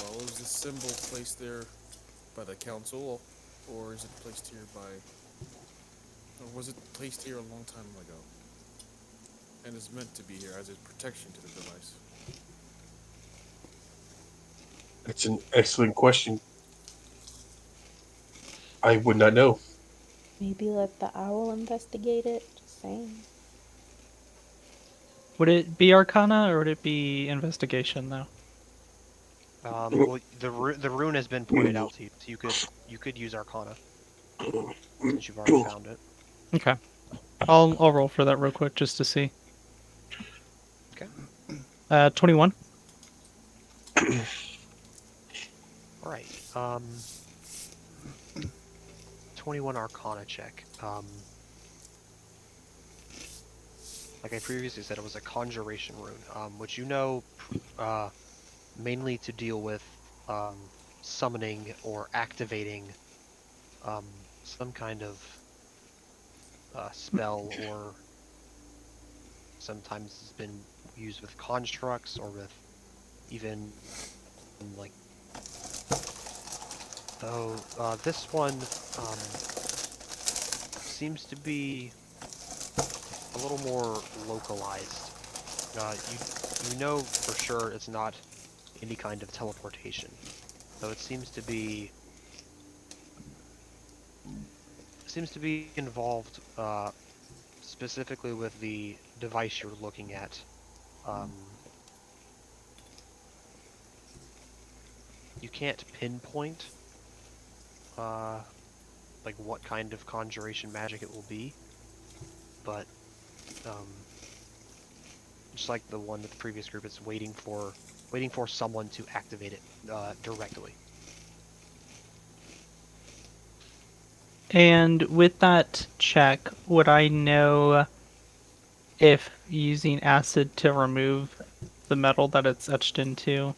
well, is the symbol placed there by the council, or is it placed here by, or was it placed here a long time ago, and is meant to be here as a protection to the device? That's an excellent question. I would not know. Maybe let the owl investigate it. Just saying. Would it be Arcana or would it be Investigation, though? Well, the rune has been pointed out to you, so you could use Arcana since you've already found it. Okay. I'll roll for that real quick just to see. Okay. 21. All right. 21 Arcana check. Like I previously said, it was a conjuration rune, which you know mainly to deal with summoning or activating some kind of spell, or sometimes it's been used with constructs or with even like. So this one seems to be a little more localized. You know for sure it's not any kind of teleportation, though it seems to be involved specifically with the device you're looking at. You can't pinpoint like what kind of conjuration magic it will be, but just like the one with the previous group, it's waiting for someone to activate it directly. And with that check, would I know if using acid to remove the metal that it's etched into,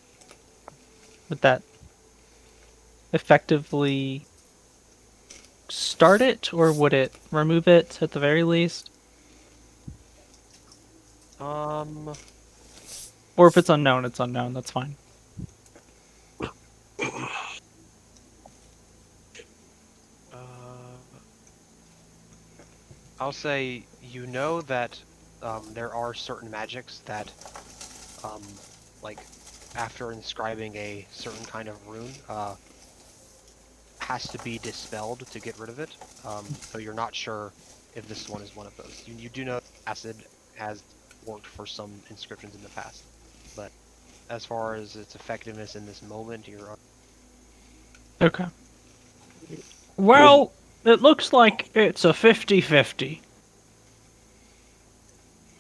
would that effectively start it, or would it remove it at the very least? Or if it's unknown, it's unknown, that's fine. I'll say you know that there are certain magics that, like, after inscribing a certain kind of rune, has to be dispelled to get rid of it. So you're not sure if this one is one of those. You do know acid has worked for some inscriptions in the past, but as far as its effectiveness in this moment, you're... Okay. Well, it looks like it's a 50-50.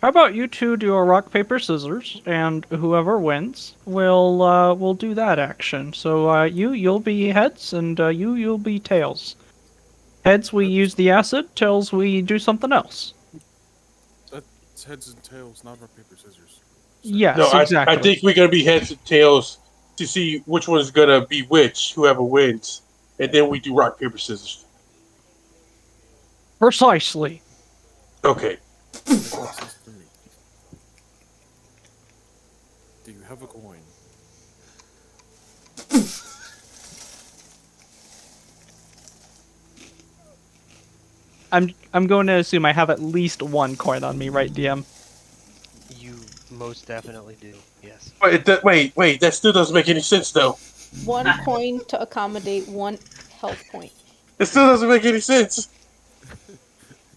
How about you two do a rock, paper, scissors, and whoever wins will do that action. So you'll be heads, and you'll be tails. Heads, we use the acid. Tails, we do something else. That's heads and tails, not rock, paper, scissors. Yes, No, exactly. I think we're gonna be heads and tails to see which one's gonna be which, whoever wins, and then we do rock paper scissors. Precisely. Okay. Closest to me. Do you have a coin? I'm going to assume I have at least one coin on me, right, DM? You most definitely do. Yes. Wait. That still doesn't make any sense, though. One coin to accommodate one health point. It still doesn't make any sense.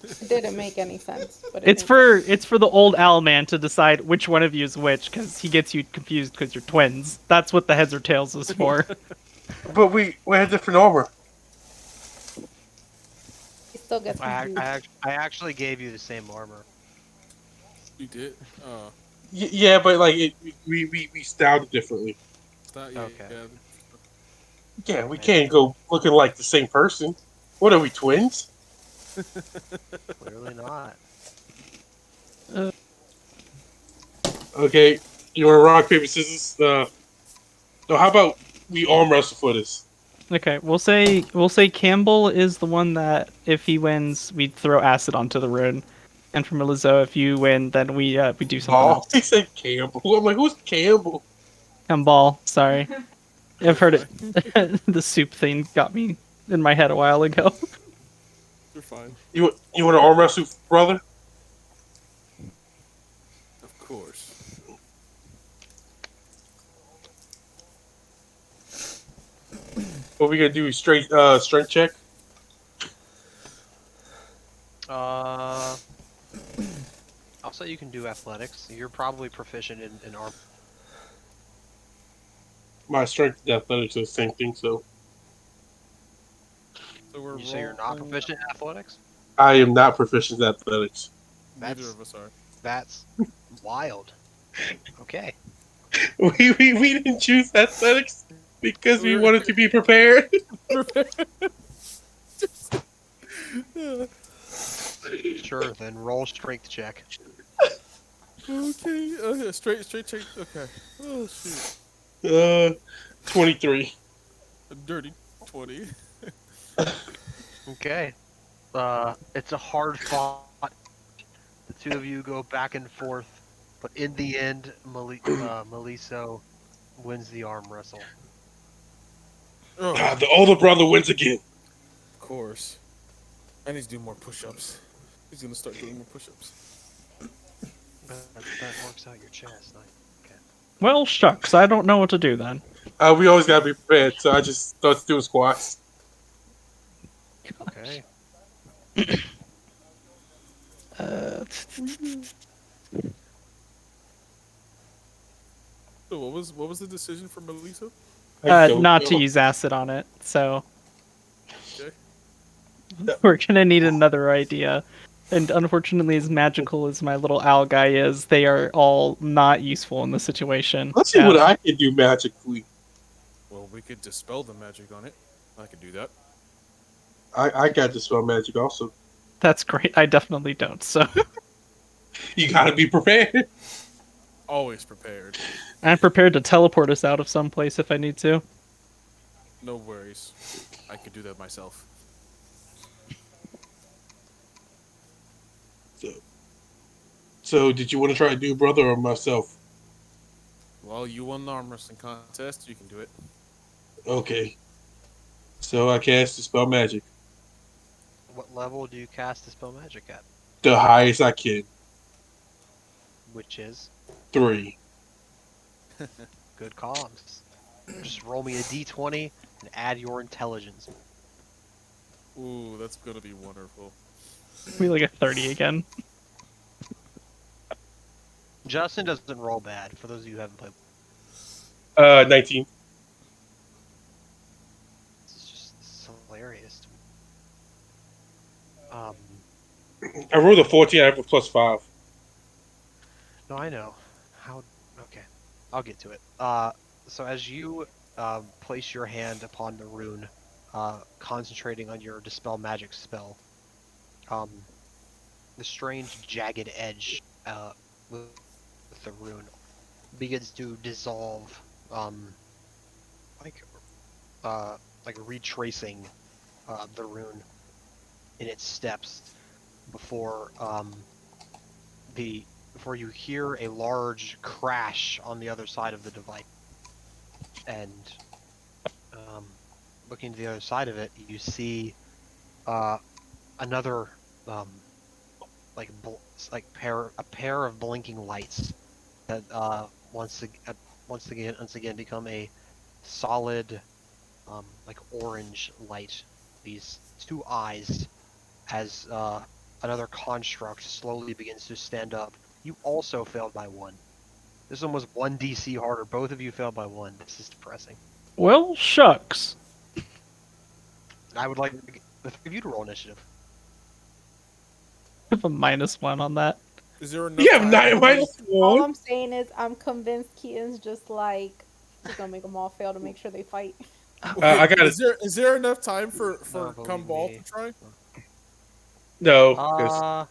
It didn't make any sense, but It's for the old owl man to decide which one of you is which, because he gets you confused because you're twins. That's what the heads or tails is for. But we had different armor. He still gets confused. I actually gave you the same armor. You did? Yeah, but like we styled it differently. Okay. Yeah, we can't go looking like the same person. What are we, twins? Clearly not. Okay, you want to rock paper scissors? No, how about we arm wrestle for this? Okay, we'll say Campbell is the one that if he wins, we throw acid onto the rune, and for Melizzo, if you win, then we do something Oh, else. he said Campbell. I'm like, who's Campbell? Campbell, sorry, I've heard it. The soup thing got me in my head a while ago. You're fine. You want to arm wrestle, brother? Of course. What we gonna do? Straight strength check. I'll say you can do athletics. You're probably proficient in arm. My strength and athletics are the same thing, so You say you're not proficient in athletics? I am not proficient in athletics. Neither of us are. That's wild. Okay. We didn't choose athletics because we wanted to be prepared. Sure, then roll strength check. Okay, straight check. Okay. Oh shoot. 23. A dirty 20. Okay. It's a hard fought. The two of you go back and forth, but in the end, Meliso wins the arm wrestle. Oh, The older brother wins again. of course. I need to do more push-ups. He's gonna start doing more push-ups. That works out your chest. Okay. Well, shucks, I don't know what to do then. We always gotta be prepared, so I just started doing squats. Okay. So what was the decision for Melissa? Not to use acid on it, so Okay. we're gonna need another idea. And unfortunately, as magical as my little owl guy is, they are all not useful in this situation. Let's see what I can do magically. Well, we could dispel the magic on it. I could do that. I got dispel magic also. That's great. I definitely don't. So You gotta be prepared. Always prepared. I'm prepared to teleport us out of some place if I need to. No worries. I could do that myself. So did you want to try to do brother or myself? Well, you won the arm wrestling contest. You can do it. Okay. So I cast dispel magic. What level do you cast Dispel Magic at? The highest I can. Which is? 3. Good comms. Just roll me a d20 and add your intelligence. Ooh, that's gonna be wonderful. We like a 30 again. Justin doesn't roll bad, for those of you who haven't played. 19. This is hilarious. I rolled a 14. I have a +5. No, I know. How? Okay, I'll get to it. So as you place your hand upon the rune, concentrating on your dispel magic spell, the strange jagged edge with the rune begins to dissolve, like like retracing the rune in its steps before before you hear a large crash on the other side of the device, and looking to the other side of it, you see another like a pair of blinking lights that once again become a solid like orange light. These two eyes as another construct slowly begins to stand up. You also failed by 1. This one was 1 DC harder. Both of you failed by 1. This is depressing. Well, shucks. I would like the 3 of you to roll initiative. I have a -1 on that. Is there enough You have time? 9 minus All 1. I'm saying is I'm convinced Keaton's just like he's gonna make them all fail to make sure they fight. I got it. Is there enough time for No, believe Gumball to me. try? No, because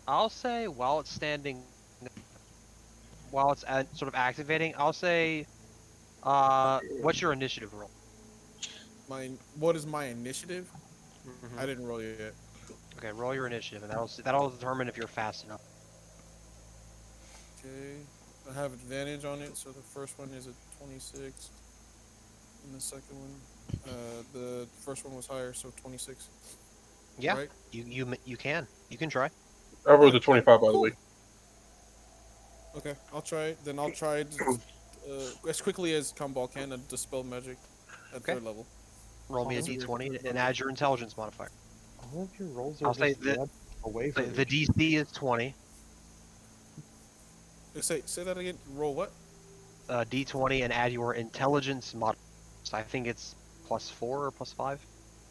I'll say while it's sort of activating, I'll say, what's your initiative roll? What is my initiative? Mm-hmm. I didn't roll yet. Okay, roll your initiative, and that'll determine if you're fast enough. Okay, I have advantage on it, so the first one is a 26, and the second one, the first one was higher, so 26. Yeah, Right? you can try. I rolled a 25 by the Cool. way. Okay, I'll try it. Then I'll try as quickly as Gumball can to dispel magic at Okay. 3rd level. Roll me a d20 and add your intelligence modifier. All of your rolls are I'll say just web away from the DC is 20. Say that again. Roll what? D20 and add your intelligence modifier. So I think it's +4 or +5.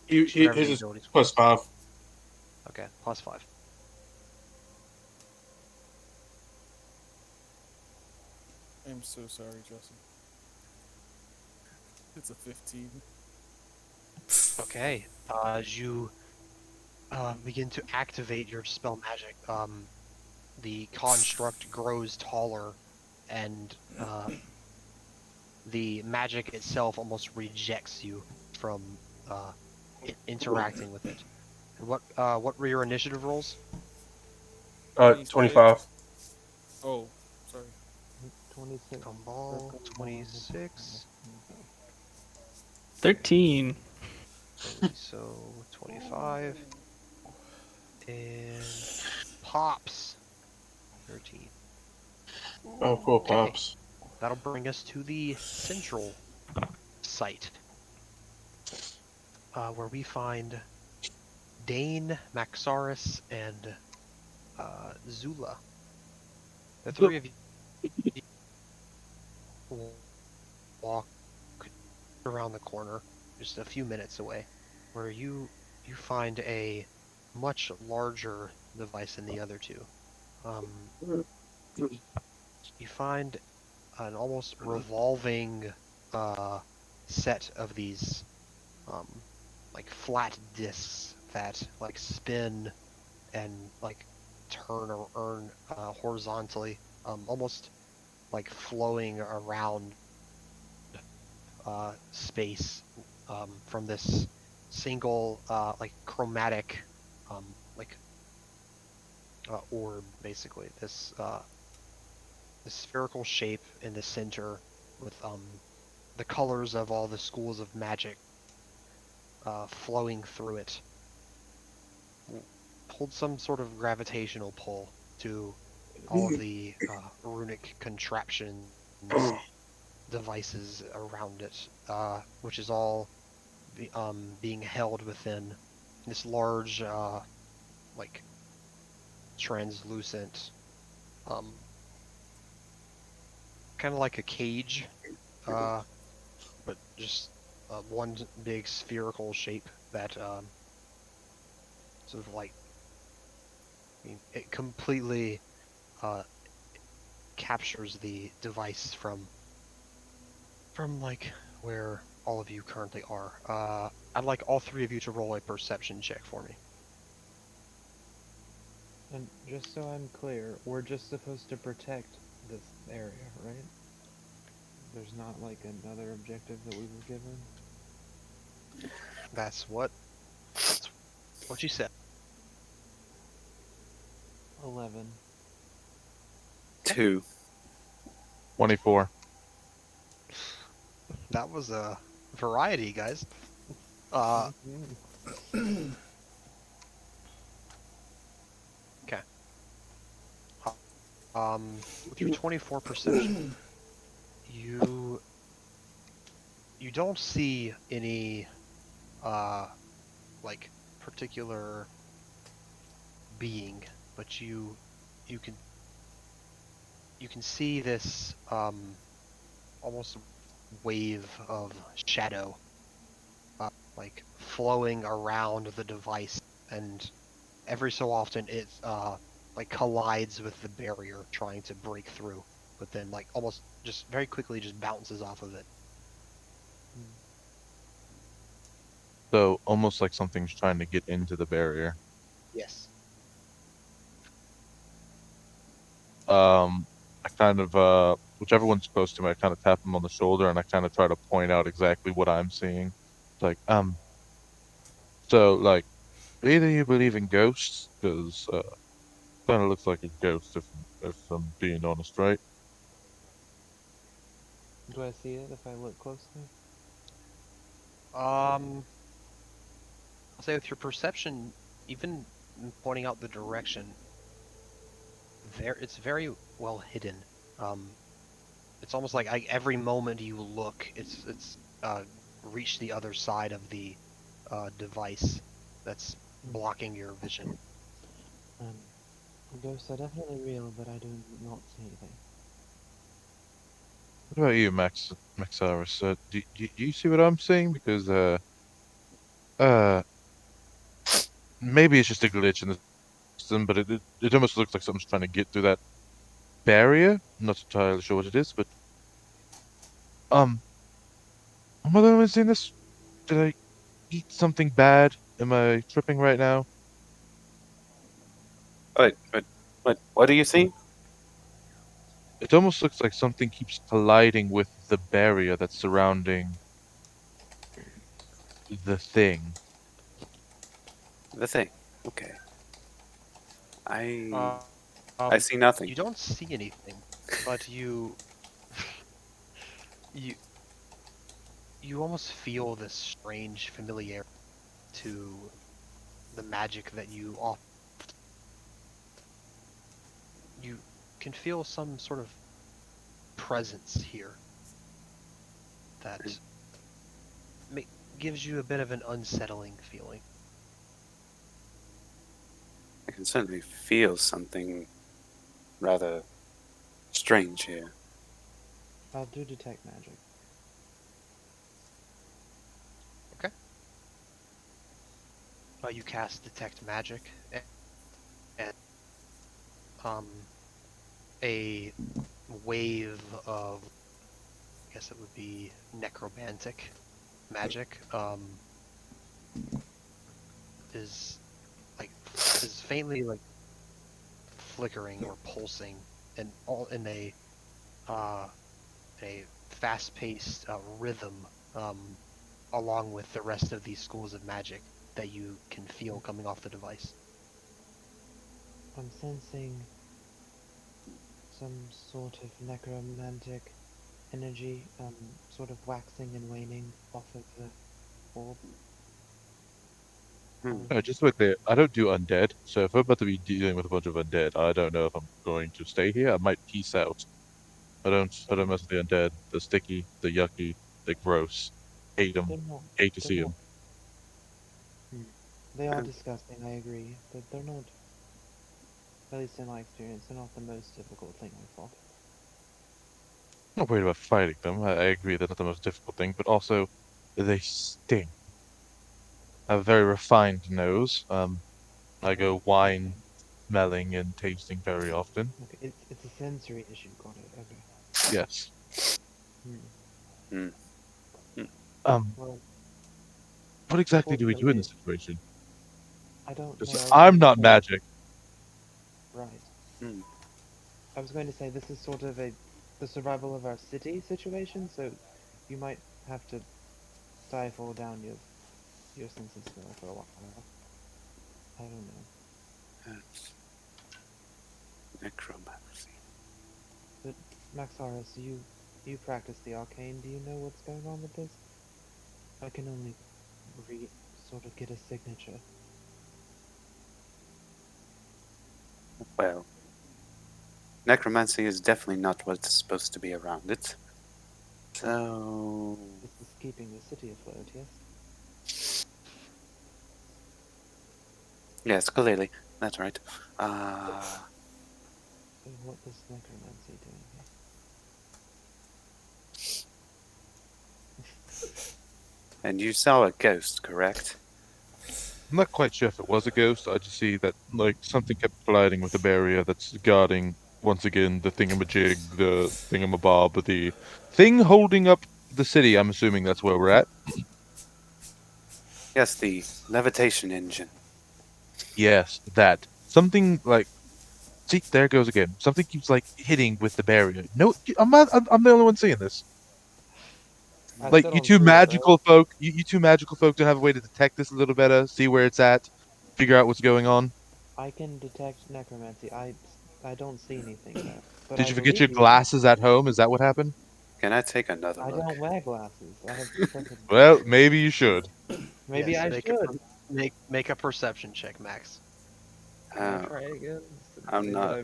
His is +5. Okay, +5. I'm so sorry, Justin. It's a 15. Okay, as you begin to activate your spell magic, the construct grows taller, and the magic itself almost rejects you from interacting with it. And what were your initiative rolls? 25. Oh, sorry. 26. Gumball, 26. 13. So 25. And Pops, 13. Oh, cool, Pops. That'll bring us to the central site, where we find Dane, Maxaris, and Zula. The 3 of you walk around the corner, just a few minutes away, where you find a much larger device than the other 2. You find an almost revolving set of these like flat discs that like spin and like turn or earn horizontally, almost like flowing around space from this single like chromatic like orb, basically. This spherical shape in the center with the colors of all the schools of magic flowing through it. Hold some sort of gravitational pull to all of the runic contraptions, devices around it, which is all being held within this large, like, translucent, kind of like a cage, but just one big spherical shape that sort of like, I mean, it completely captures the device from like where all of you currently are. I'd like all 3 of you to roll a perception check for me. And just so I'm clear, we're just supposed to protect this area, right? There's not like another objective that we were given. That's what you said. 11. 2. 24. That was a variety, guys. Okay. With your 24 perception, you don't see any like particular being, but you can see this almost wave of shadow like flowing around the device, and every so often it like collides with the barrier trying to break through, but then like almost just very quickly just bounces off of it. So almost like something's trying to get into the barrier. Yes. I kind of whichever one's close to me, I kind of tap them on the shoulder and I kind of try to point out exactly what I'm seeing. It's like, so like, either you believe in ghosts, because kind of looks like a ghost if I'm being honest, right? Do I see it if I look closely? I'll say with your perception, even pointing out the direction, it's very well hidden. It's almost like every moment you look, it's reached the other side of the device that's blocking your vision. Ghosts are definitely real, but I do not see anything. What about you, Maxaris? Do you see what I'm seeing? Because uh, maybe it's just a glitch in the system, but it almost looks like something's trying to get through that barrier. I'm not entirely sure what it is, but am I the only one seeing this? Did I eat something bad? Am I tripping right now? What do you see? It almost looks like something keeps colliding with the barrier that's surrounding the thing. The thing. Okay. Uh, I see nothing. You don't see anything, but you almost feel this strange familiarity to the magic that you can feel some sort of presence here that gives you a bit of an unsettling feeling. I can certainly feel something rather strange here. I'll do detect magic. Okay. You cast detect magic, and a wave of, I guess it would be necromantic magic, is faintly like flickering or pulsing, and all in a fast-paced rhythm, along with the rest of these schools of magic that you can feel coming off the device. I'm sensing some sort of necromantic energy, sort of waxing and waning off of the orb. Just with it, I don't do undead, so if I'm about to be dealing with a bunch of undead, I don't know if I'm going to stay here. I might peace out. I don't mess with the undead. They're sticky, they're yucky, they're gross. Hate them. Hate to see them. They are disgusting, I agree, but they're not, at least in my experience, they're not the most difficult thing I fought. I'm not worried about fighting them. I agree they're not the most difficult thing, but also they sting. I have a very refined nose. I go wine smelling and tasting very often. Okay, it's a sensory issue, got it, okay. Yes. Well, what exactly do we do in this situation? I don't know. Because I'm not magic. Right. I was going to say this is sort of the survival of our city situation, so you might have to stifle down your sense of smell for a while. I don't know. That's necromancy. But Maxaris, you practice the arcane. Do you know what's going on with this? I can only sort of get a signature. Well, necromancy is definitely not what's supposed to be around it. So, This is keeping the city afloat, yes? yes, clearly. That's right. So what is necromancy doing here? And you saw a ghost, correct? I'm not quite sure if it was a ghost. I just see that like something kept colliding with the barrier that's guarding once again the thingamajig, the thingamabob, the thing holding up the city. I'm assuming that's where we're at. Yes, the levitation engine. Yes, that. Something like see, there it goes again. Something keeps like hitting with the barrier. No, I'm not. I'm the only one seeing this. I Like still you don't two see it, right? magical folk, you two magical folk don't have a way to detect this a little better, see where it's at, figure out what's going on. I can detect necromancy. I don't see anything though. But Did I you forget your believe you. glasses at home? Is that what happened? Can I take another I look? don't wear glasses. I have perfect Well, vision. maybe you should. Maybe Yes, I should. make a perception check, Max. Can I Oh, try again? I'm Say that not.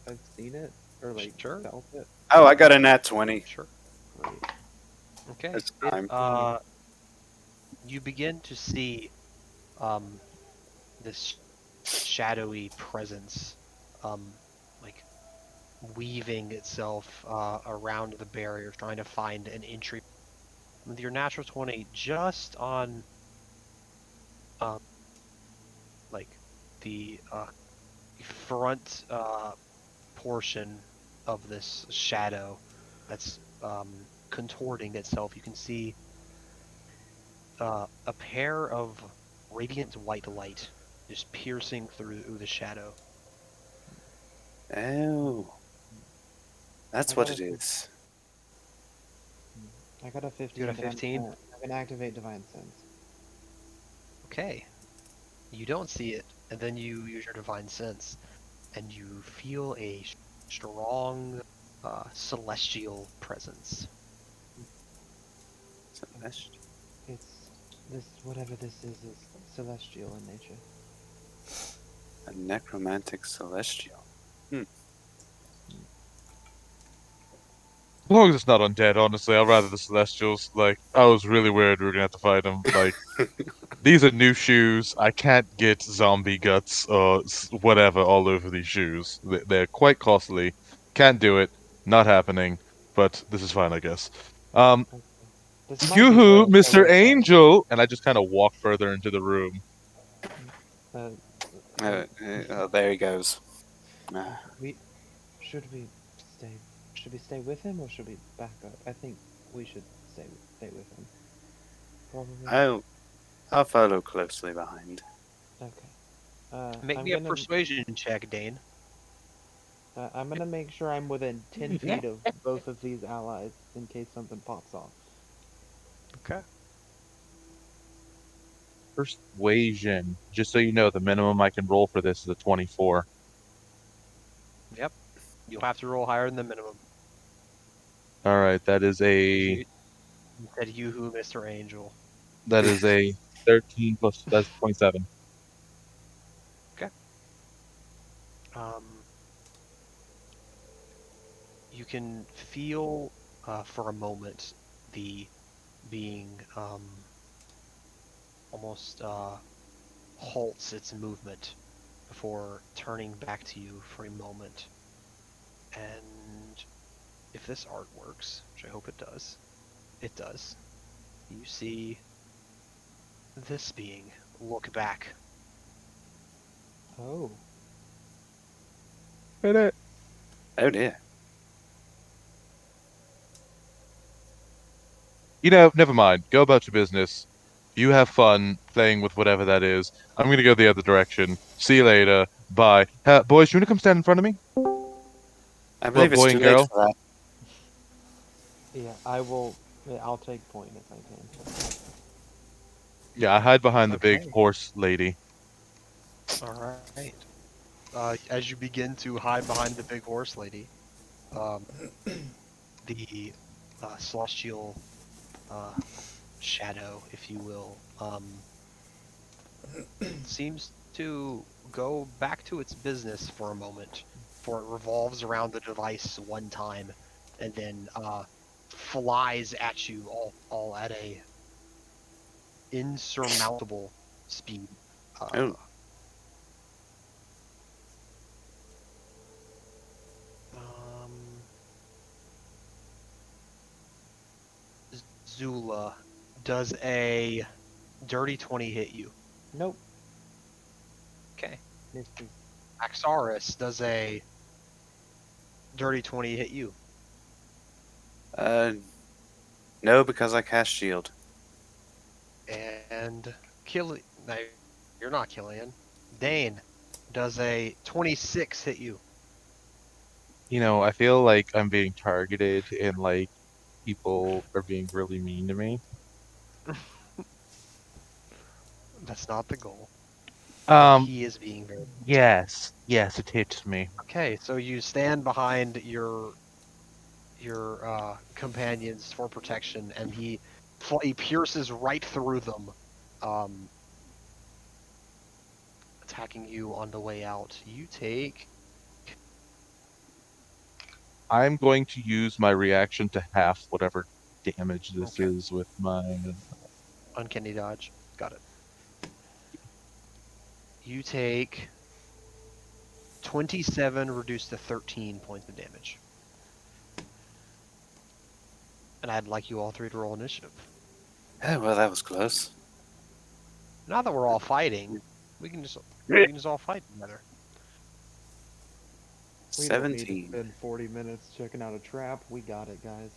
I've seen it or like Sure. felt it. Oh, I got a nat 20 Sure. Great. Okay. this time. You begin to see this shadowy presence like weaving itself around the barrier, trying to find an entry. With your natural 20 just on like the front portion of this shadow that's contorting itself, you can see a pair of radiant white light just piercing through the shadow. Oh, that's what it is. I got a 15. You got a but I'm 15? gonna activate divine sense. Okay. You don't see it, and then you use your divine sense, and you feel a strong celestial presence. Celestial. It's this whatever this is celestial in nature. A necromantic celestial. As long as it's not undead, honestly, I'd rather the Celestials. Like, I was really worried we were gonna have to fight them. Like, these are new shoes. I can't get zombie guts or whatever all over these shoes. They're quite costly. Can't do it. Not happening. But this is fine, I guess. Okay. This might be Yoo-hoo, worth Mr. a Angel! And I just kind of walk further into the room. uh, There he goes. we should we stay should we stay with him or should we back up? I think we should stay with him. Probably. I'll follow closely behind. Okay. Make me a persuasion check, Dane. I'm gonna make sure I'm within 10 feet of both of these allies in case something pops off. Okay. Persuasion. Just so you know, the minimum I can roll for this is a 24. Yep. You'll have to roll higher than the minimum. Alright, that is You said yoo-hoo, Mr. Angel. That is a 13 plus, that's 27. Okay. You can feel for a moment the being almost halts its movement before turning back to you for a moment. And if this art works, which I hope it does, you see this being look back. Oh. Oh dear. You know, never mind. Go about your business. You have fun playing with whatever that is. I'm gonna go the other direction. See you later. Bye. Boys, you wanna come stand in front of me? I believe it's boy too and late girl? for that. Yeah, I will. I'll take point if I can. Yeah, I hide behind the big Okay. horse lady. All right. As you begin to hide behind the big horse lady, um, the celestial shadow, if you will, seems to go back to its business for a moment, for it revolves around the device one time, and then flies at you all at a insurmountable speed. Oh, Um, Zula, does a dirty 20 hit you? Nope. Okay. Misses. Axaris, does a dirty 20 hit you? uh, no, because I cast shield. And Killian, no, you're not Killian. Dane, does a 26 hit you? I feel like I'm being targeted and like people are being really mean to me. That's not the goal, but Um, he is being very. yes, it hits me. Okay, so you stand behind your companions for protection, and he pierces right through them, um, attacking you on the way out. You take I'm going to use my reaction to half whatever damage this okay, is with my. uncanny dodge. Got it. You take 27 reduced to 13 points of damage. And I'd like you all three to roll initiative. Oh, well, that was close. Now that we're all fighting, we can just all fight together. We don't need to 17. spend 40 minutes checking out a trap. We got it, guys.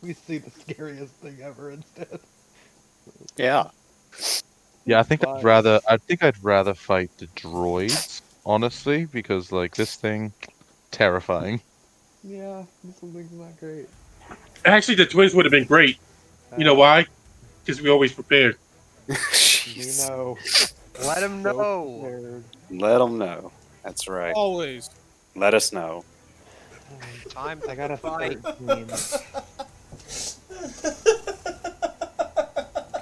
We see the scariest thing ever instead. Yeah. Yeah, Fine. I think I'd rather fight the droids, honestly, because like this thing terrifying. Yeah, this one thing's not great. Actually, the twins would have been great. You know Uh, why? Because we always prepared. we Jeez. know. Let him So know. prepared. Let them know. That's right. Always. Let us know. Time I to got a fight. 13.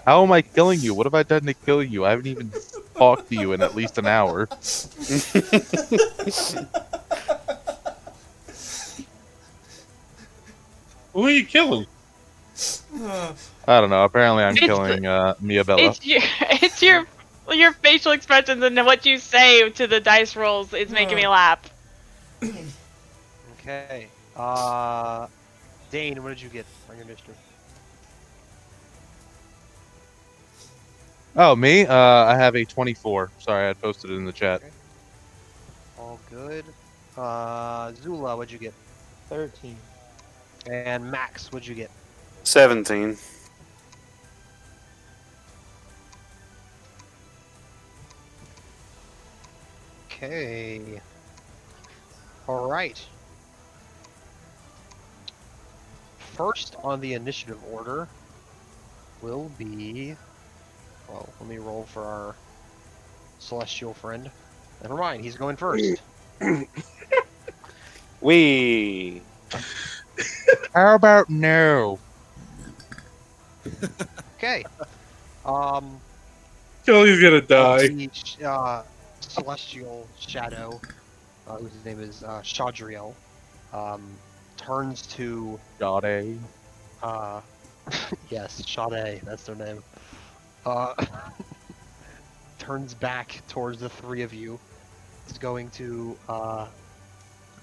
How am I killing you? What have I done to kill you? I haven't even talked to you in at least an hour. Who are you killing? I don't know. Apparently, I'm It's killing Mia Bella. it's your facial expressions and what you say to the dice rolls is making me laugh. Okay. Dane, what did you get on your initiative? Oh, me? I have a 24. Sorry, I posted it in the chat. Okay. All good. Zula, what'd you get? 13. And Max, what'd you get? 17. Okay. All right. First on the initiative order will be. Well, let me roll for our celestial friend. Never mind, he's going first. We. How about no? Okay. Um, Kelly's gonna as die. the celestial shadow, whose name is Shadriel, turns to Jade. uh, yes, Sade, that's their name. Uh, turns back towards the three of you. Is going to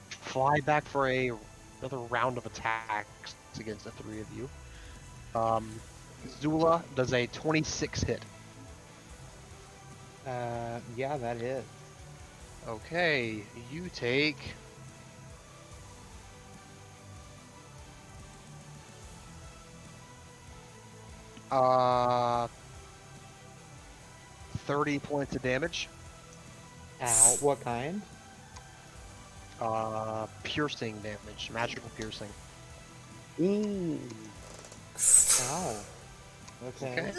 fly back for another round of attacks against the three of you. Zula does a 26 hit. Yeah, that hits. Okay, you take 30 points of damage. Ow. What kind? Piercing damage, magical piercing. Ow. Okay.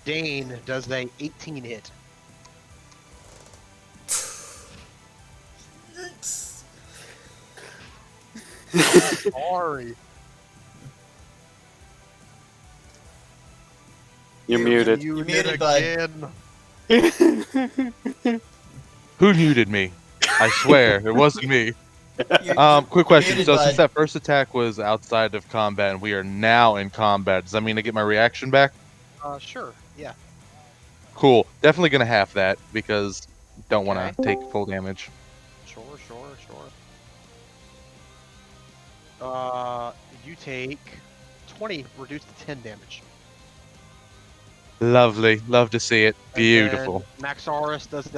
Dane does a 18 hit. Sorry. You're muted. You're muted, bud. Who muted me? I swear, it wasn't me. Quick question. muted, So bud. since that first attack was outside of combat and we are now in combat, does that mean I get my reaction back? Sure. Yeah. Cool. Definitely gonna half that because don't want Okay. to take full damage. Sure. You take 20, reduced to 10 damage. Lovely. Love to see it. And Beautiful. then Maxaurus does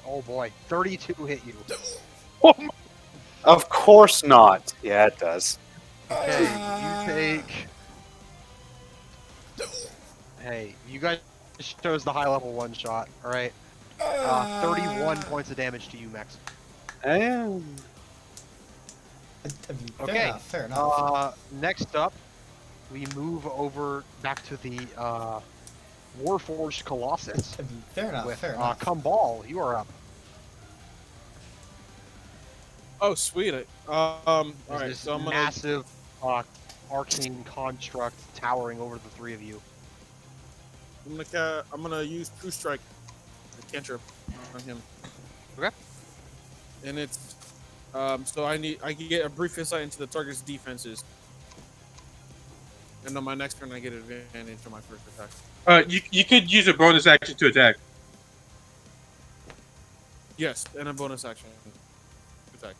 oh boy, 32 hit you. Of course not. Yeah, it does. Okay, you take. Hey, you guys chose the high level one shot. All right. 31 points of damage to you, Max. And Okay. Fair enough. Next up, we move over back to the Warforged Colossus. Fair enough. With Fair enough. Kumbal, you are up. Oh, sweet. All There's right, this so I'm gonna. massive arcane construct towering over the three of you. I'm gonna use True Strike, the cantrip, on him. Okay. And it's so I can get a brief insight into the target's defenses. And on my next turn, I get advantage on my first attack. You could use a bonus action to attack. Yes, and a bonus action attack.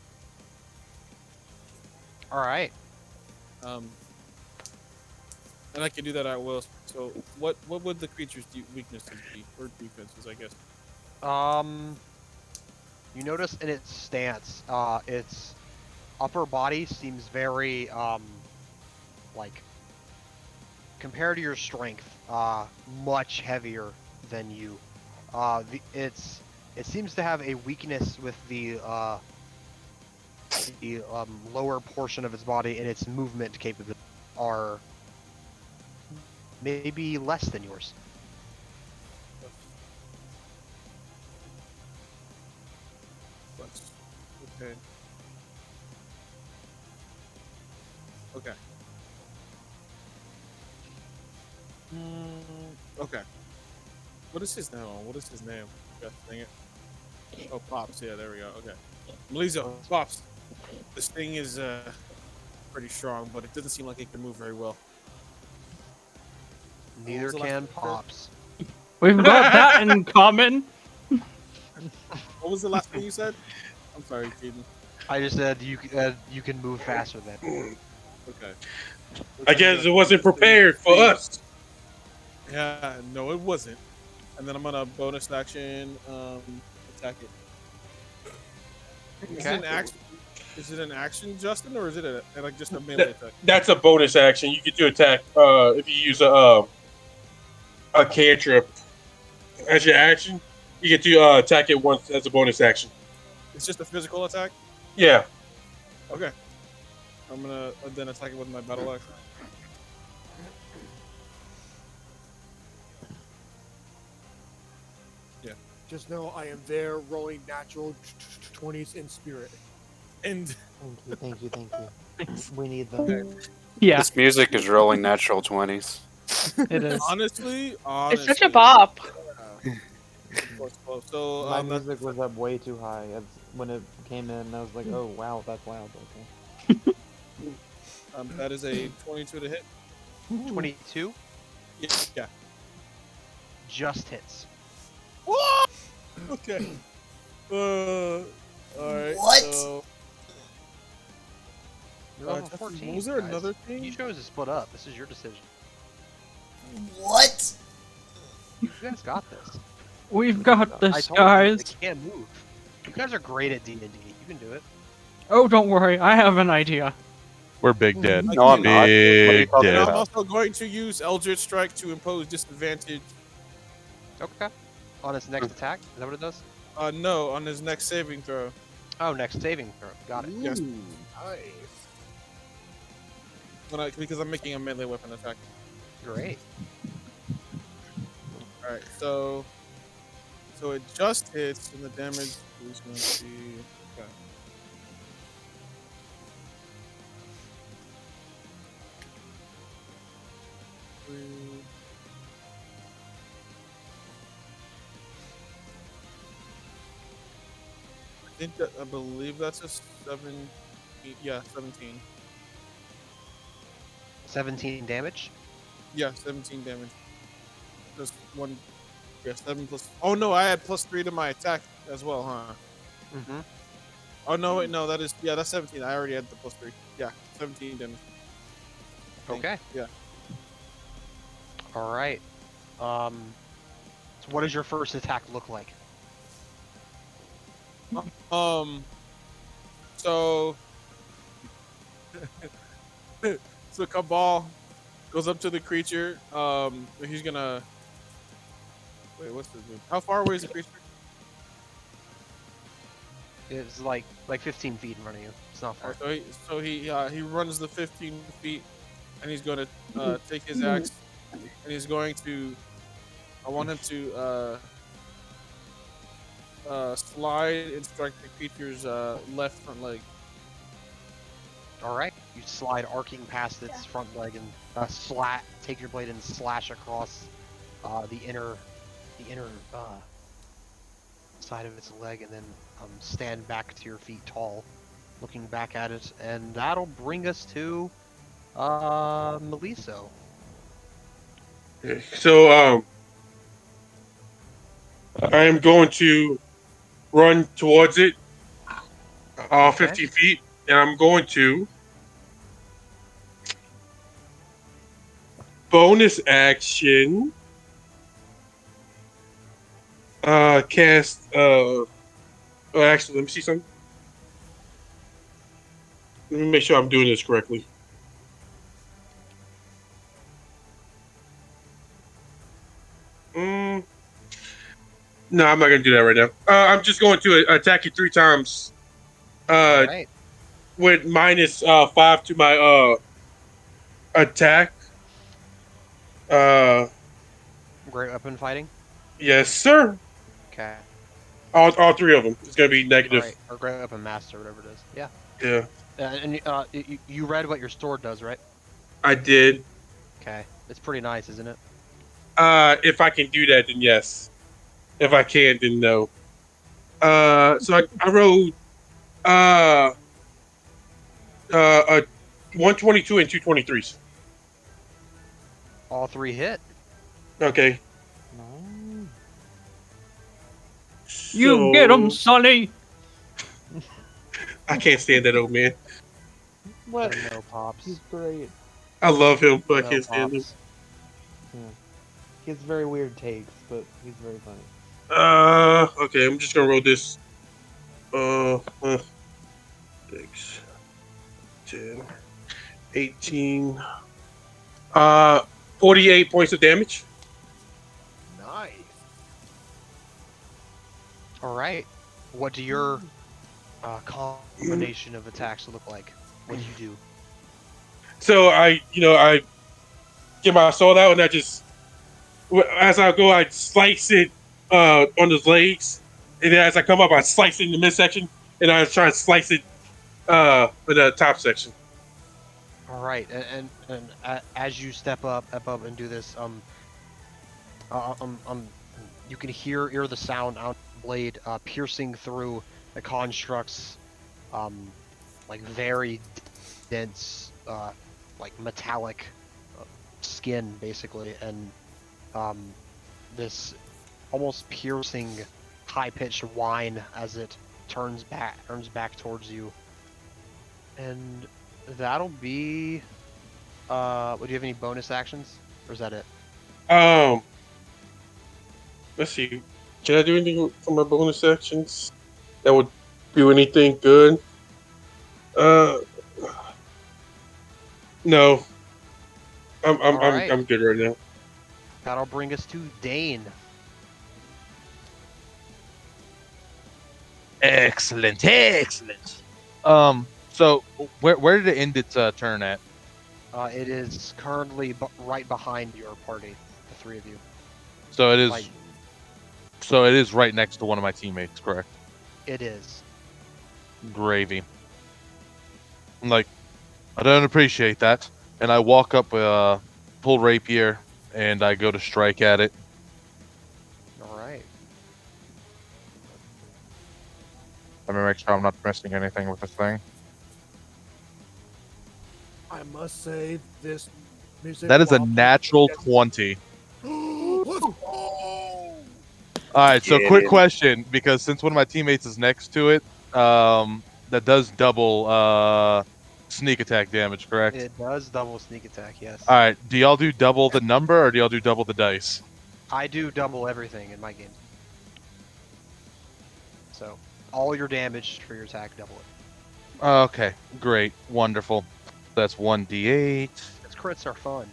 All right. And I can do that at will. So what would the creature's weaknesses be, or defenses, I guess? You notice in its stance, its upper body seems very, like, compared to your strength, much heavier than you. It seems to have a weakness with the lower portion of its body, and its movement capabilities are maybe less than yours. Okay. Okay. Okay. What is his name? What is his name? God dang it. Oh, Pops. Yeah, there we go. Okay. Melizo, Pops. This thing is pretty strong, but it doesn't seem like it can move very well. Neither can Pops. We've got that in common. What was the last thing you said? I'm sorry, Jaden. I just said you can move faster than. Okay. I guess it wasn't prepared for us. Yeah, no, it wasn't. And then I'm gonna bonus action attack it. Is it an action? Is it an action, Justin, or is it like just a melee attack? That's a bonus action. You get to attack if you use a cantrip as your action. You get to attack it once as a bonus action. It's just a physical attack? Yeah. Okay. I'm gonna then attack it with my battle axe. Yeah. Just know I am there rolling natural 20s in spirit. And Thank you. We need them. Yeah, this music is rolling natural 20s. it is. honestly, It's such a bop. So My music was up way too high when it came in. I was like, oh wow, that's loud. Okay. that is a 22 to hit. 22 Yeah. just hits. What? Okay. All right. What? So, You're level 14. was there guys. another thing? You chose to split up. This is your decision. What? You guys got this. We've got I this, told you, guys. they can't move. You guys are great at D&D. You can do it. Oh, don't worry. I have an idea. We're big dead. No, I'm not. What are you Big talking And dead. I'm also going to use Eldritch Strike to impose disadvantage. Okay. On its next attack? Is that what it does? No, on his next saving throw. Oh, next saving throw. Got it. Yes. Nice. Because I'm making a melee weapon attack. Great. All right, so it just hits, and the damage is going to be okay. I believe that's a 7. Yeah, 17. 17 damage? Yeah, 17 damage. Just one. Yeah, 7 plus. Oh no, I had +3 to my attack as well, huh? Mm-hmm. Oh no, wait, no, that's 17. I already had the +3. Yeah, 17 damage. Okay. Yeah. All right. So what does your first attack look like? So so Cabal goes up to the creature. He's gonna wait. What's his move? How far away is the creature? It's like 15 feet in front of you. It's not far. So he runs the 15 feet, and he's going to take his axe, and he's going to. I want him to slide and strike the creature's left front leg. All right. You slide arcing past its front leg and take your blade and slash across the inner side of its leg, and then stand back to your feet tall, looking back at it, and that'll bring us to Meliso. Okay, so I am going to run towards it, 50 feet, and I'm going to bonus action cast actually, let me see something. Let me make sure I'm doing this correctly. No, I'm not going to do that right now. I'm just going to attack you 3 times. Right. With minus 5 to my attack. Great weapon fighting? Yes, sir. Okay. All 3 of them. It's going to be negative. All right. Or great weapon master, whatever it is. Yeah. Yeah. And you read what your sword does, right? I did. Okay. It's pretty nice, isn't it? If I can do that, then yes. If I can't, then no. So I rolled a 122 and 223s. All 3 hit. Okay. You get him, Sonny. I can't stand that old man. What? No pops. He's great. I love him, but I can't stand him. Yeah. He has very weird takes, but he's very funny. Okay, I'm just gonna roll this. 6, 10, 18. 48 points of damage. Nice. All right. What do your combination of attacks look like? What do you do? So I get my sword out and I just, as I go, I slice it on his legs, and then as I come up, I slice it in the midsection, and I try and slice it in the top section. All right, and as you step up and do this, you can hear the sound out the blade piercing through the construct's like very dense like metallic skin, basically, and this almost piercing high-pitched whine as it turns back towards you. And that'll be would you have any bonus actions, or is that it? Let's see. Can I do anything for my bonus actions that would do anything good? No. I'm good right now. That'll bring us to Dane. Excellent. So where did it end its turn at? It is currently right behind your party, the three of you. So it is. Like, so it is right next to one of my teammates, correct? it is. Gravy. I'm like, I don't appreciate that, and I walk up, pull rapier, and I go to strike at it. All right. Let me make sure I'm not missing anything with this thing. I must say, this music. That is a natural 20. Let's go! All right, so quick question, because since one of my teammates is next to it, that does double sneak attack damage, correct? It does double sneak attack, yes. All right, do y'all do double the number, or do y'all do double the dice? I do double everything in my game. So, all your damage for your attack, double it. Okay, great, wonderful. That's 1d8. Because crits are fun.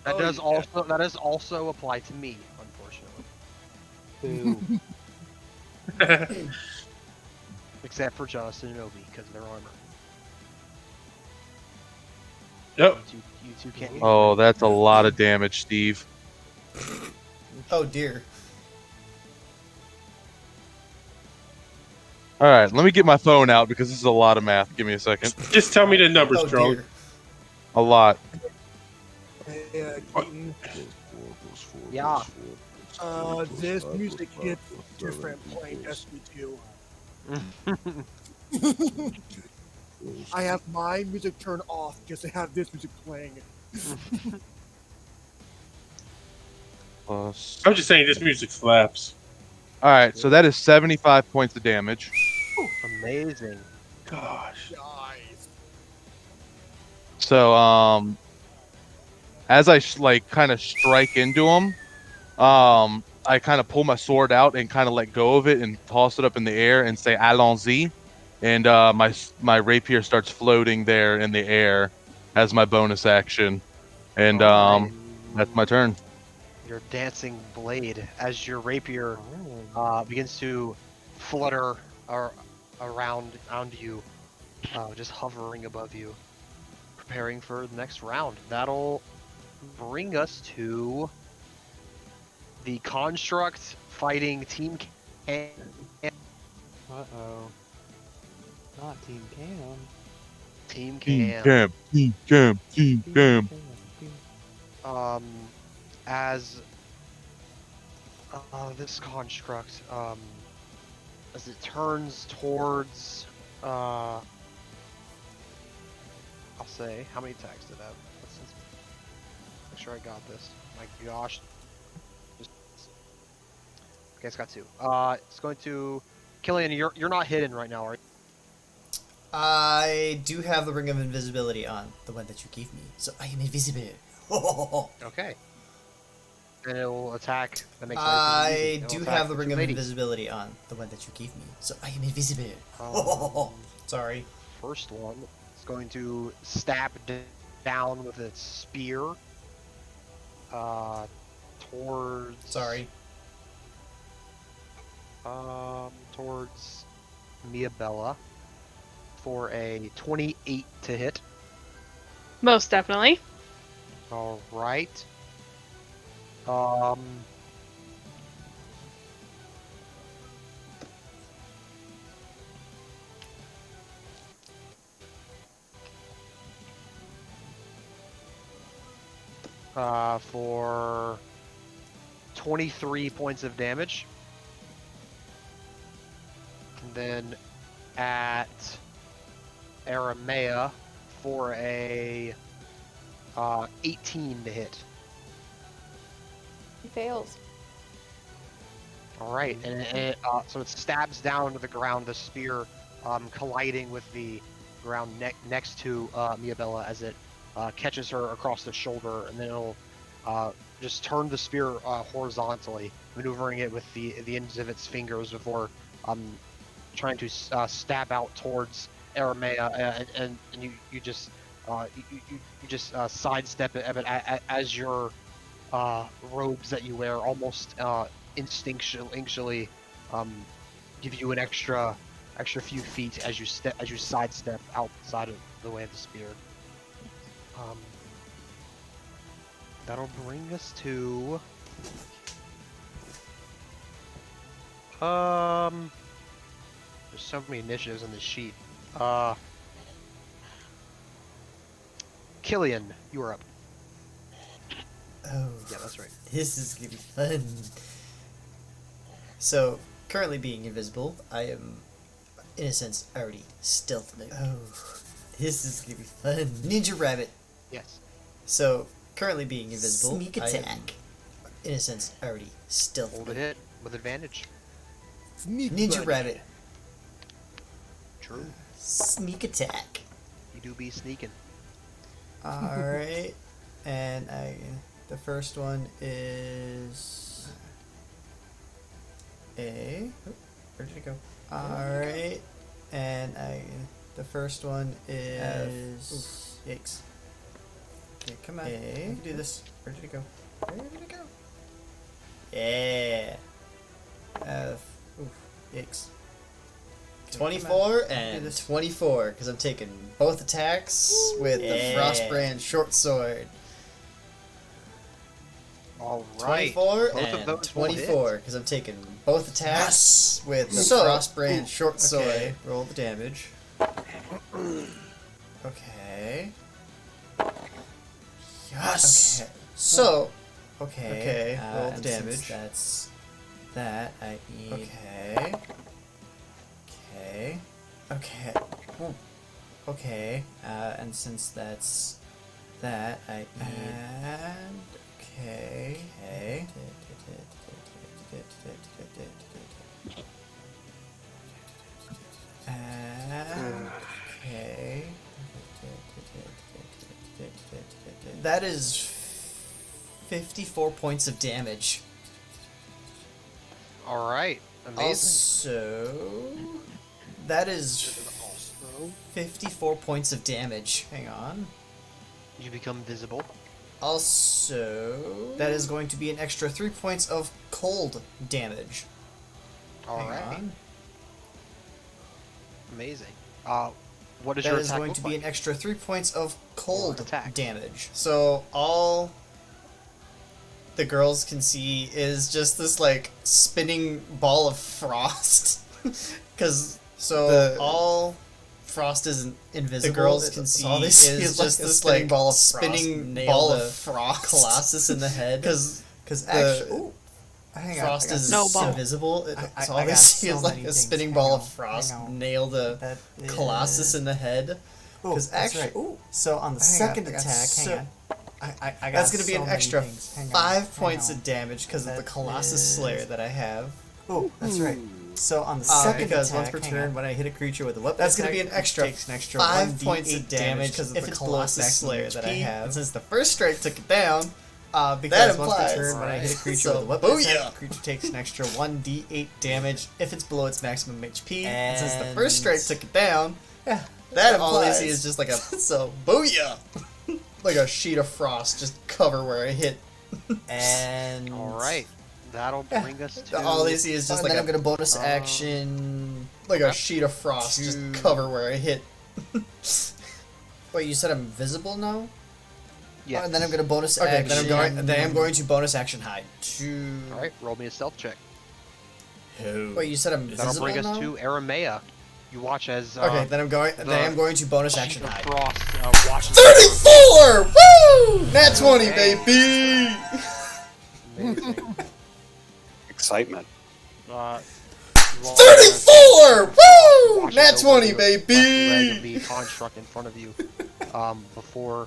That does also apply to me, unfortunately. Boo. Except for Justin and Obi, because of their armor. Yep. You two can't. Oh, that's a lot of damage, Steve. Oh dear. All right, let me get my phone out because this is a lot of math. Give me a second. Just tell me the numbers, Oh Strong. dear. A lot. Keaton, Yeah. this music hits different playing Destiny 2. I have my music turned off just to have this music playing. Plus. I'm just saying this music slaps. All right, so that is 75 points of damage. Amazing. Gosh. Nice. So, as I kind of strike into him, I kind of pull my sword out and kind of let go of it and toss it up in the air and say "Allons-y," and my rapier starts floating there in the air as my bonus action, and that's my turn. Your dancing blade, as your rapier begins to flutter around you, just hovering above you, preparing for the next round. That'll bring us to the construct fighting Team Cam. Uh-oh. Not Team Cam. Team Team Cam. Cam. As this construct, as it turns towards, I'll say, how many attacks did it have? Let's make sure I got this. My gosh. Okay, it's got 2. It's going to, Killian, you're not hidden right now, are you? I do have the ring of invisibility on, the one that you gave me, so I am invisible. Okay. And it will attack. That makes I do have the ring of invisibility on, the one that you gave me, so I am invisible. Sorry. First one is going to stab down with its spear. Towards. Sorry. Towards Miabella for a 28 to hit. Most definitely. All right. For 23 points of damage. And then at Aramea for a 18 to hit. He fails. All right, and so it stabs down to the ground, the spear colliding with the ground next to Miabella as it catches her across the shoulder, and then it'll just turn the spear horizontally, maneuvering it with the ends of its fingers before trying to stab out towards Aramea, and you just sidestep it as your robes that you wear almost instinctually give you an extra few feet as you sidestep outside of the way of the spear. That'll bring us to there's so many initiatives on this sheet. Killian, you are up. Oh, Yeah, that's right. this is gonna be fun. So, currently being invisible, I am, in a sense, already stealth mode. Oh, this is gonna be fun. Ninja Rabbit. Yes. So, currently being invisible, sneak attack. In a sense, already stealth Hold mode. a hit with advantage. Ninja Rabbit. True. Sneak attack. You do be sneaking. Alright. And the first one is where did it go? Alright. And the first one is yikes. Okay, come on. I can do this. Where did it go? Where did it go? Yeah. Yikes. 24 and 24, because I'm taking both attacks with the Frostbrand short sword. All right. 24 Both of and those will 24, because I'm taking both attacks with the Frostbrand short sword. Okay. Roll the damage. Okay. Yes! Okay. So, okay. Roll the damage. That's that. I need. Okay. Okay. Okay. And since that's that, I need. Okay. Okay. That is 54 points of damage. All right. Amazing. Also, that is 54 points of damage. Hang on. You become visible. Also, that is going to be an extra 3 points of cold damage. All right. Hang on. Amazing. What is That your is attack going look to be like? an extra 3 points of cold attack. damage. So all the girls can see is just this like spinning ball of frost. Because all frost is invisible. The girls can see all they see is just this like ball of spinning ball of frost. Colossus in the head. Because actually. Frost is invisible. So all they see is like a spinning ball of frost nail the Colossus in the head. Because actually, so on the second attack, hang on. I that's going to be an extra 5 points of damage because of the Colossus Slayer that I have. Oh, that's right. So on the second because attack, once per turn, when I hit a creature with a weapon, that's going to be an extra 5 points of damage because of the Colossus Slayer that I have. And since the first strike took it down, because once per turn, when I hit a creature with a weapon attack, the creature takes an extra 1d8 damage if it's below its maximum HP. And since the first strike took it down, that all I see is just like a booyah, like a sheet of frost just cover where I hit. And all right, that'll bring us to. All they see is just like I'm gonna bonus action, like a sheet of frost just cover where I hit. Wait, you said I'm visible now? Yeah. And then I'm gonna bonus action. Then I'm going to bonus action hide. All right, roll me a stealth check. Wait, you said I'm visible now? That'll bring us to Aramea. You watch as. Okay, then I'm going to bonus action hide. Frost watches. 34! Woo! Nat 20, baby! Amazing. Excitement. 34! Woo! Nat 20, baby! The construct in front of you. Before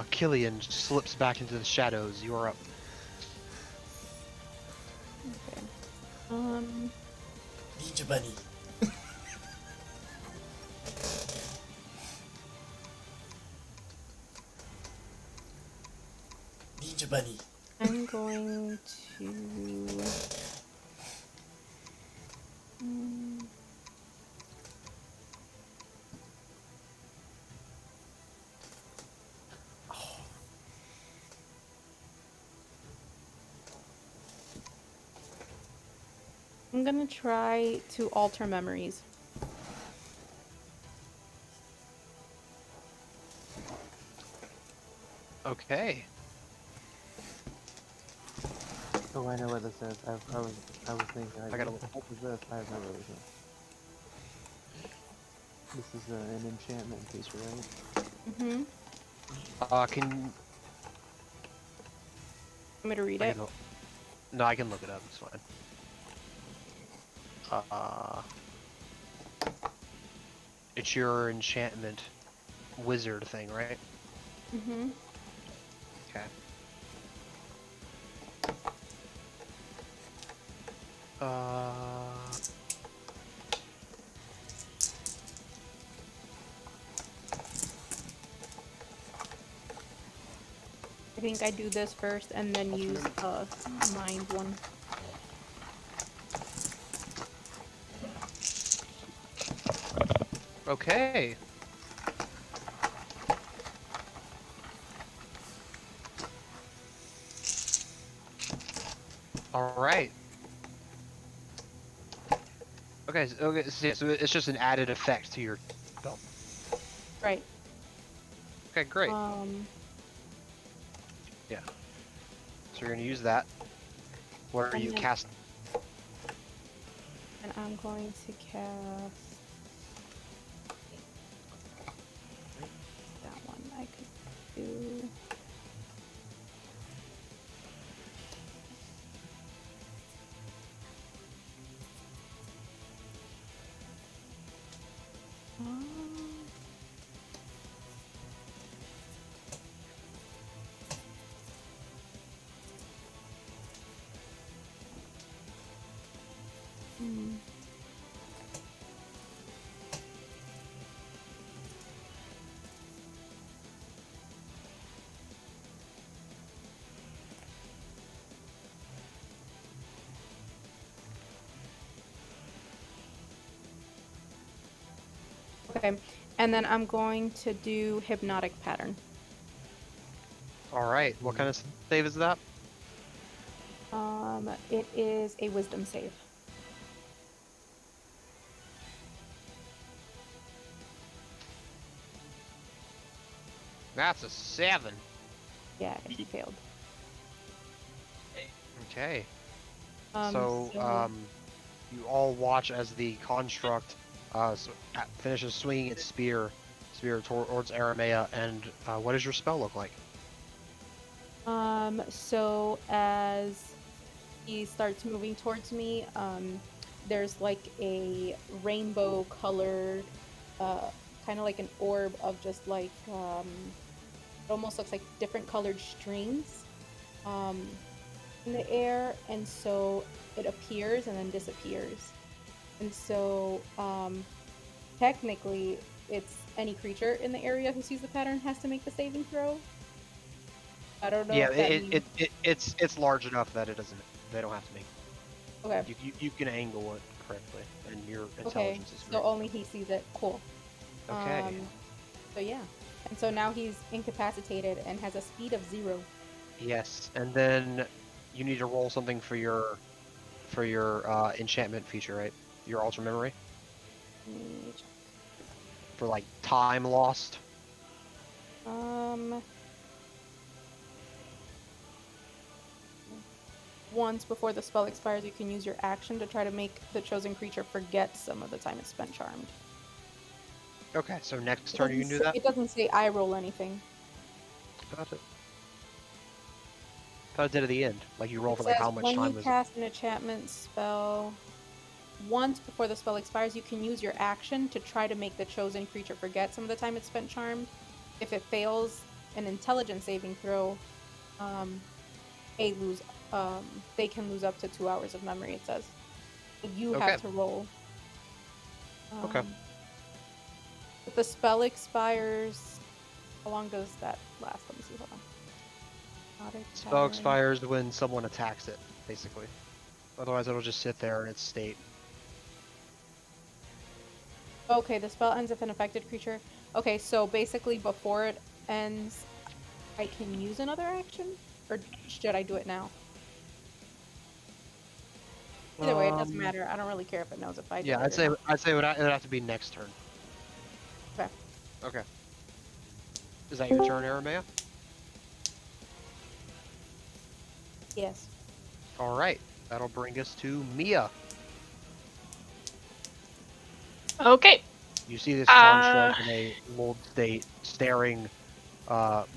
Killian slips back into the shadows, you are up. Okay. Ninja Bunny. Ninja Bunny. I'm going to. I'm gonna try to alter memories. Okay. Oh, I know what this is. I was thinking, like, I gotta what the heck is this? I remember what this is. This is an enchantment feature, right? Mm-hmm. can Want me to read I it? can, no, I can look it up. It's fine. It's your enchantment wizard thing, right? Mm-hmm. Okay. Uh, I think I do this first and then use a mind one. okay. All right. Okay. Okay. So, yeah, so it's just an added effect to your spell. Right. Okay. Great. Yeah. So you're gonna use that. What are And you then- casting? And I'm going to cast that one. I could do. Okay, and then I'm going to do hypnotic pattern. All right. What kind of save is that? It is a wisdom save. That's a 7. Yeah, he failed. Okay. You all watch as the construct finishes swinging its spear towards Aramea, and what does your spell look like? So as he starts moving towards me, there's like a rainbow colored, kind of like an orb of just like, it almost looks like different colored streams, in the air, and so it appears and then disappears. And so, technically, it's any creature in the area who sees the pattern has to make the saving throw. I don't know. Yeah, if that means... it's large enough that they don't have to make. Okay. You can angle it correctly, and your Okay, intelligence is so great. only he sees it. Cool. Okay. So yeah, and so now he's incapacitated and has a speed of 0. Yes, and then you need to roll something for your enchantment feature, right? Your alter memory. For like time lost. Once before the spell expires, you can use your action to try to make the chosen creature forget some of the time it's spent charmed. Okay, so next turn you can do that? It doesn't say I roll anything. I thought it did at the end. Like you roll for like how much when time you was cast an enchantment spell, once before the spell expires, you can use your action to try to make the chosen creature forget some of the time it's spent charmed. If it fails an intelligence saving throw, they can lose up to 2 hours of memory, it says. You have to roll. Okay. If the spell expires, how long does that last? Let me see, hold on. Spell expires when someone attacks it, basically. Otherwise it'll just sit there in its state. Okay, the spell ends if an affected creature... Okay, so basically before it ends, I can use another action? Or should I do it now? Either way, it doesn't matter. I don't really care if it knows if I Yeah, did it or not. I'd say it would have to be next turn. Okay. Okay. Is that your turn, Aramea? Yes. All right. That'll bring us to Mia. Okay. You see this construct in a lulled state, staring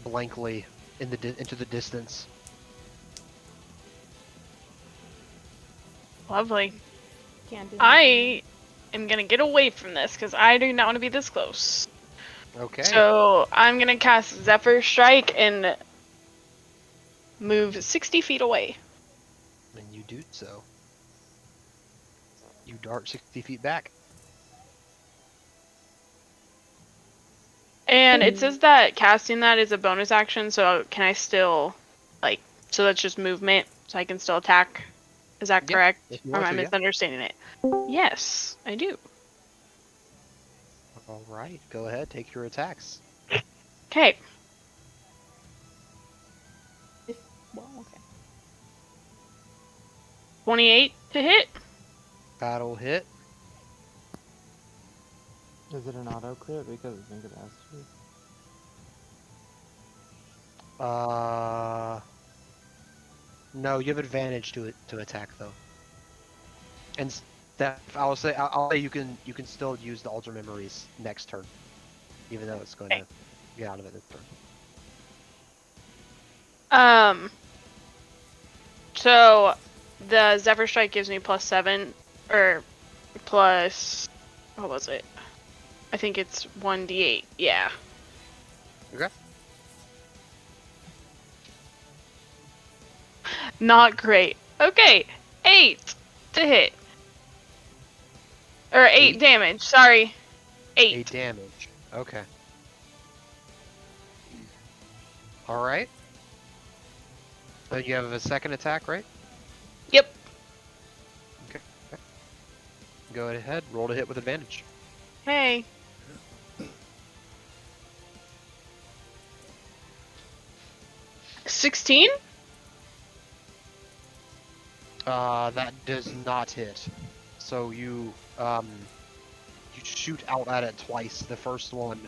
blankly into the distance. Lovely. Can't do I am gonna get away from this because I do not want to be this close. Okay. So I'm gonna cast Zephyr Strike and move 60 feet away. And you do so. You dart 60 feet back. And it says that casting that is a bonus action, so can I still, like, so that's just movement, so I can still attack? Is that correct? Or am I misunderstanding it? Yes, I do. All right, go ahead, take your attacks. Okay. Well, okay. 28 to hit. That'll hit. Is it an auto crit? Because I think it has to. No, you have advantage to attack though. And Steph, I'll say you can still use the alter memories next turn, even though it's going to get out of it this turn. So the Zephyr Strike gives me +7, or plus, what was it? I think it's 1d8. Yeah. Okay. Not great. Okay, 8 to hit. Or 8 damage, sorry. 8. 8 damage. Okay. Alright. So you have a second attack, right? Yep. Okay. Go ahead, roll to hit with advantage. Hey. $16? That does not hit. So you shoot out at it twice. The first one,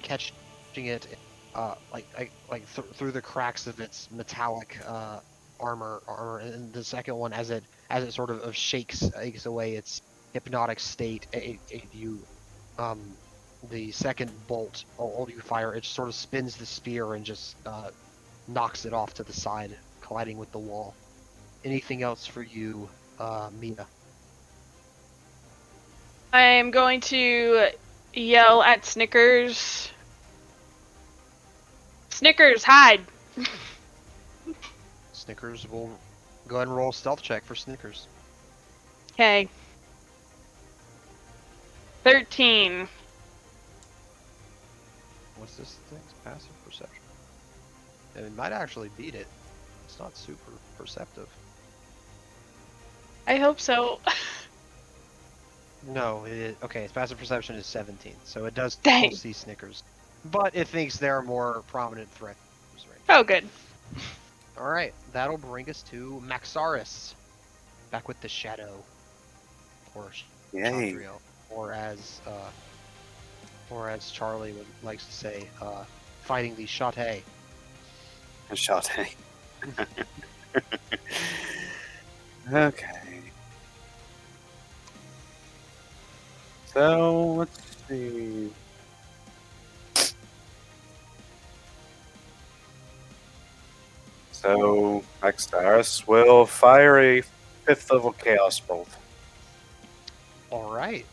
catching it, through the cracks of its metallic armor, and the second one, as it sort of shakes away its hypnotic state, the second bolt, all you fire, it sort of spins the spear and just knocks it off to the side, colliding with the wall. Anything else for you, Mia? I'm going to yell at Snickers. Snickers, hide! Snickers will go ahead and roll a stealth check for Snickers. Okay. 13. What's this thing's passive perception? And it might actually beat it. It's not super perceptive. I hope so. No, okay, its passive perception is 17, so it does Dang. still see Snickers. But it thinks they're a more prominent threat. Oh, good. Alright, that'll bring us to Maxaris. Back with the Shadow. Or Chandriel. Or as Charlie likes to say, fighting the Shotay. Shotay. Okay. So, let's see. So, Maxaris will fire a 5th level Chaos Bolt. Alright.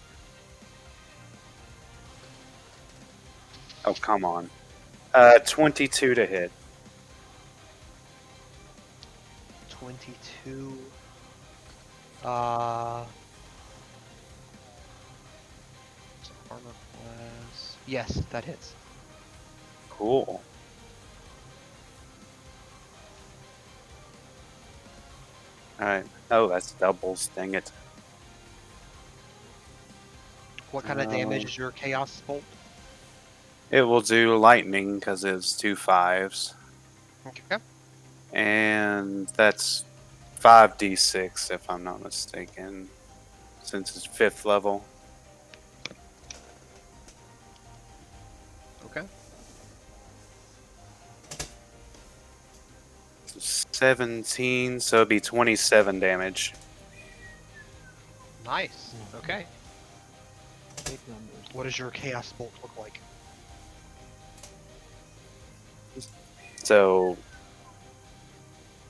Oh, come on. 22 to hit. 22. Armor class. Yes, that hits. Cool. Alright. Oh, that's doubles. Dang it. What kind of damage is your Chaos Bolt? It will do lightning because it's 2 5s. Okay. And that's 5d6 if I'm not mistaken, since it's 5th level. Okay. 17, so it'd be 27 damage. Nice. Okay. Big numbers. What does your chaos bolt look like? So,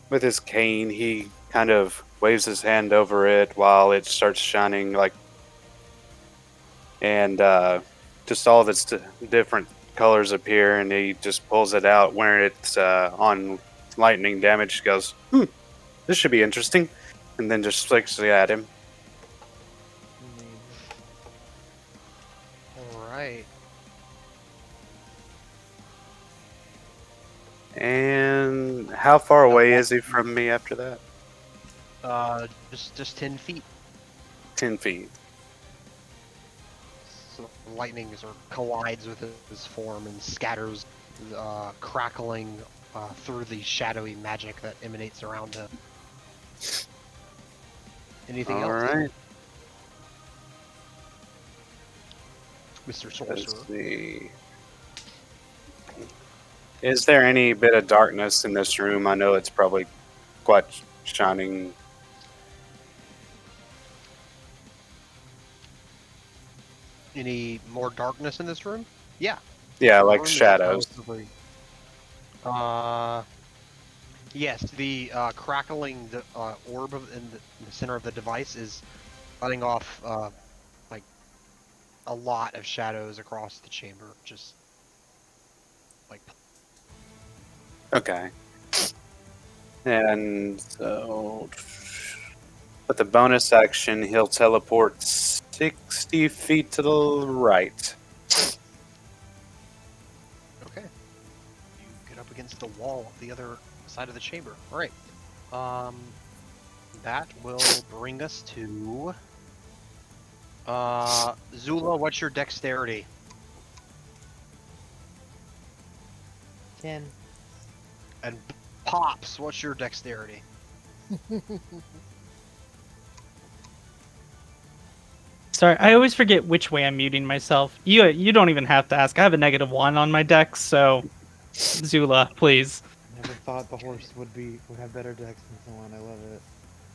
with his cane, he kind of waves his hand over it while it starts shining, like, and just all of its different colors appear, and he just pulls it out where it's on lightning damage. Goes, this should be interesting, and then just flicks it at him. All right. And how far away is he from me after that? Just 10 feet. 10 feet. So the lightning sort of collides with his form and scatters, crackling through the shadowy magic that emanates around him. Anything else? All right. Mr. Sorcerer. Let's see. Is there any bit of darkness in this room? I know it's probably quite shining. Any more darkness in this room? Yeah. Yeah, The like room is shadows. relatively- Yes, the crackling orb in the center of the device is letting off like a lot of shadows across the chamber. Just like. Okay. And so, with the bonus action, he'll teleport 60 feet to the right. Okay. You get up against the wall of the other side of the chamber. All right. That will bring us to Zula. What's your dexterity? 10. And Pops, what's your dexterity? Sorry, I always forget which way I'm muting myself. You don't even have to ask. I have a -1 on my dex, so Zula, please. Never thought the horse would have better dex than someone. I love it.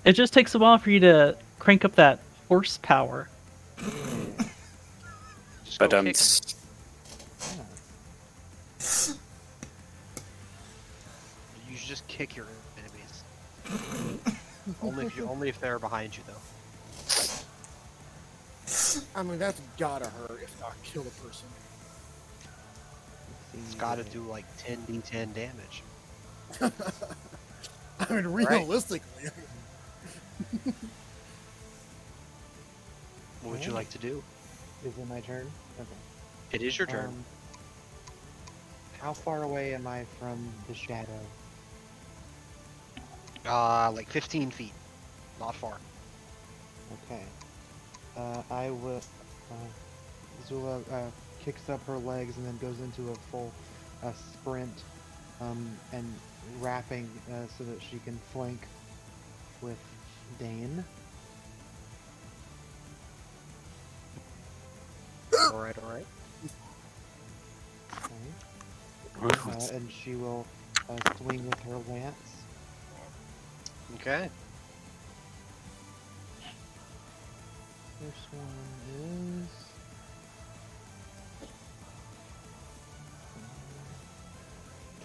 It just takes a while for you to crank up that horsepower. Just But go kick 'em. You should just kick your enemies. only if they're behind you, though. I mean, that's gotta hurt, if not kill the person. It's got to do like 10d10 damage. I mean, realistically. What would you like to do? Is it my turn? Okay. It is your turn. How far away am I from the shadow? Like 15 feet. Not far. Okay. I will. Zula kicks up her legs and then goes into a full sprint, and wrapping so that she can flank with Dane. Alright, alright. Okay. And she will swing with her lance. Okay. First one is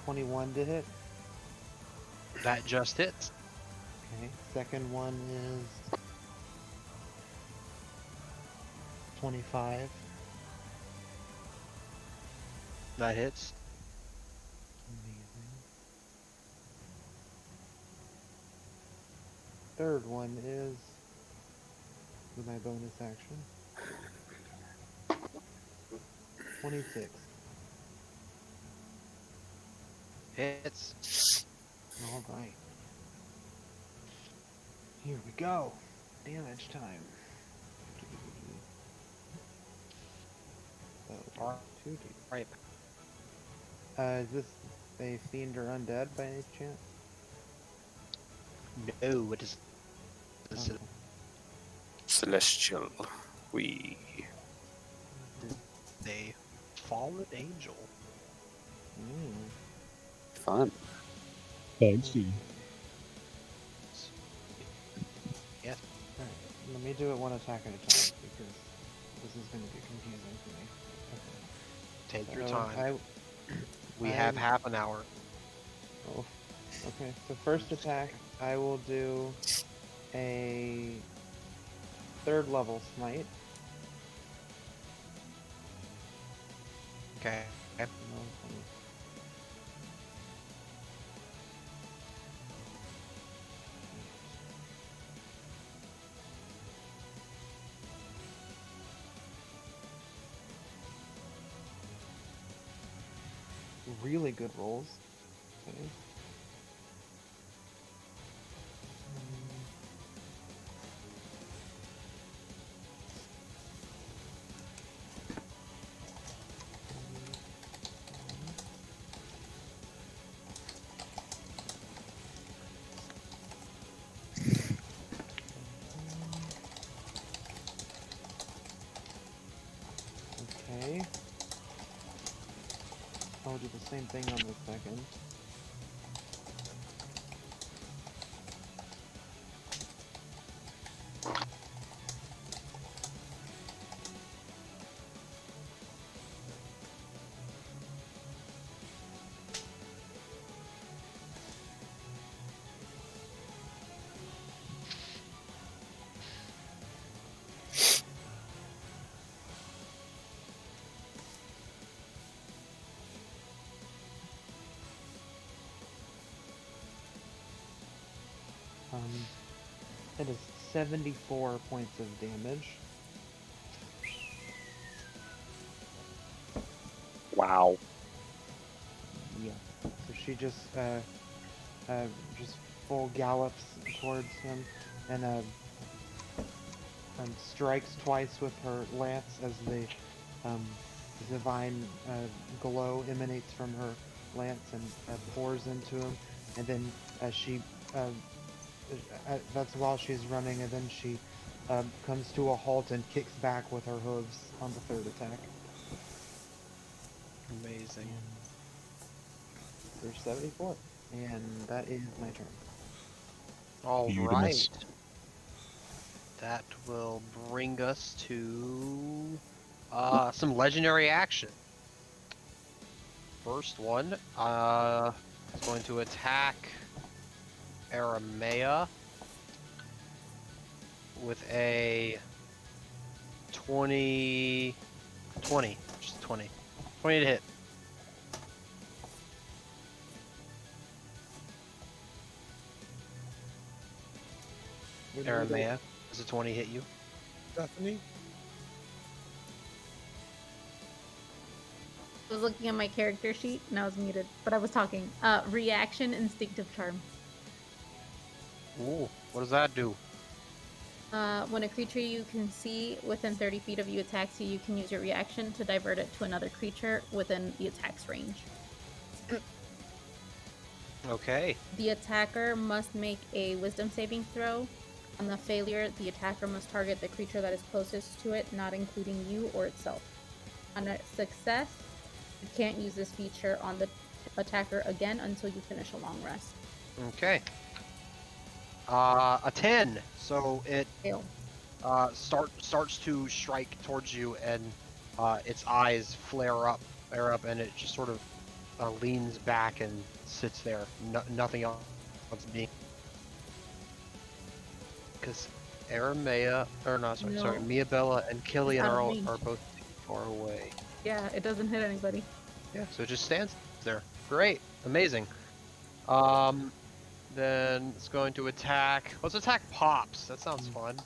21 to hit. That just hits. Okay. Second one is 25. That hits. Amazing. Third one is with my bonus action. 26. Hits. All right. Here we go. Damage time. So, 2d. Right. Is this a fiend or undead by any chance? No, it is. Okay. Celestial. We. A fallen angel. Fun. Fancy. Yes. Alright, let me do it one attack at a time because this is going to get confusing for me. Okay. Take your time. We have I'm- half an hour. Oh, okay. So first attack, I will do a 3rd level smite. Okay. Really good rolls. Okay. Okay. I'll do the same thing on the second. That is 74 points of damage. Wow. Yeah. So she just full gallops towards him and strikes twice with her lance as the divine glow emanates from her lance and pours into him. And then she that's while she's running, and then she comes to a halt and kicks back with her hooves on the 3rd attack. Amazing. For 74. And that is my turn. All Beautimus. right. That will bring us to some legendary action. First one is going to attack Aramea with a 20, just 20 to hit. Aramea, does a 20 hit you? Stephanie? I was looking at my character sheet and I was muted, but I was talking. Reaction, instinctive charm. Ooh, what does that do? When a creature you can see within 30 feet of you attacks you, you can use your reaction to divert it to another creature within the attack's range. Okay. The attacker must make a wisdom saving throw. On the failure, the attacker must target the creature that is closest to it, not including you or itself. On a success, you can't use this feature on the attacker again until you finish a long rest. Okay. A 10. So it starts to strike towards you, and its eyes flare up, and it just sort of leans back and sits there. Nothing else being. Because Aramea, sorry, Miabella and Killian out of are range. both too far away. Yeah, it doesn't hit anybody. Yeah, so it just stands there. Great, amazing. Then it's going to attack. Let's attack Pops. That sounds fun.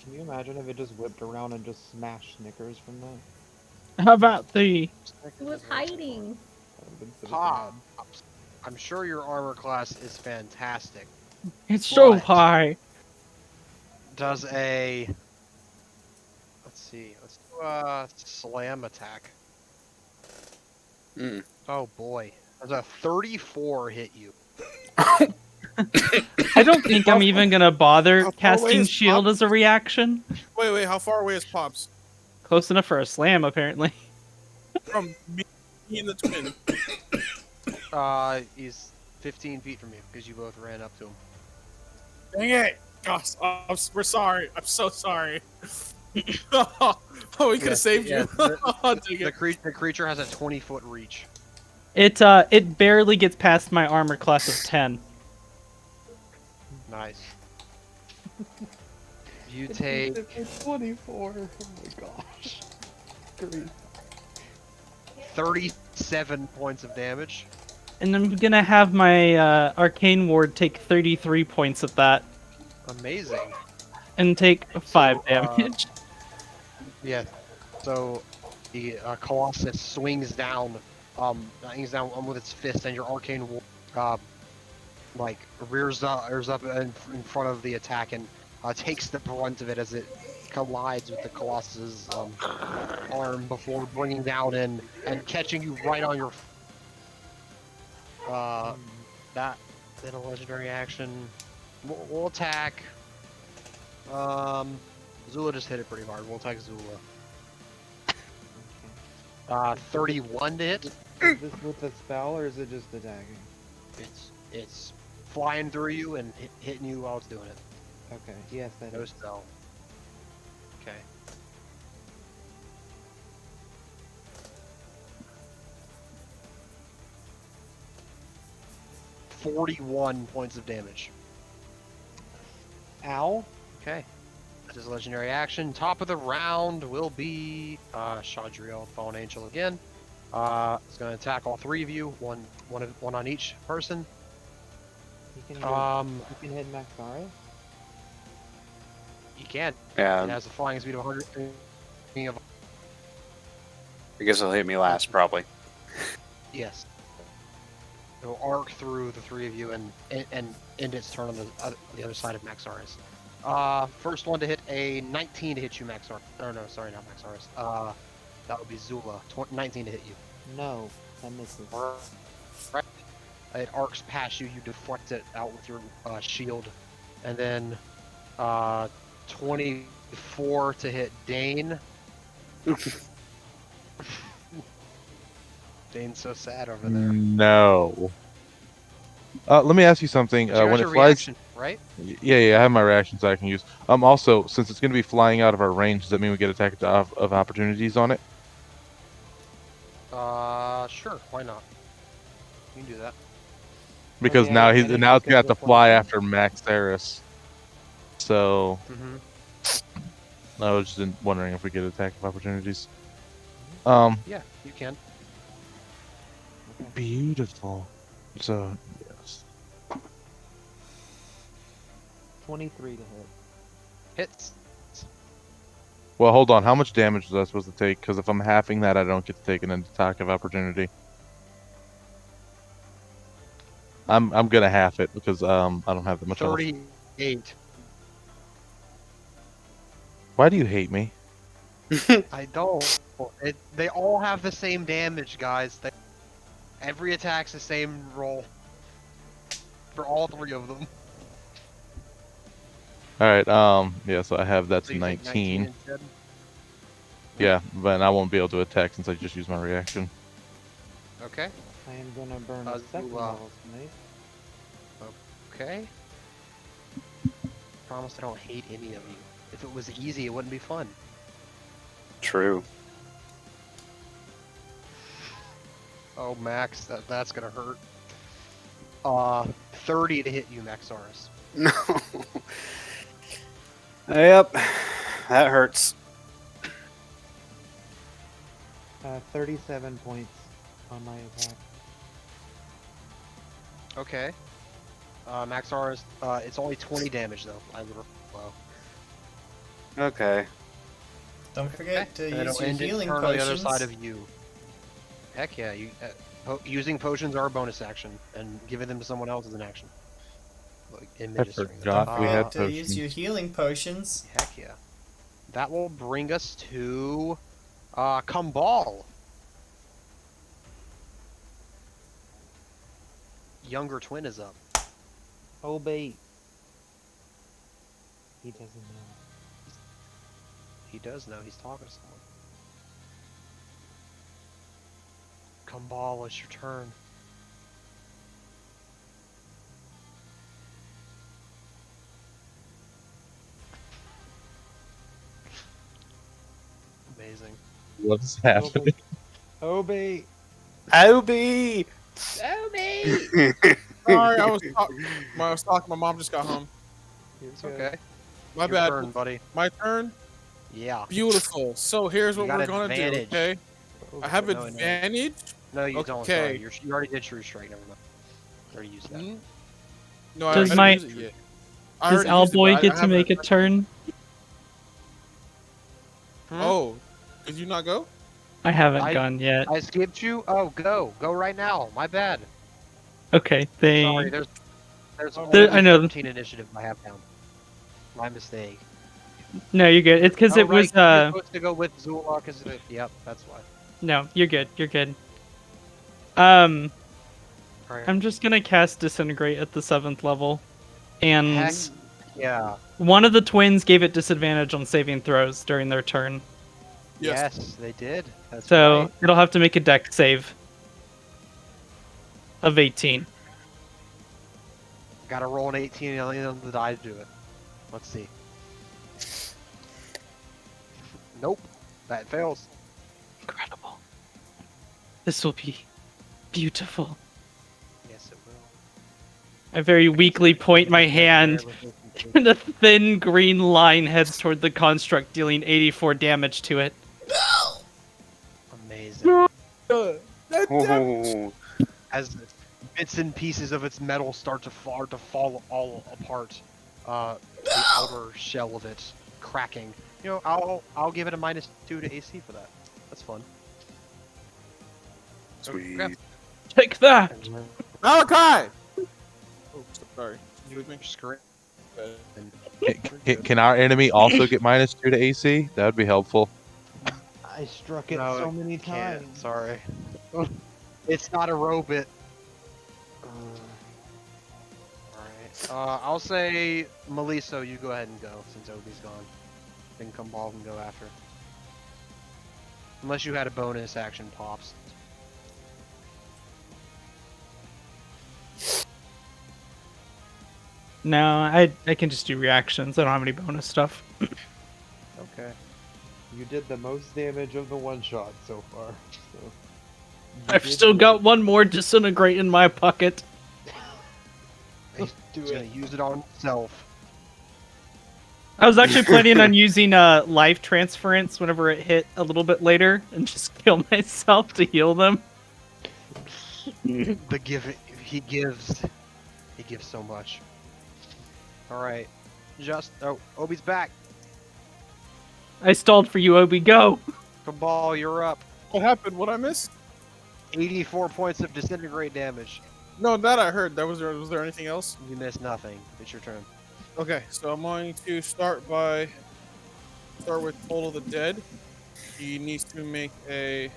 Can you imagine if it just whipped around and just smashed Snickers from that? How about the It was hiding. Pops. I'm sure your armor class is fantastic. It's so but high. Does a let's do a slam attack. Oh boy. Does a 34 hit you? I don't think I'm even gonna bother how far away casting is shield Pops? as a reaction. Wait, how far away is Pops? Close enough for a slam, apparently. From me and the twin. He's 15 feet from you because you both ran up to him. Dang it! Gosh, we're sorry. I'm so sorry. Oh, we could have saved you. The creature has a 20-foot reach. It barely gets past my armor class of 10. Nice. You take 24. Oh my gosh. Great. 37 points of damage. And I'm gonna have my arcane ward take 33 points of that. Amazing. And take 5 damage. Yeah. So the Colossus swings down with its fist, and your arcane ward like rears up in front of the attack and takes the brunt of it as it collides with the Colossus's arm before bringing down and catching you right on your. That then a legendary action. We'll attack. Zula just hit it pretty hard. We'll attack Zula. 31 to hit. Is this with a spell or is it just attacking? It's flying through you and hitting you while it's doing it. Okay. Yes, that No is. spell. Okay. $41 points of damage. Ow. Okay. That is a legendary action. Top of the round will be Shadriel, Fallen Angel again. It's going to attack all three of you. One on each person. You can hit Maxara? You can. Yeah. It has a flying speed of 100. I guess it'll hit me last, probably. Yes. It'll arc through the three of you and end its turn on the other side of Maxaris. First one to hit a 19 to hit you, Maxaris. Oh no, sorry, not Maxaris. That would be Zula. 19 to hit you. No, that misses. Right. It arcs past you. You deflect it out with your shield, and then 24 to hit Dane. Dane's so sad over there. No. Let me ask you something. But you When got it your flies, reaction, right? yeah, I have my reactions I can use. Also, since it's going to be flying out of our range, does that mean we get attack of opportunities on it? Sure. Why not? You can do that. Because yeah, now and he's then now it's it's going to have to gonna fly fly. after Max Theris. So I was just wondering if we get attack of opportunities. Yeah, you can. Beautiful. So yes. 23 to hit. Hits. Well, hold on. How much damage was I supposed to take? Because if I'm halving that, I don't get to take an attack of opportunity. I'm gonna half it because I don't have that much health. 38. Why do you hate me? I don't. They all have the same damage, guys. Every attack's the same roll. For all three of them. Alright, yeah, so I have that's So you take 19. instead? Yeah, but I won't be able to attack since I just used my reaction. Okay. I am gonna burn a second level smite. Okay. Promise I don't hate any of you. If it was easy, it wouldn't be fun. True. Oh, Max, that's gonna hurt. 30 to hit you, Maxaurus. No. Yep. That hurts. 37 points on my attack. Okay. Maxaurus, it's only 20 damage though. I would roll. Okay. Don't forget to And use it'll your end healing turn on the potions. other side of you. Heck yeah, using potions are a bonus action, and giving them to someone else is an action. Like administering them. forgot Don't we had forget to use potions. your healing potions. Heck yeah. That will bring us to Kumbal. Younger twin is up. Obey. He doesn't know. He does know. He's talking to someone. Come ball, it's your turn. Amazing. What's happening? Obey. Obi! Obi! Sorry, I was talking. My mom just got home. It's okay. My Your bad. turn, buddy. My turn. Yeah. Beautiful. So here's what we're gonna do. advantage. Okay. I have No, no. advantage. No, you don't. Okay. Sorry. You already did True Strike. Never mind. I already used that. No, I Does didn't my- use it yet. I Does already used it, Owlboy but I get to haven't- make a turn? Oh, did you not go? I haven't gone yet. I skipped you. Oh, go right now. My bad. Okay, Sorry, there's There- only I know. 13 initiative I have down. My mistake. No, you're good. It's because Oh, it was right, you're supposed to go with Zulak. Yep, that's why. No, you're good. You're good. Alright. I'm just gonna cast Disintegrate at the 7th level, and Heck yeah. one of the twins gave it disadvantage on saving throws during their turn. Yes, they did. That's So right. it'll have to make a dex save of 18. Gotta roll an 18 on the die to do it. Let's see. Nope. That fails. Incredible. This will be beautiful. Yes, it will. I very weakly point my hand, and a thin green line heads toward the construct, dealing 84 damage to it. Amazing. Oh. As bits and pieces of its metal start to fall all apart, the outer shell of it cracking. You know, I'll give it a -2 to AC for that. That's fun. Sweet. Okay. Take that! Malachi! Oh, sorry. You with me? Can our enemy also get -2 to AC? That would be helpful. I struck it No, so it many can't. times. Sorry. It's not a robot. Alright. I'll say, Meliso, you go ahead and go, since Obi's gone. Then come ball and go after. Unless you had a bonus action pops. No, I can just do reactions. I don't have any bonus stuff. Okay. You did the most damage of the one shot so far. So I've still got one more Disintegrate in my pocket. He's gonna use it on himself. I was actually planning on using life transference whenever it hit a little bit later and just kill myself to heal them. The give he gives so much. All right, Obi's back. I stalled for you, Obi. Go. Cabal, you're up. What happened? What I missed? 84 points of disintegrate damage. No, that I heard. Was there anything else? You missed nothing. It's your turn. Okay, so I'm going to start with Toll of the Dead. He needs to make a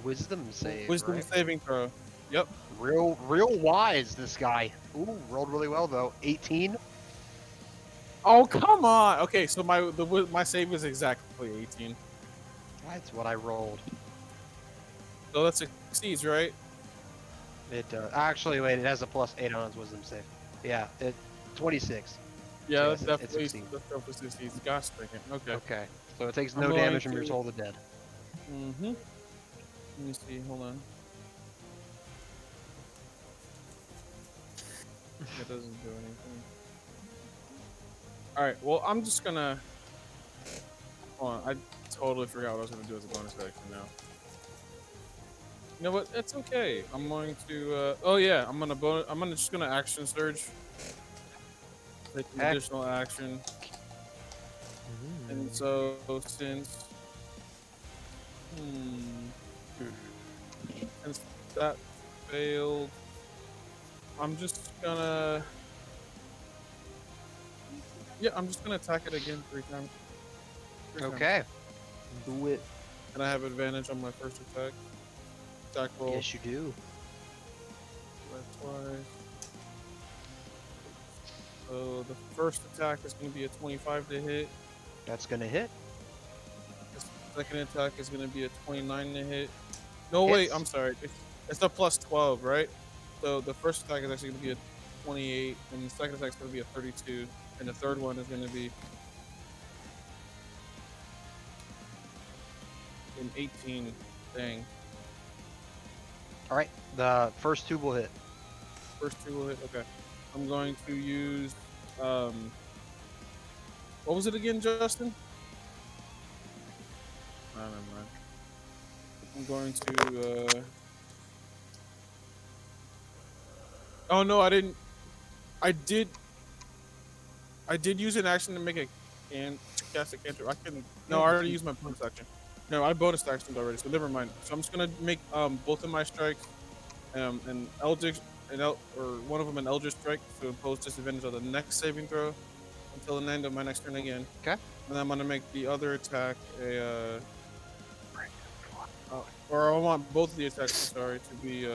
Wisdom save. wisdom right? saving throw. Yep. Real wise, this guy. Ooh, rolled really well though. 18. Oh, come on. Okay, so my save is exactly 18. That's what I rolled. So that succeeds, right? It actually wait. It has a +8 on its wisdom save. Yeah, 26. Yeah, So that's it definitely succeeds. Gosh, dang it. Okay. Okay. So it takes I'm no going damage from your to- Toll of the Dead. Mm-hmm. Let me see. Hold on. It doesn't do anything. Alright, well, I'm just gonna... Hold on, I totally forgot what I was gonna do as a bonus action now. You know what? It's okay. I'm going to, oh yeah, I'm just gonna action surge. Take an additional action. And so, since... Since that failed, I'm just gonna... Yeah, I'm just gonna attack it again 3 times. Okay. Do it. And I have advantage on my first attack. Attack roll. Yes, you do. Twice. So the first attack is going to be a 25 to hit. That's gonna hit. The second attack is going to be a 29 to hit. No, wait, Hits. I'm sorry. It's a plus 12, right? So the first attack is actually going to be a 28, and the second attack is going to be a 32, and the third one is going to be an 18. Dang. All right. The first two will hit. First two will hit. Okay. I'm going to use. What was it again, Justin? No, never mind. I'm going to. Oh no, I didn't. I did. I did use an action to make a to cast a cantrip. I can. No, I already used my bonus action. No, I bonus actioned already, so never mind. So I'm just gonna make both of my strikes an eldritch or one of them an eldritch strike to impose disadvantage on the next saving throw until the end of my next turn again. Okay. And then I'm gonna make the other attack a. Or I want both of the attacks. I'm sorry, to be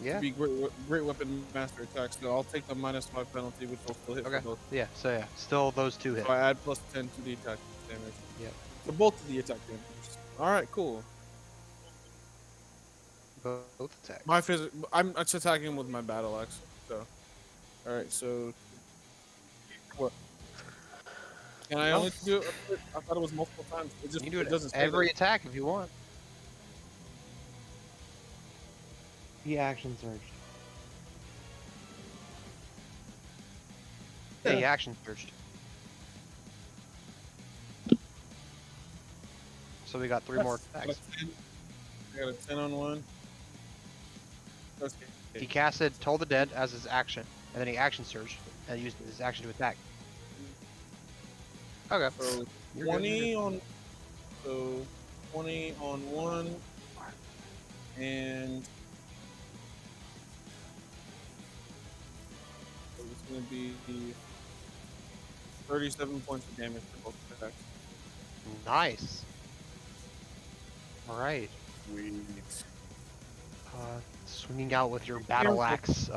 Yeah. to be great weapon master attacks. So I'll take the -5 penalty, which will still hit Okay. for both. Yeah. So yeah, still those two hit. So I add +10 to the attack damage. Yeah. So both of the attack damage. All right, cool. Both attacks. I'm just attacking with my battle axe. So, all right. So, what? Can I only do it? I thought it was multiple times. It just You can do it doesn't say every that. attack if you want. He action surged. Yeah, he action surged. So we got three more attacks. I got a 10 on one. Okay. He casted Toll the Dead as his action, and then he action surged and used his action to attack. Okay. So You're 20 good. on. So 20 on one, and so it's gonna be 37 points of damage for both attacks. Nice. All right. Sweet. Swinging out with your battle axe,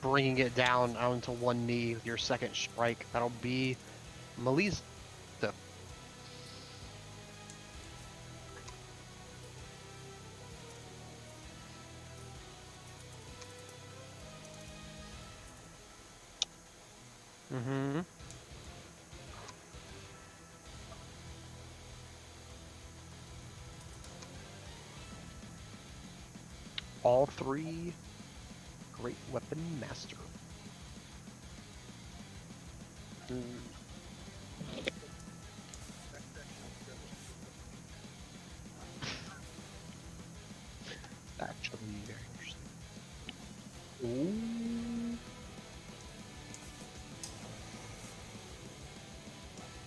bringing it down onto one knee with your second strike. That'll be Melissa. Mm-hmm. All three great weapon master. Actually, very interesting. Ooh.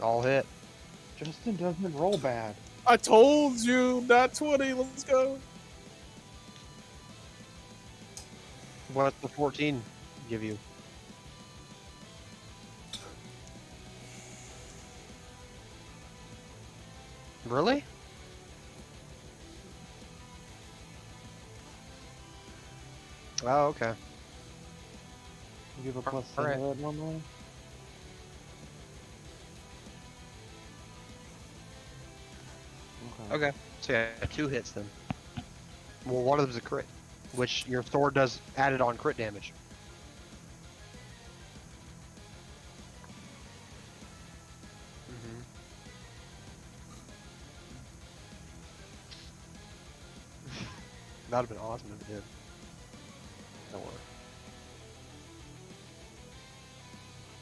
All hit. Justin doesn't roll bad. I told you, not 20. Let's go. What's the 14 give you? Really? Oh, okay. You give a plus 10 Alright. to that normally? Okay. So yeah, 2 hits then. Well, one of them's a crit, which your sword does added on crit damage. That'd have been awesome if it did. Don't worry.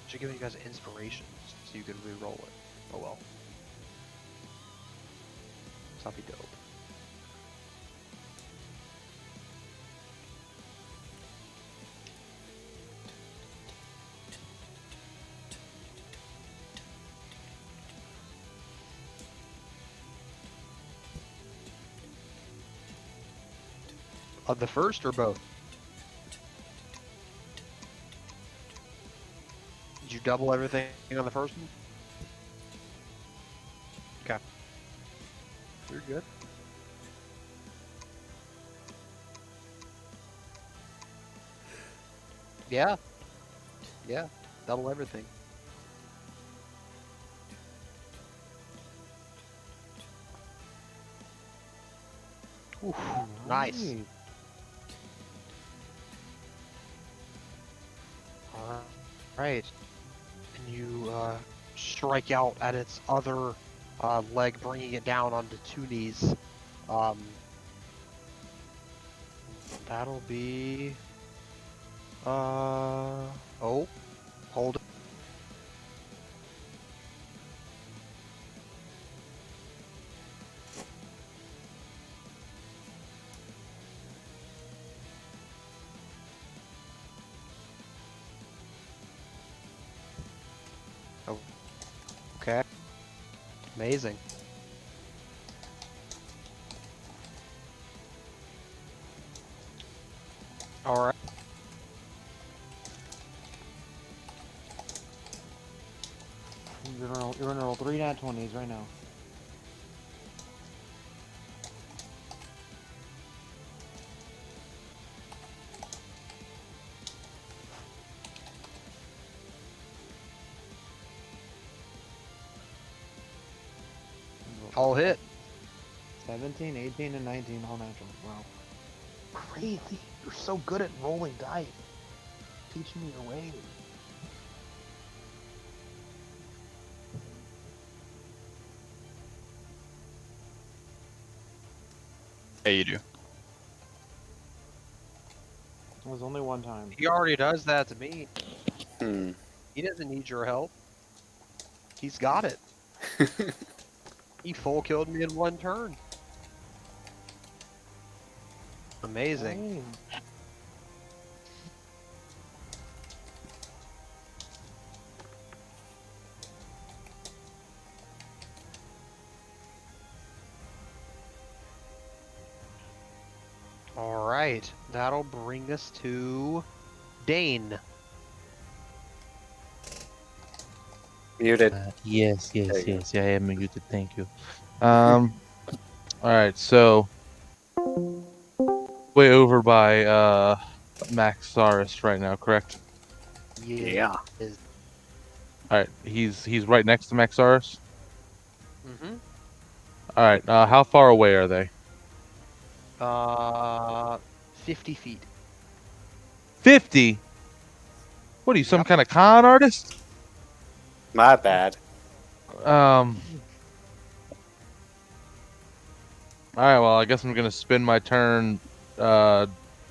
Should give you guys inspiration so you could re-roll it. Oh well. So that'd be dope. Of the first or both? Did you double everything on the first one? Okay. You're good. Yeah. Yeah. Double everything. Oof, nice. All right. And you strike out at its other leg, bringing it down onto 2 knees. That'll be... Oh, hold it. Okay. Amazing. All right. You're gonna roll 3 nat 20s right now. All hit. 17, 18, and 19 all natural. Wow. Crazy. You're so good at rolling dice. Teach me your ways. Yeah, you do. It was only one time. He already does that to me. Hmm. He doesn't need your help. He's got it. He full killed me in 1 turn. Amazing. Dang. All right. That'll bring us to Dane. Muted. Yes, There yes, you go. yes. Yeah, I am muted. Thank you. All right. So way over by Maxaris right now, correct? Yeah. All right. He's right next to Maxaris. Mm-hmm. All right. How far away are they? 50 feet. 50. What are you, some kind of con artist? My bad. All right. Well, I guess I'm gonna spend my turn,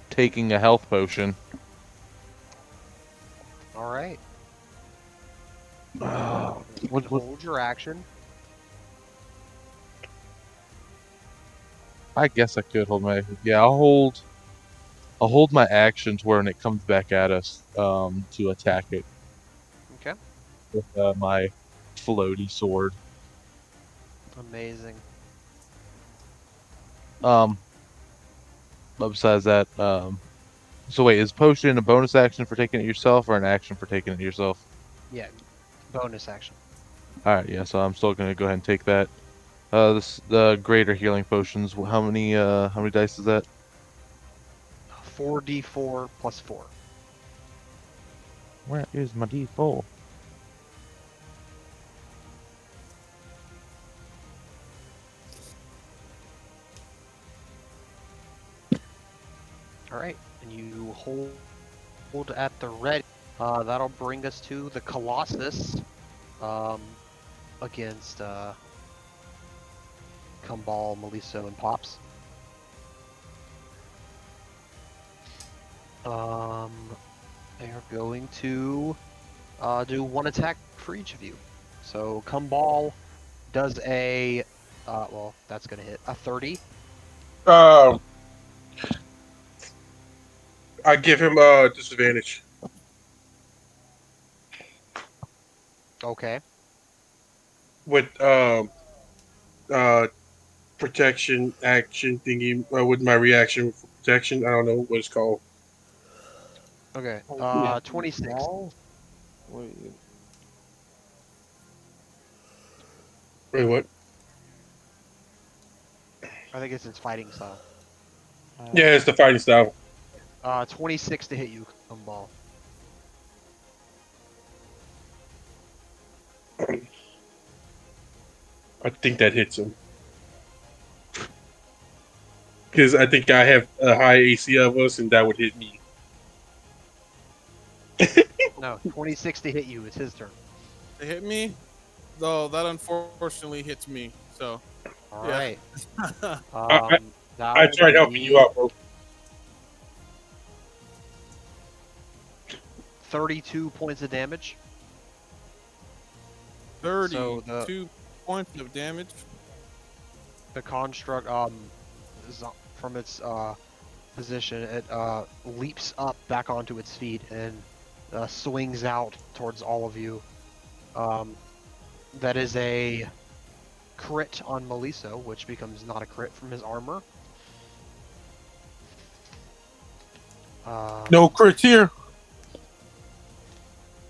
taking a health potion. All right. What? Hold your action. I guess I could hold my. Yeah, I'll hold. I'll hold my action to when it comes back at us, to attack it Okay. with my floaty sword. Amazing. But besides that, so wait, is potion a bonus action for taking it yourself or an action for taking it yourself? Yeah. Bonus action. All right, yeah. So I'm still gonna go ahead and take that. The greater healing potions. How many dice is that? 4d4 plus 4. Where is my d4? All right. And you hold at the ready. That'll bring us to the Colossus. Against Kumbal, Meliso, and Pops. They are going to do 1 attack for each of you. So Kumbal does a, well, that's going to hit a 30. I give him disadvantage. Okay. With protection action thingy, with my reaction for protection. I don't know what it's called. Okay. Yeah. 26. Wait. Wait, what? I think it's its fighting style. Yeah, it's the fighting style. 26 to hit you, Kumbal. I think that hits him. Because I think I have a high AC of us, and that would hit me. No, 26 to hit you. It's his turn. It hit me? Though that unfortunately hits me. So, All yeah. right. I That'll tried helping you out, bro. 32 points of damage. 32 points of damage. The construct is from its position, it leaps up back onto its feet and swings out towards all of you. That is a crit on Meliso, which becomes not a crit from his armor. No crits here.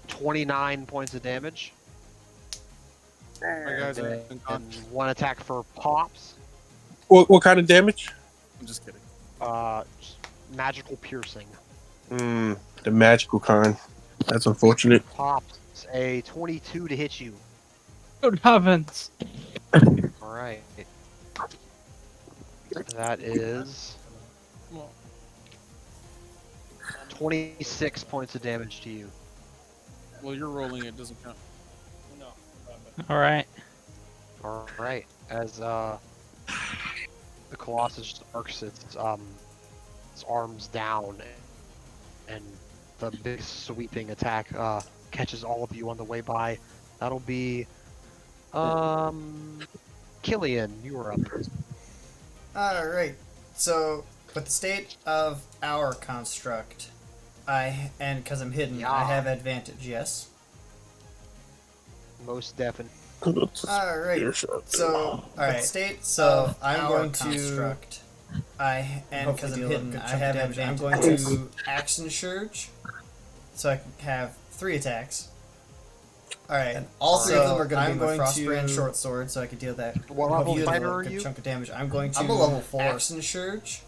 29 points of damage. My guys are And one attack for Pops. What kind of damage? I'm just kidding. Just magical piercing. The magical kind. That's unfortunate. Pops a 22 to hit you. Good heavens. All right. That is 26 points of damage to you. Well, you're rolling it, doesn't count. No. All right. All right. As the Colossus arcs its arms down, and the big sweeping attack catches all of you on the way by. That'll be Killian. You are up. Alright, so with the state of our construct, and because I'm hidden, I have advantage, yes? Most definitely. Alright, so, alright, state, so I'm going to construct. And because I'm hidden, I have advantage. I'm going to action surge, so I can have 3 attacks. Alright, and all 3 of them are going to be my Frostbrand short sword, so I can deal that. What level fighter are a good you? chunk of damage. I'm going to. I'm a level 4. Action surge,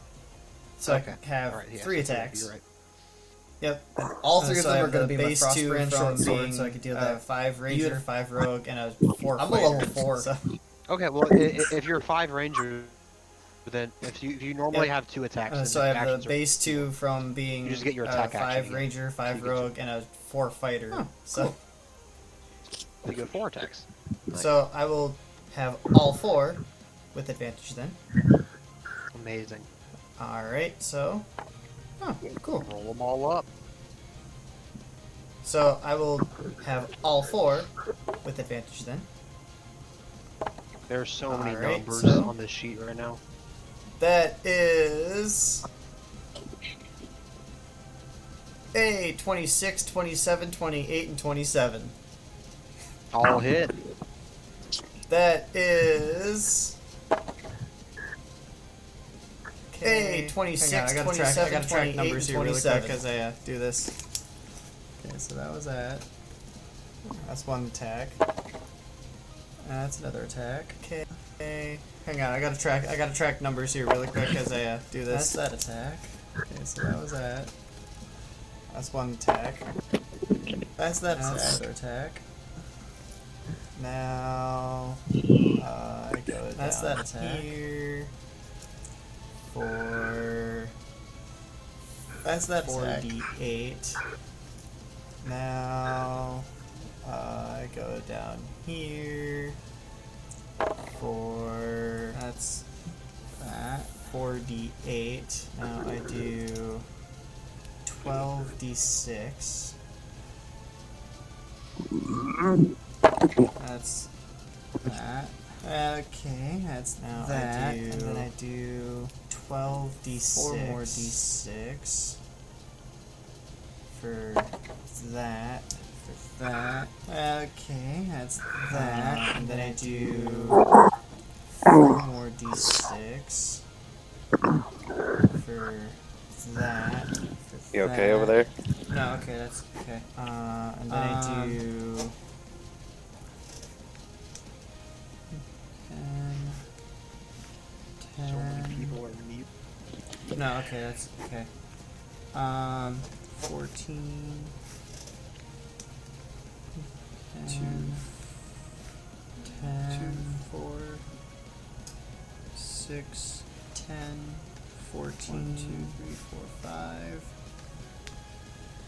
so I can have 3 attacks. You're right. Yep. And all 3 of them are going to be my Frostbrand short sword, so I can deal that. 5 ranger, 5 rogue, and a 4 fighter. I'm a level 4. So. Okay, well, if you're 5 ranger, then if you normally have 2 attacks, so I have the base 2 from being you just get your attack 5 ranger, 5 rogue, and a 4 fighter. Oh, so. cool. You get 4 attacks. Nice. So I will have all 4 with advantage then. Amazing. Alright, so. Oh, cool. Roll them all up. So I will have all 4 with advantage then. There's so many numbers on this sheet right now. That is a 26, 27, 28, and 27. All hit. That is a 26, 27, 28, and 27. As I do this. Okay, so that was that. That's one attack. That's another attack. Okay. Hang on, I gotta track numbers here really quick as I do this. That's that attack. Okay, so that was that. That's one attack. That's that other attack. Now I go that's down that attack here for that's that 4d8. Now I go down here for that's that 4d8. Now I do 12d6. That's that. Okay, that's now that. And then I do 12d6. 4 more d6 for that. For that. Okay, that's that. And then I do 4 more d6 for that. You okay over there? No, okay, that's okay. And then I do 10. So many people are mute. No, okay, that's okay. 14. 10, 10, 4, 6, 10, 14, 1, 2, 3, 4,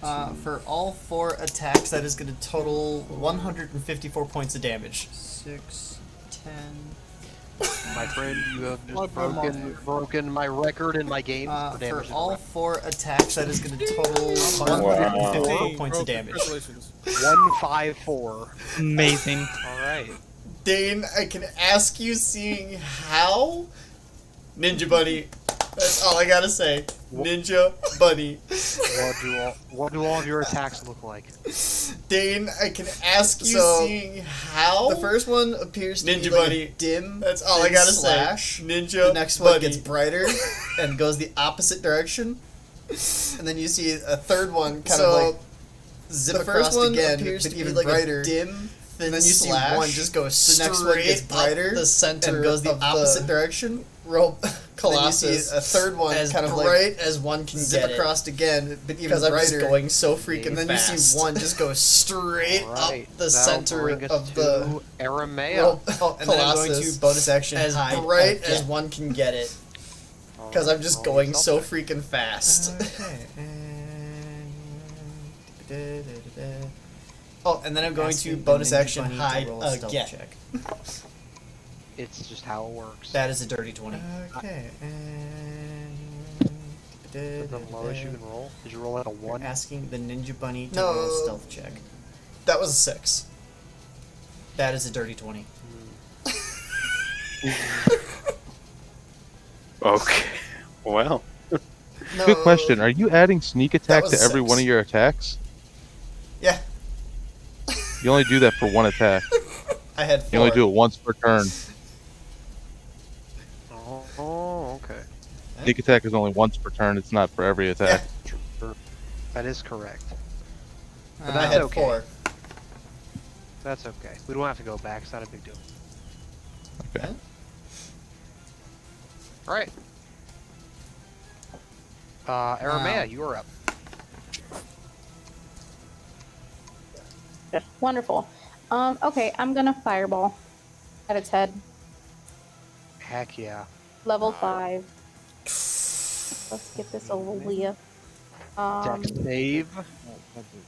5. For all 4 attacks, that is going to total 154 points of damage. 6, 10. My friend, you have just broken my record in my game for damage. For all 4 attacks, that is going to total 154 points of damage. Congratulations. 154. Amazing. All right. Dane, I can ask you seeing how? Ninja Bunny. That's all I gotta say. Ninja Bunny. What do all of your attacks look like? Dane, I can ask you seeing how? The first one appears to be like a dim. That's all I gotta say. Ninja. The next one gets brighter and goes the opposite direction. And then you see a third one kind of like zip across again, but even like brighter. Dim. And then you see one just go straight, the next one gets brighter, the center and goes the opposite direction. Colossus. Then you see a third one as kind of bright like as one can zip across again, but even brighter. I'm just going so freaking fast. And then you see one just go straight up the center of the Aramea. And then I'm going to bonus action as bright as one can get it, because I'm just going so freaking fast. Okay. Oh, and then I'm going to bonus action hide again. Check. It's just how it works. That is a dirty 20. Okay. The lowest you can roll? Did you roll at a 1? You're asking the Ninja Bunny to roll a stealth check. That was a 6. That is a dirty 20. Okay. Well. No. Good question. Are you adding sneak attack to every one of your attacks? Yeah. You only do that for one attack. I had 4. You only do it once per turn. Oh, okay. Sneak attack is only once per turn. It's not for every attack. Yeah. That is correct. But I had 4. That's okay. We don't have to go back. It's not a big deal. Okay. All right. Aramea, you are up. Wonderful. Okay, I'm gonna fireball at its head. Heck yeah. Level 5. Let's get this over with. Dex save. No, it doesn't.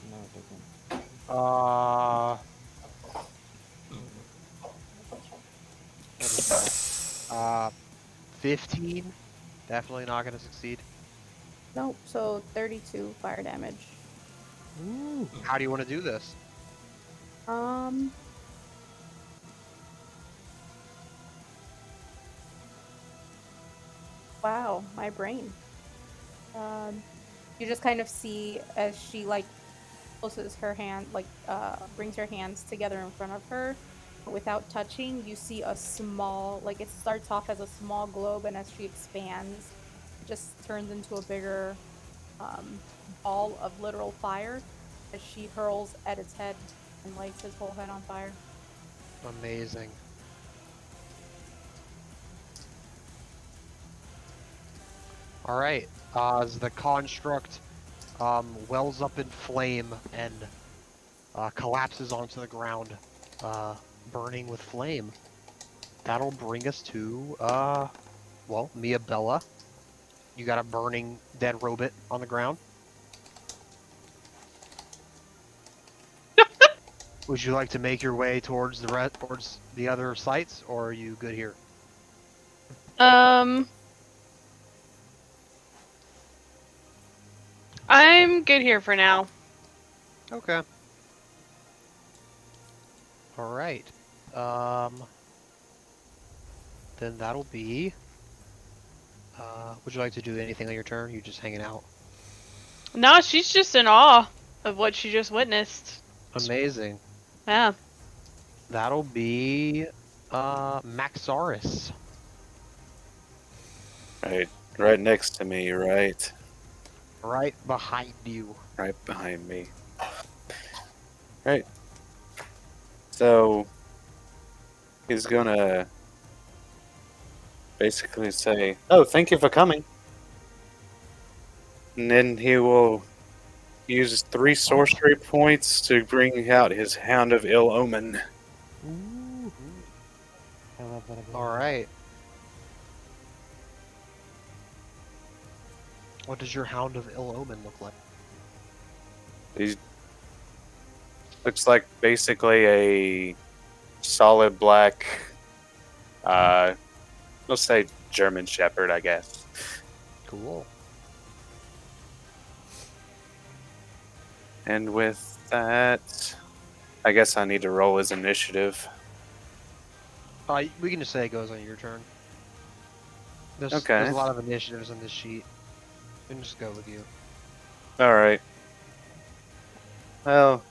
What is that? 15. Definitely not gonna succeed. Nope. So 32 fire damage. Ooh. How do you want to do this? Wow, my brain. You just kind of see as she like closes her hand, like brings her hands together in front of her, without touching. You see a small, like it starts off as a small globe, and as she expands, it just turns into a bigger ball of literal fire as she hurls at its head and lights his whole head on fire. Amazing. All right. As the construct wells up in flame and collapses onto the ground, burning with flame, that'll bring us to, well, Mia Bella. You got a burning dead robot on the ground. Would you like to make your way towards the other sites, or are you good here? I'm good here for now. Okay. All right. Then that'll be. Would you like to do anything on your turn? You just hanging out? No, she's just in awe of what she just witnessed. Amazing. Yeah. That'll be Maxaris. Right next to me, right? Right behind you. Right behind me. Right. So he's gonna basically say, "Oh, thank you for coming." And then he will use 3 sorcery points to bring out his Hound of Ill Omen. Ooh. bada bing. All right. What does your Hound of Ill Omen look like? He looks like basically a solid black, let's say German Shepherd, I guess. Cool. And with that, I guess I need to roll his initiative. We can just say it goes on your turn. There's a Okay. lot of initiatives on this sheet. We can just go with you. All right. Well,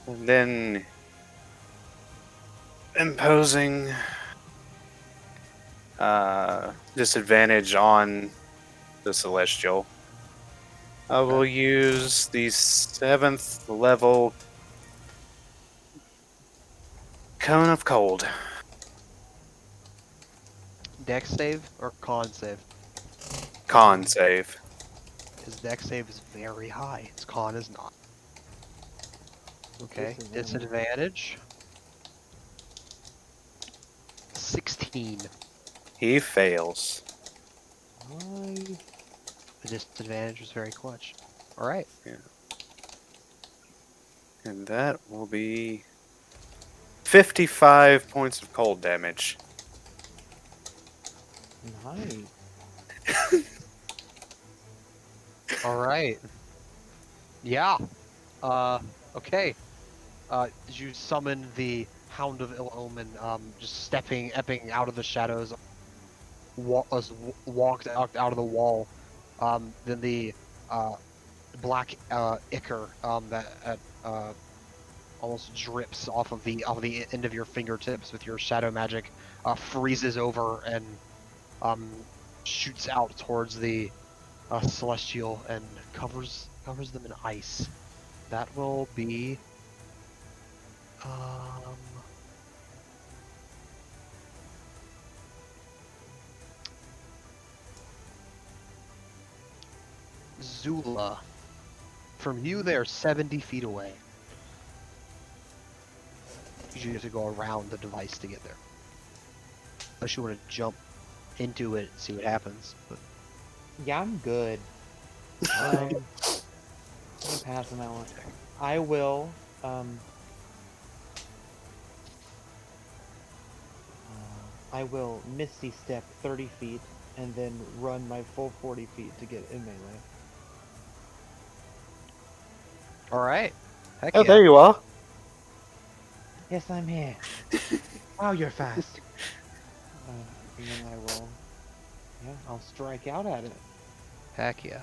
and then imposing disadvantage on the Celestial. I will use the 7th level Cone of Cold. Dex save or con save? Con save. His dex save is very high. His con is not. Okay. Disadvantage. 16. He fails. Nice. The disadvantage was very clutch. All right. Yeah. And that will be 55 points of cold damage. Nice. All right. Yeah. Okay. Did you summon the Hound of Ill Omen? Just epping out of the shadows. Walked out of the wall. Then the black ichor that almost drips off of the end of your fingertips with your shadow magic freezes over and shoots out towards the celestial and covers them in ice. That will be Zula. From you, they're 70 feet away. You have to go around the device to get there. Unless you want to jump into it and see what happens. But Yeah, I'm good. I'm gonna pass on that one. I will, I will Misty Step 30 feet and then run my full 40 feet to get in melee. Alright. Heck Oh, yeah. there you are. Yes, I'm here. Wow, you're fast. And then I will, yeah, I'll strike out at it. Heck yeah.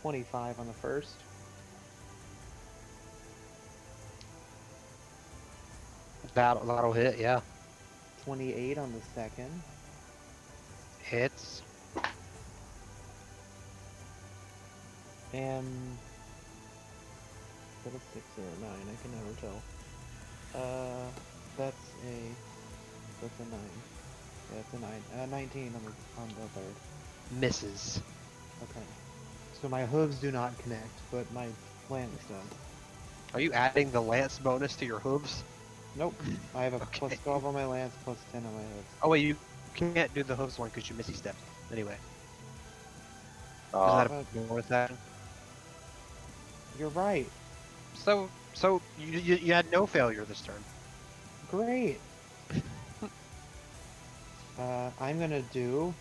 25 on the first. That'll hit, yeah. 28 on the second. Hits. And is that a 6 or a 9? I can never tell. That's a 9. Yeah, it's a 9. 19 on the third. Misses. Okay. So my hooves do not connect, but my lance does. Are you adding the lance bonus to your hooves? Nope. I have a plus 12 on my lance, plus 10 on my hooves. Oh wait, you can't do the hooves one because you Misty stepped. Anyway. Is that a bonus action? You're right. So you had no failure this turn. Great. I'm gonna do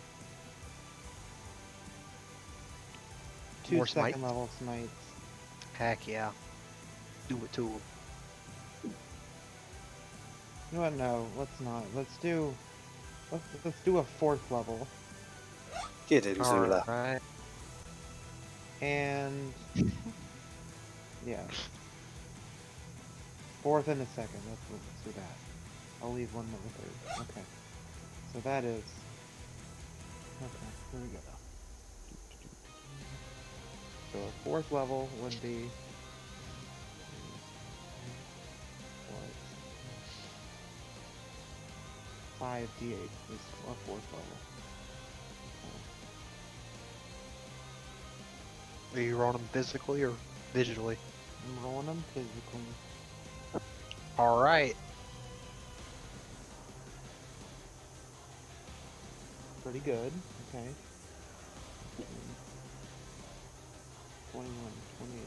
two More second smite? level smites. Heck yeah. Do it to him. You know what? No, let's not. Let's do a 4th level. Get in, Zula. Alright. And yeah, 4th and a 2nd. Let's do that. I'll leave one with 3rd. Okay. So that is. Okay. Here we go. So a 4th level would be. What? 5d8 is a 4th level. Are you rolling them physically or digitally? I'm rolling them physically. Alright. pretty good. Okay. 21, 28.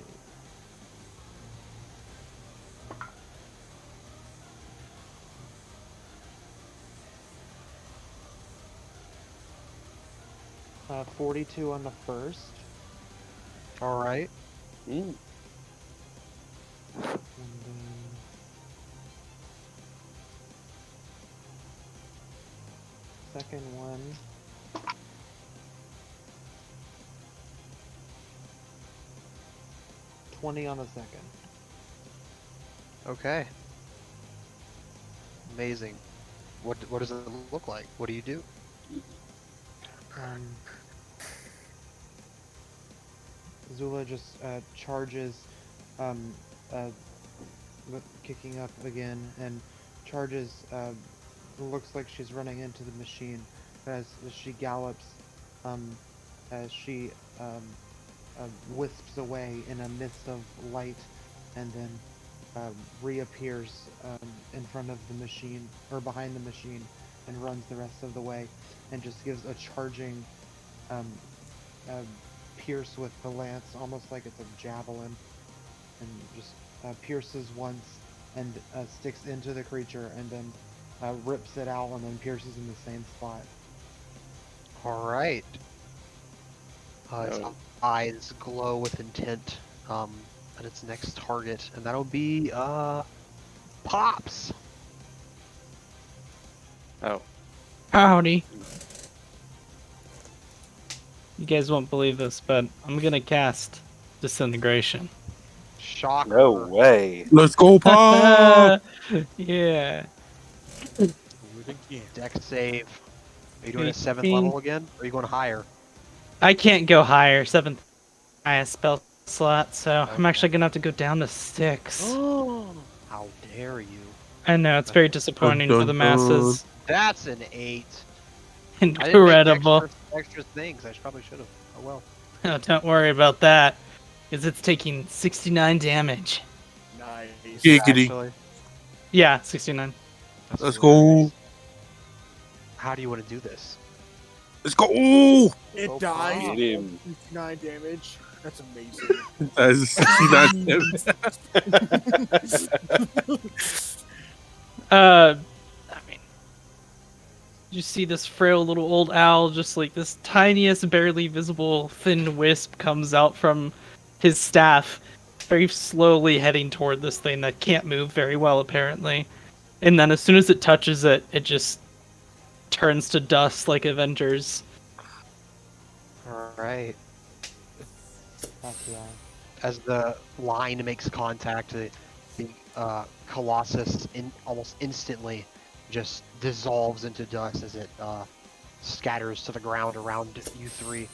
Uh, 42 on the first. All right. And then second one. 20 on the second. Okay. Amazing. What does it look like? What do you do? Zula just charges, um, uh, kicking up again, and charges. Looks like she's running into the machine. As she gallops, as she wisps away in a mist of light, and then reappears in front of the machine or behind the machine, and runs the rest of the way, and just gives a charging um, pierce with the lance, almost like it's a javelin, and just pierces once and sticks into the creature, and then rips it out and then pierces in the same spot. All right. Its eyes glow with intent at its next target, and that'll be Pops. Oh. Howdy. You guys won't believe this, but I'm gonna cast Disintegration. Shocker. No way. Let's go, Pop! Yeah. Do it again. Dex save. Are you doing a 7th 18. level again? Or are you going higher? I can't go higher. 7th highest spell slot, so I'm Okay. actually gonna have to go down to 6. Oh, how dare you? I know, it's very disappointing for the masses. That's an 8. Incredible. I didn't make extra things. I probably should have. Oh well. Oh, don't worry about that, because it's taking 69 damage. Nice. Giggity. Actually, Yeah, 69. that's Let's really go. nice. How do you want to do this? Let's go. Ooh! It Oh, dies. Pop. Get him. 59 damage. That's amazing. That's 69. I mean, you see this frail little old owl, just like this tiniest, barely visible thin wisp comes out from his staff, very slowly heading toward this thing that can't move very well, apparently. And then as soon as it touches it, it just turns to dust like Avengers. All right. That's right. As the line makes contact, the Colossus almost instantly just dissolves into dust as it scatters to the ground around you three.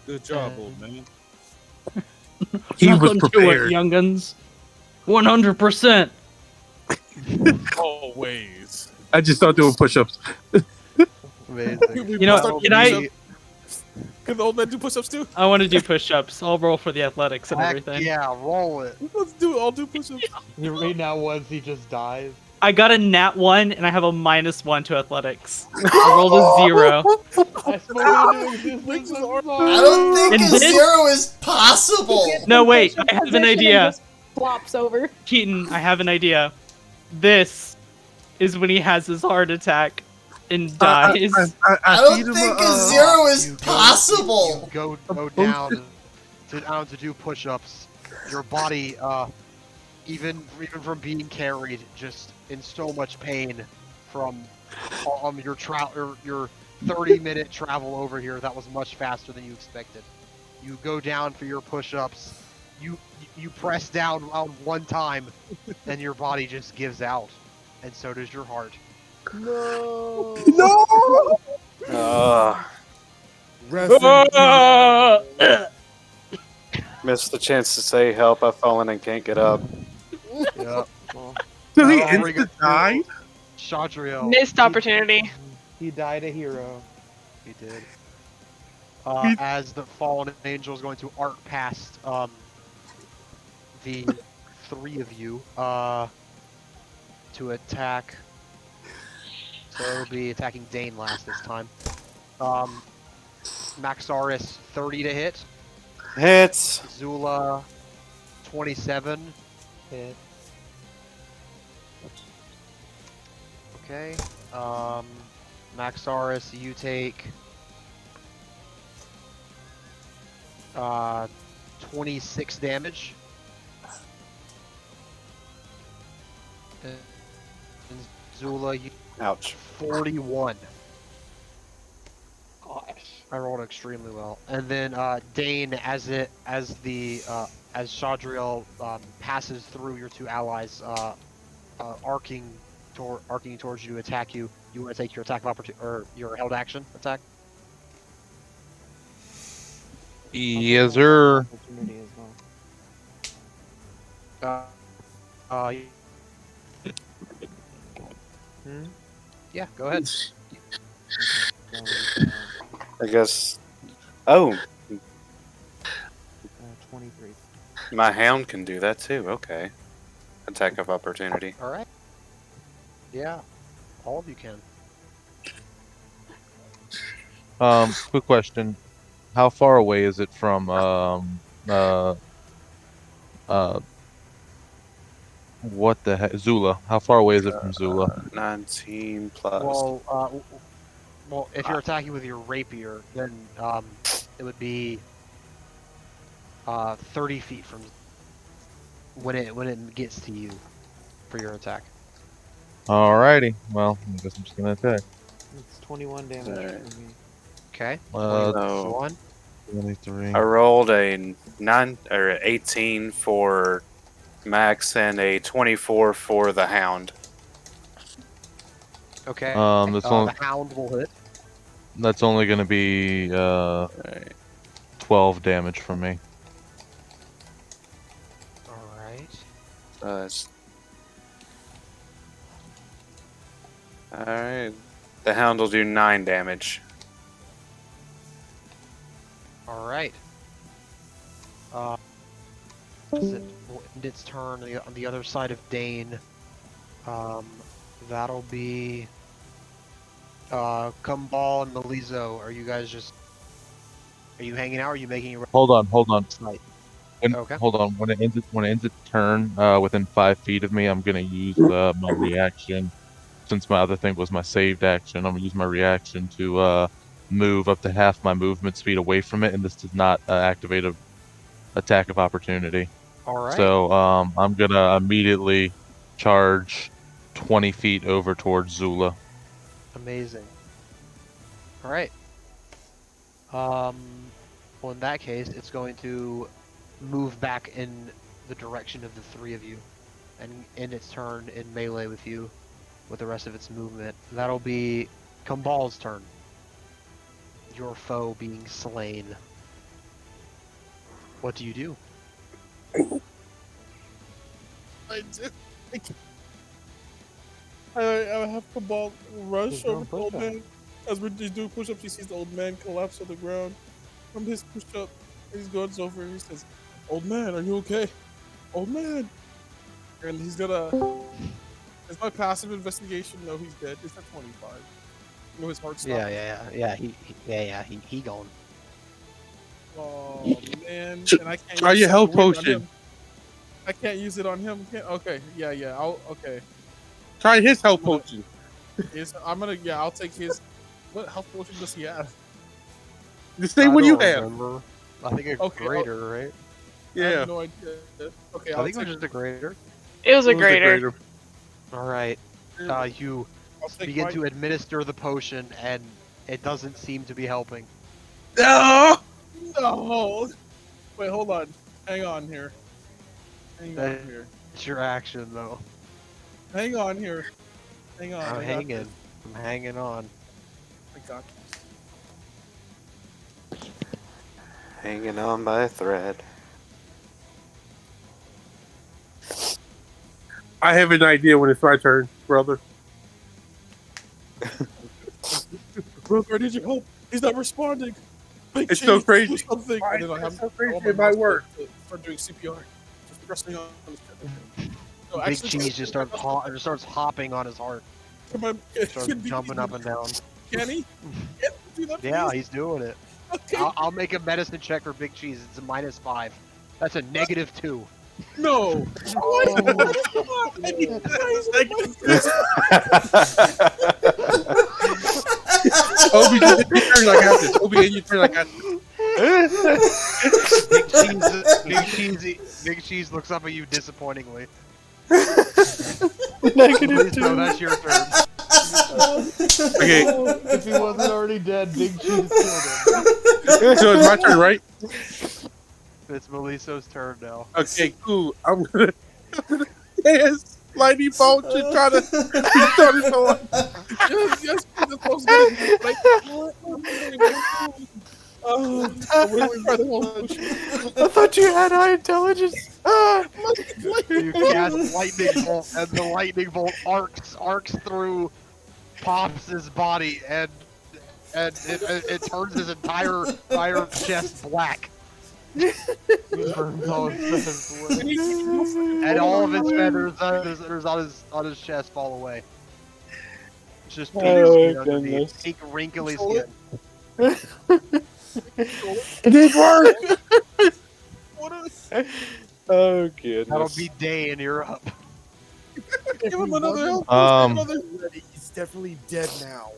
Good job, old man. He was Nothing to it, prepared. young'uns. 100%. Always. I just started doing push-ups. Amazing. We You know, start can I- push-up. Can the old man do push-ups too? I want to do push-ups. I'll roll for the athletics and Heck everything. yeah, roll it. Let's do. I'll do push-ups. Right now, once he just dies. I got a nat 1 and I have a -1 to athletics. I rolled a 0. I spoke into existence. I'm I sorry. don't think And a this- 0 is possible. No, wait, I have an idea. Flops over. Keaton, I have an idea. This is when he has his heart attack and dies. I don't think a 0 is possible. You go down to do push-ups. Your body, even from being carried, just in so much pain from your 30-minute travel over here. That was much faster than you expected. You go down for your push-ups. You press down on one time, and your body just gives out, and so does your heart. No. No! Missed the chance to say help. I've fallen and can't get up. Yep. Did he I'll bring instant it die? Shadriel. Missed opportunity. He died a hero. He did. As the fallen angel is going to arc past the three of you to attack So it'll be attacking Dane last this time. Maxaris 30 to hit. Hits. Zula 27. Hit. Okay. Maxaris, you take 26 damage. And Zula, you Ouch. 41. Gosh. I rolled extremely well. And then Dane, as Shadriel passes through your two allies, arcing towards you to attack you, you want to take your attack of opportunity or your held action attack? Yes, sir. Opportunity as well. Yeah, go ahead. I guess. Oh, 23. my hound can do that too. Okay. Attack of opportunity. All right. Yeah, all of you can. Quick question. How far away is it from what the heck? Zula? How far away is it from Zula? 19 plus. Well, if you're attacking with your rapier, then it would be 30 feet from when it gets to you for your attack. Alrighty. Well, I guess I'm just gonna attack. It's 21 damage for me. Okay. So 21. 23. I rolled a 18 for Max and a 24 for the hound. Okay. The hound will hit. That's only gonna be 12 damage from me. All right. All right. The hound will do 9 damage. All right. Does it will end its turn on the other side of Dane? That'll be Gumball and Melizo. Are you guys are you hanging out? Or are you making a Hold on. Snipe? Okay. Hold on. When it ends its turn, within 5 feet of me, I'm gonna use my reaction. Since my other thing was my saved action, I'm gonna use my reaction to move up to half my movement speed away from it, and this does not activate a attack of opportunity. All right. So I'm gonna immediately charge 20 feet over towards Zula. Amazing. All right. Well, in that case, it's going to move back in the direction of the three of you, and end its turn in melee with you, with the rest of its movement. That'll be Gumball's turn. Your foe being slain. What do you do? I have Cabal rush over the old man. As we're just doing push-ups, he sees the old man collapse on the ground. From his push-up, he goes over and he says, "Old man, are you okay? Old man!" And he's gonna... It's my passive investigation. No, he's dead. It's at 25. You know his heart stopped. He gone. Oh man! Try And I can't your use health Second Wind on potion. him. I can't use it on him. Okay, yeah. Okay. Try his health potion. I'll take his. What health potion does he have? The same one you have. Remember. I think a greater, right? I Yeah. have no idea. Okay, I think it was just a greater. It was a greater. All right. You begin to administer the potion, and it doesn't seem to be helping. No. No. Wait, hold on. Hang on here. It's your action, though. Hang on here. Hang on. I'm hanging on. I got this. Hanging on by a thread. I have an idea when it's my turn, brother. Brother, I need your help. He's not responding. Big It's so Chief, crazy. do something. Why And then is I have it so crazy? all my It might mouse work. to start doing CPR. Just pressing on his chest. No, Big actually, Cheese just starts hopping on his heart. Come on, Starts jumping up and down. Can he? Can he do that, Yeah, please? he's doing it. Okay. I'll make a medicine check for Big Cheese. It's a -5. That's a -2. No. What? Come on. Obi, just in your turn, I got this. Obi, in your turn, I got this. Big Cheese looks up at you disappointingly. -2. So that's your turn. Okay. If he wasn't already dead, Big Cheese killed him. So it's my turn, right? It's Melisso's turn now. Okay, cool. I'm gonna cast lightning bolt to try to start it on. Yes, that's supposed to be like. I thought you had high intelligence. You cast lightning bolt, and the lightning bolt arcs through Pops' body, and it turns his entire chest black. Burns all his feathers away. And all of his feathers on his chest fall away. It's just pink skin underneath. Pink wrinkly skin. It did work! Oh goodness. That'll be day and you're up. Give him another help. He's definitely dead now.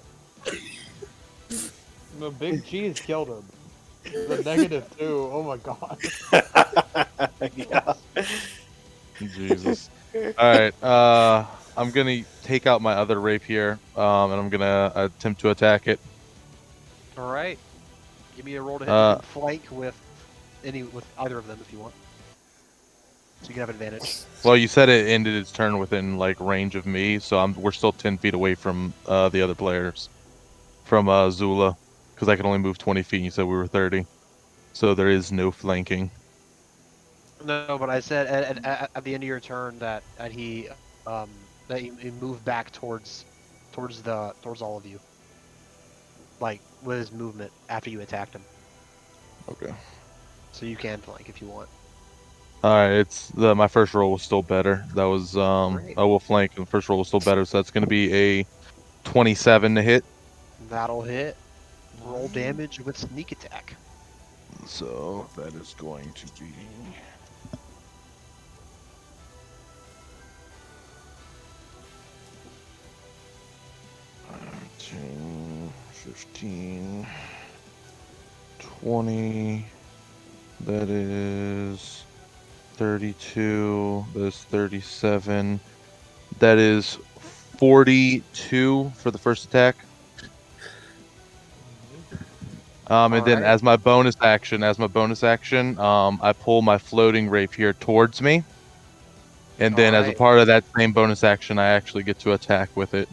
No, Big Cheese killed him. The -2. Oh my god. Yeah. Jesus. Alright, I'm gonna take out my other rapier, and I'm gonna attempt to attack it. Alright. Give me a roll to hit. You can flank with either of them if you want. So you can have advantage. Well, you said it ended its turn within like range of me, so we're still 10 feet away from the other players. From Zula, because I can only move 20 feet and you said we were 30. So there is no flanking. No, but I said at the end of your turn that he moved back towards all of you. Like with his movement after you attacked him. Okay. So you can flank if you want. Alright, my first roll was still better. That was I will flank and the first roll was still better, so that's gonna be a 27 to hit. That'll hit. Roll damage with sneak attack. So that is going to be 15, 20, that is 32, that is 37, that is 42 for the first attack. And then as my bonus action, I pull my floating rapier towards me. And then as a part of that same bonus action, I actually get to attack with it.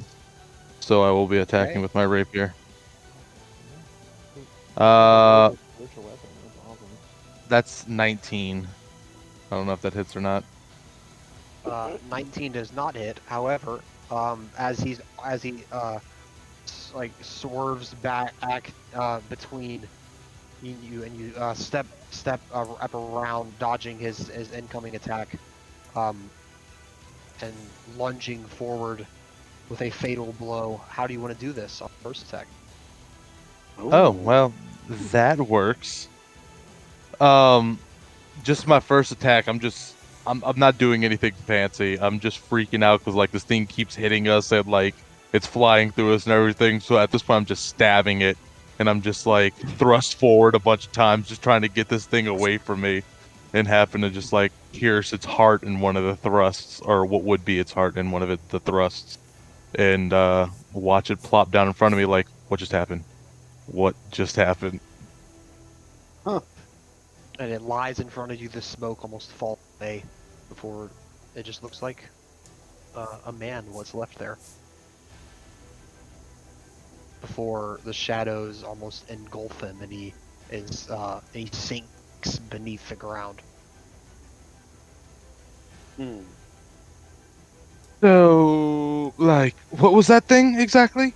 So I will be attacking with my rapier. That's 19. I don't know if that hits or not. 19 does not hit. However, as he like swerves back between you and you step up around, dodging his incoming attack, and lunging forward with a fatal blow. How do you want to do this on first attack? Ooh. Oh, well, that works. Just my first attack, I'm not doing anything fancy. I'm just freaking out because like this thing keeps hitting us and like it's flying through us and everything. So at this point, I'm just stabbing it, and I'm just like thrust forward a bunch of times, just trying to get this thing away from me, and happen to just like pierce its heart in one of the thrusts, or what would be its heart in one of the thrusts, and watch it plop down in front of me. Like, what just happened? What just happened? Huh. And it lies in front of you. The smoke almost falls away before it just looks like a man was left there. Before the shadows almost engulf him, and he sinks beneath the ground. So, like, what was that thing exactly?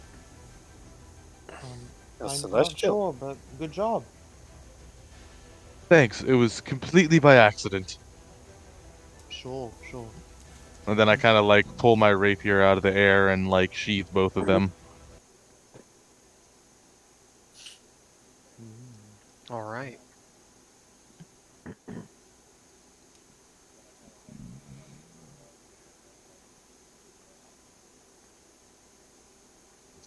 I'm not sure, but good job. Thanks. It was completely by accident. Sure. And then I kind of like pull my rapier out of the air and like sheath both of them. All right.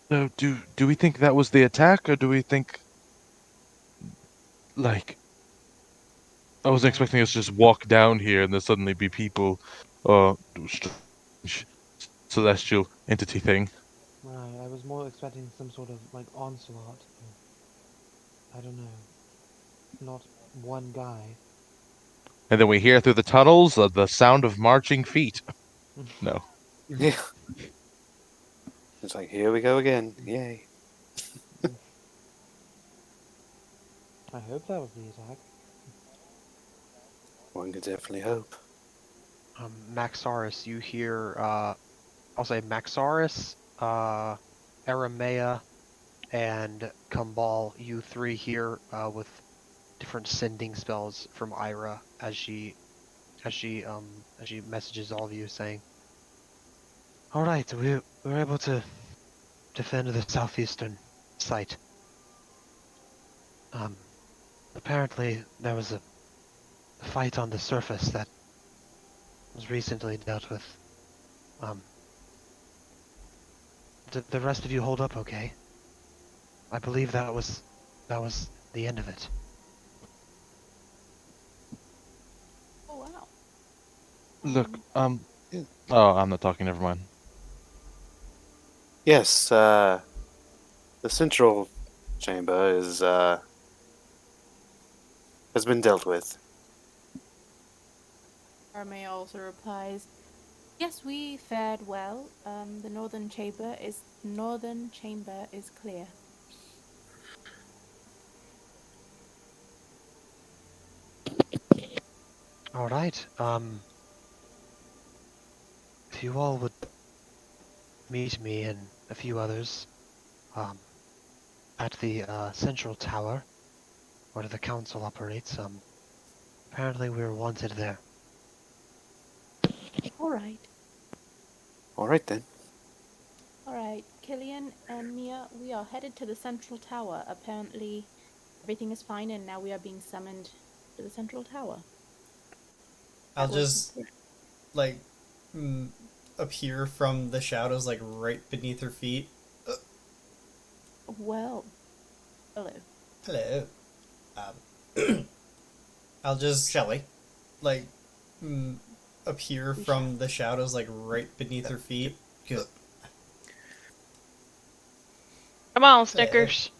So do we think that was the attack, or do we think like I wasn't expecting us to just walk down here and there suddenly be people, strange celestial entity thing. Right, I was more expecting some sort of like onslaught. I don't know. Not one guy. And then we hear through the tunnels the sound of marching feet. No. Yeah. It's like, here we go again. Yay. I hope that was the attack. One could definitely hope. Maxaris, you hear, I'll say Maxaris, Aramea, and Kumbal, you three here with different sending spells from Ira as she messages all of you saying, "All right, we were able to defend the southeastern site. Apparently there was a fight on the surface that was recently dealt with. Did the rest of you hold up okay? I believe that was the end of it." Oh wow. Look, oh, I'm not talking, never mind. Yes, the central chamber is has been dealt with. Armay also replies, "Yes, we fared well. The northern chamber is clear." All right. If you all would meet me and a few others, at the central tower, where the council operates. Apparently we're wanted there. All right. All right then. All right, Killian and Mia, we are headed to the central tower. Apparently, everything is fine, and now we are being summoned to the central tower. I'll just like appear from the shadows, like right beneath her feet. Well, hello. Hello. I'll just Shelly, like appear from the shadows, like right beneath her feet. Good. Come on, Snickers.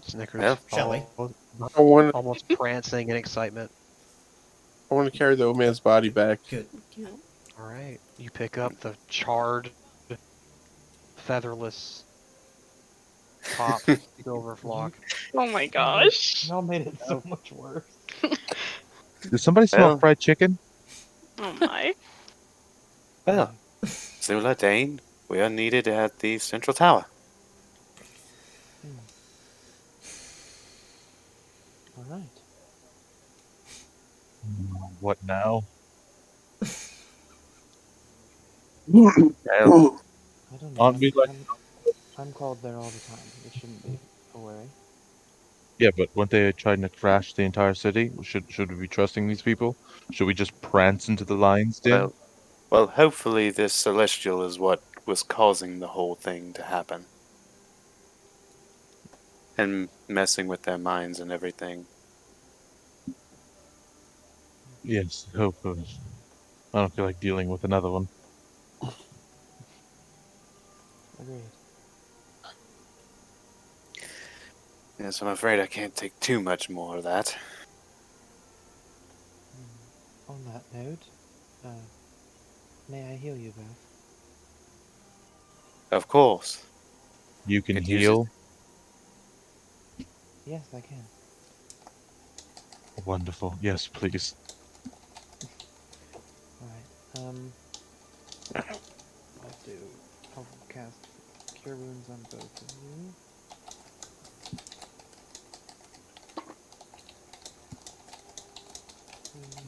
Snickers. Well, Shelly. Almost prancing in excitement. I want to carry the old man's body back. Good. All right, you pick up the charred, featherless top silver flock. Oh my gosh. Y'all made it so much worse. Does somebody smell fried chicken? Oh my. Well, Zula Dane, we are needed at the central tower. All right. What now? I don't know. Aren't we like... I'm called there all the time. It shouldn't be a worry. Yeah, but weren't they trying to crash the entire city? Should we be trusting these people? Should we just prance into the lion's den? Well, hopefully this celestial is what was causing the whole thing to happen. And messing with their minds and everything. Yes, hopefully. I don't feel like dealing with another one. Agreed. Yes, I'm afraid I can't take too much more of that. On that note, may I heal you both? Of course. You can Could use heal? Yes, I can. Wonderful. Yes, please. Alright, I'll cast Cure Wounds on both of you.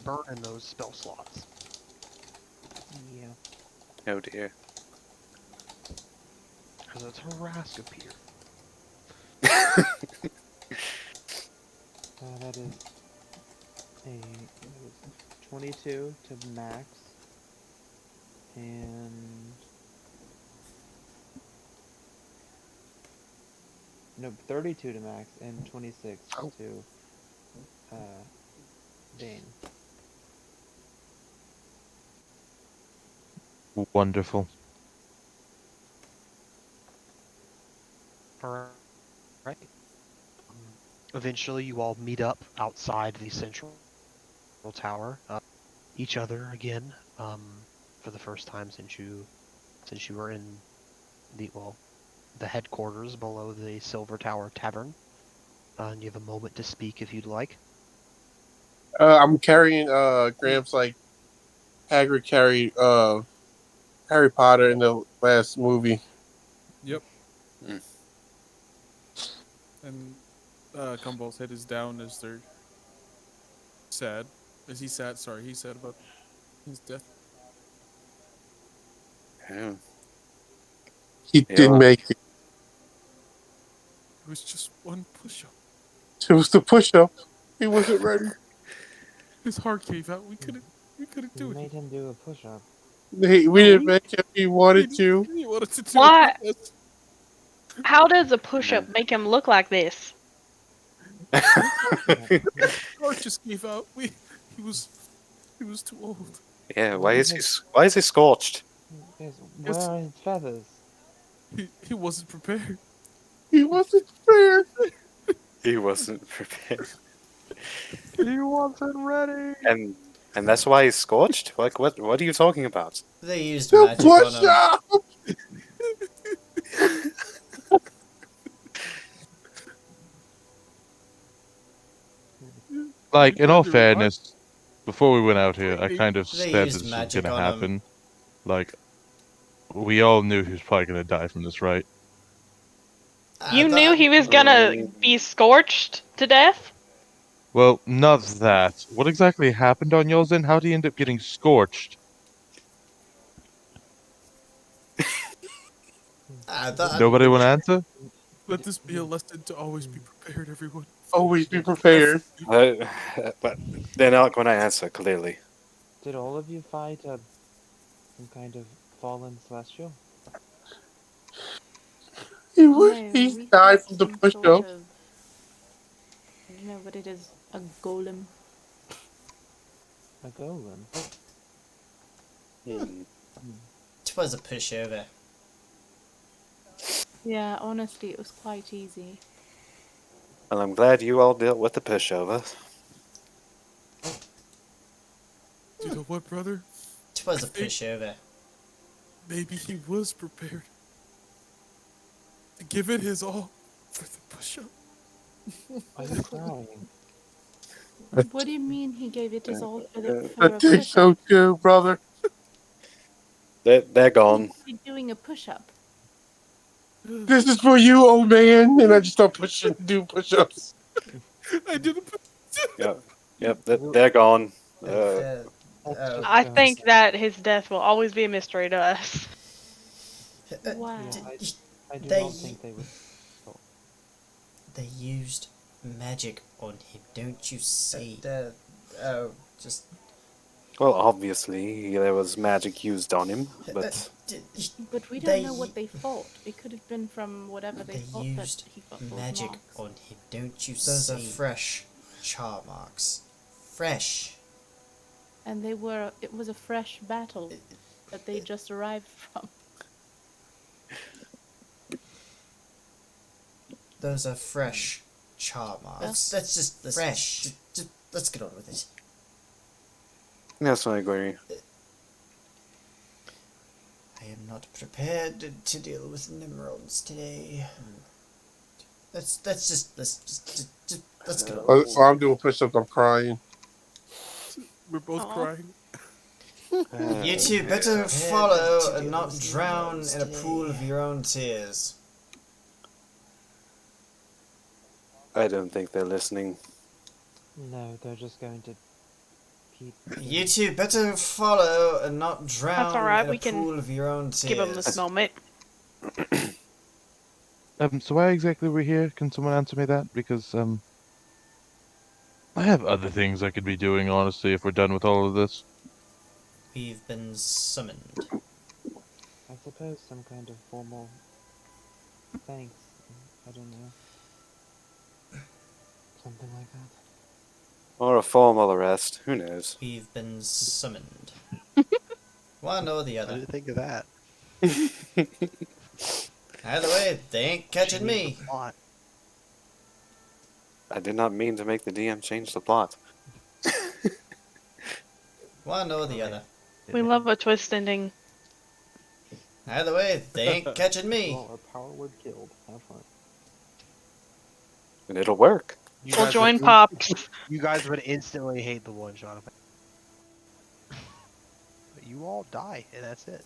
Burn in those spell slots. Oh dear. As a Tarrasque appear. That is a 22 to max, and no, 32 to max, and 26 to Bane. Wonderful. All right. Eventually, you all meet up outside the central tower. Each other again, for the first time since you were in the headquarters below the Silver Tower Tavern. And you have a moment to speak if you'd like. I'm carrying Gramps like Hagrid carried Harry Potter in the last movie. Yep. And Gumball's head is down as they're sad. As he's sad, sorry, he's sad about his death. Yeah. He didn't make it. It was just one push-up. It was the push-up. He wasn't ready. His heart gave out. We couldn't do You it. made him do a push-up. We didn't make him. He wanted to. He wanted to do Why? it. How does a push-up make him look like this? Heart just gave out. He was too old. Yeah, why is he scorched? Yes, where are his feathers? He wasn't prepared. He wasn't prepared. He wasn't prepared. He wasn't ready. And that's why he's scorched? Like what are you talking about? They used The magic on him. push-up. Like, in all fairness, before we went out here, I kind of They said used this was magic gonna on him. happen. Like, we all knew he was probably gonna die from this, right? You knew he was gonna be scorched to death? Well, not that. What exactly happened on yours end? How did he end up getting scorched? Nobody want to answer? Let this be a lesson to always be prepared, everyone. Always be prepared. But they're not going to answer, clearly. Did all of you fight some kind of fallen celestial? He we died fought from the some push-up. sort of- I don't know what it is. A golem. A golem? It was a pushover. Yeah, honestly, it was quite easy. Well, I'm glad you all dealt with the pushover. You know what, brother? It was a pushover. Maybe he was prepared to give it his all for the push-up. Are you crying? What do you mean he gave it his all for the I think so too, brother. They're gone. Doing a push-up. This is for you, old man. And I just start do push-ups. I did a Yep, they're gone. I think that his death will always be a mystery to us. Wow. I do They- not think they would. They used magic on him, don't you see? Just Well, obviously, there was magic used on him, but... But we don't know what they fought. It could have been from whatever they They fought used that he got those magic marks. on him, don't you see? Those are fresh char marks. Fresh. And it was a fresh battle that they just arrived from. Those are fresh char marks. Let's fresh. Let's get on with it. Yes, I agree. I am not prepared to deal with Nimrods today. Let's get on with it. While I'm doing push-ups, I'm crying. We're both crying. You two better follow and not drown in a pool of your own tears. I don't think they're listening. No, they're just going to keep. You two better follow and not drown That's all right. in a We can pool of your own give him this tears. moment. So why exactly we're here? Can someone answer me that? Because I have other things I could be doing, honestly, if we're done with all of this. We've been summoned. I suppose some kind of formal thanks. I don't know. Something like that. Or a formal arrest. Who knows? We've been summoned. One or the I other. didn't think of that. Either way, they ain't catching Changing me. the plot. I did not mean to make the DM change the plot. One or the other. We love a twist ending. Either way, they ain't catching me. Well, our power word killed. Have fun. And it'll work. You We'll guys join would- Pops. You guys would instantly hate the one shot. But you all die, and that's it.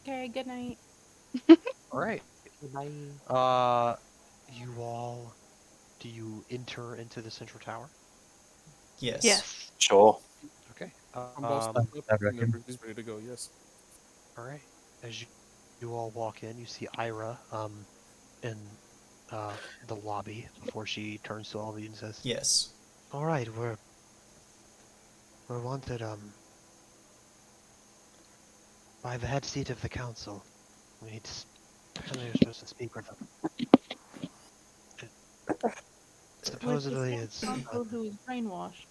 Okay, good night. All right. Bye. You all, do you enter into the central tower? Yes. Yes. Sure. Okay. I'm bossed I up and reckon. everybody's ready to go. Yes. All right. As you all walk in, you see Ira in the lobby before she turns to all of you and says, Yes. "All right, we're wanted by the head seat of the council. We need you're supposed to speak with them. Supposedly With it's the uncle who is brainwashed.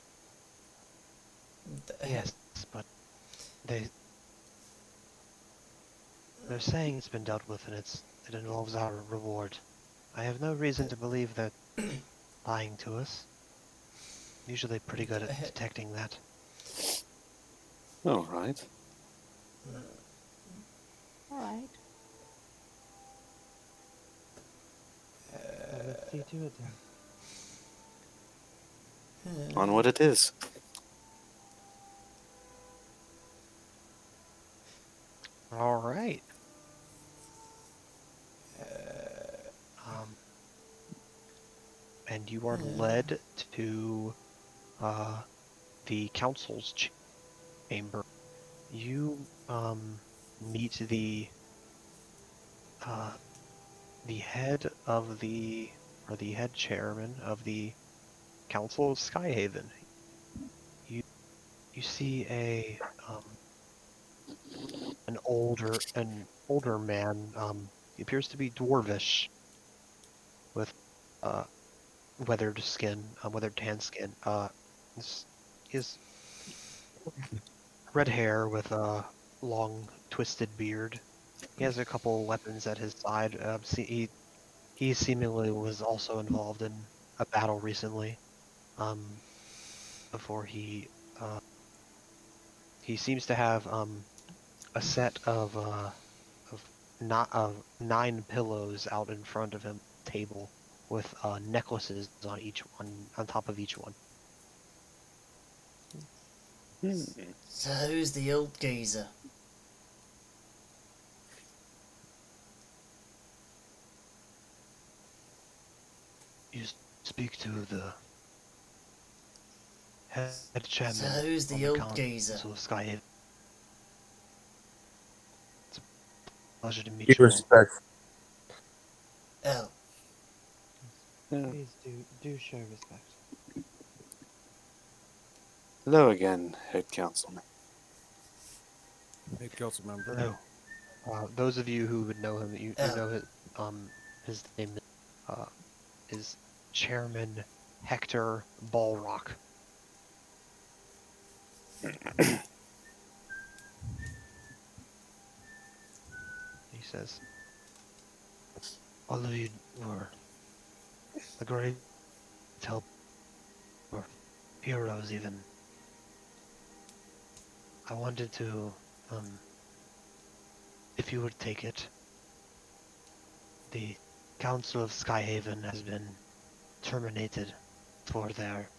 yes, but they're saying it's been dealt with and it involves our reward. I have no reason to believe they're lying to us. Usually pretty good at detecting that. All right. All right. Let's see to it then. On what it is. All right. And you are led to the council's chamber. You meet the head of the head chairman of the council of Skyhaven. You see an older man. He appears to be dwarvish, with weathered tan skin. He has red hair with a long twisted beard. He has a couple weapons at his side. He seemingly was also involved in a battle recently. Before he seems to have a set of 9 pillows out in front of him, table with necklaces on each one, on top of each one. So who's the old geezer? You speak to the head chairman. So who's the old geezer? Of Skyhaven. It's a pleasure to meet Give you all. respect. Oh. Please do show respect. Hello again, head councilman. Hey, council member. Hello. Those of you who would know him, you know his name is Chairman Hector Ballrock. He says, all of you were a great help, or heroes even. I wanted to, if you would take it, the Council of Skyhaven has been terminated for their,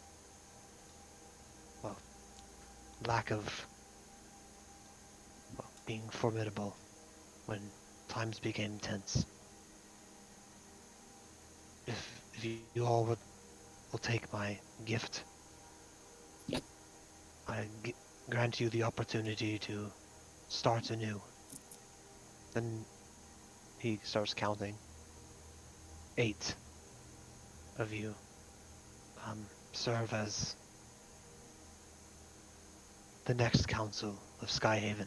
lack of being formidable when times became tense. If you all will take my gift, grant you the opportunity to start anew. Then he starts counting. 8 of you serve as the next council of Skyhaven.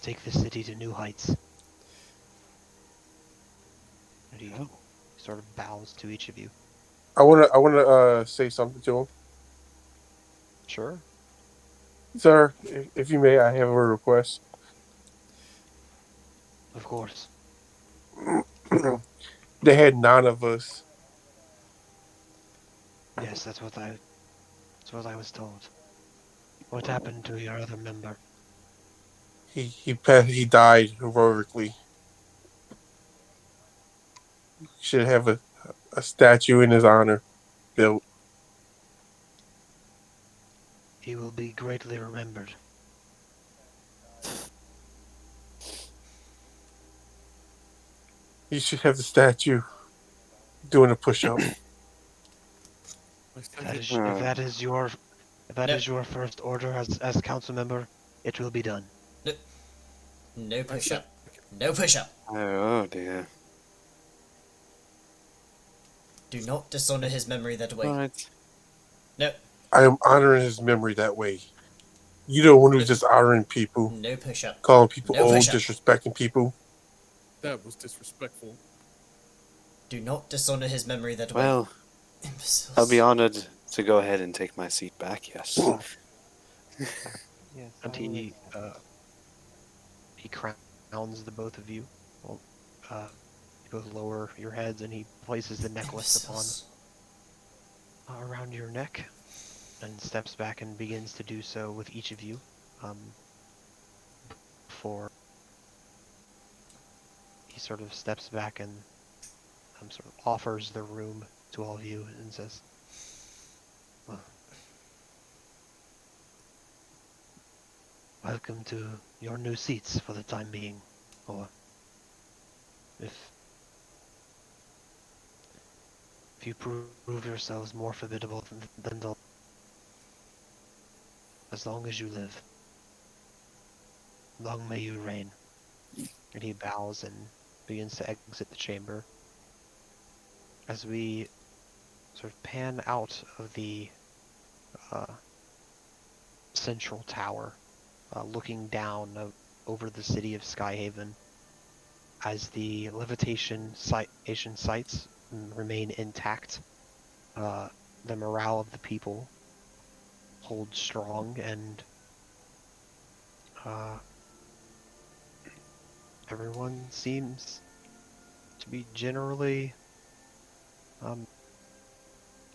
Take the city to new heights. And he sort of bows to each of you. I wanna say something to him. Sure. Sir, if you may, I have a request. Of course. They had 9 of us. Yes, that's what I was told. What happened to your other member? He died heroically. Should have a statue in his honor built. He will be greatly remembered. You should have the statue doing a push-up. If that is your first order as council member, it will be done. No push up. No push up. Oh dear. Do not dishonor his memory that way. Right. No. I am honoring his memory that way. You don't want to just honoring people. No push up. Calling people No old, push-up. disrespecting people. That was disrespectful. Do not dishonor his memory that way. Well, I'll be honored to go ahead and take my seat back. Yes. Yes, And I he crowns the both of you. Well, you both lower your heads, and he places the necklace around your neck, and steps back and begins to do so with each of you. Before he sort of steps back and sort of offers the room to all of you and says, well, welcome to your new seats for the time being, or if you prove yourselves more formidable than the as long as you live, long may you reign. And he bows and begins to exit the chamber. As we sort of pan out of the central tower, looking down over the city of Skyhaven, as the levitation sites remain intact, the morale of the people holds strong, and everyone seems to be generally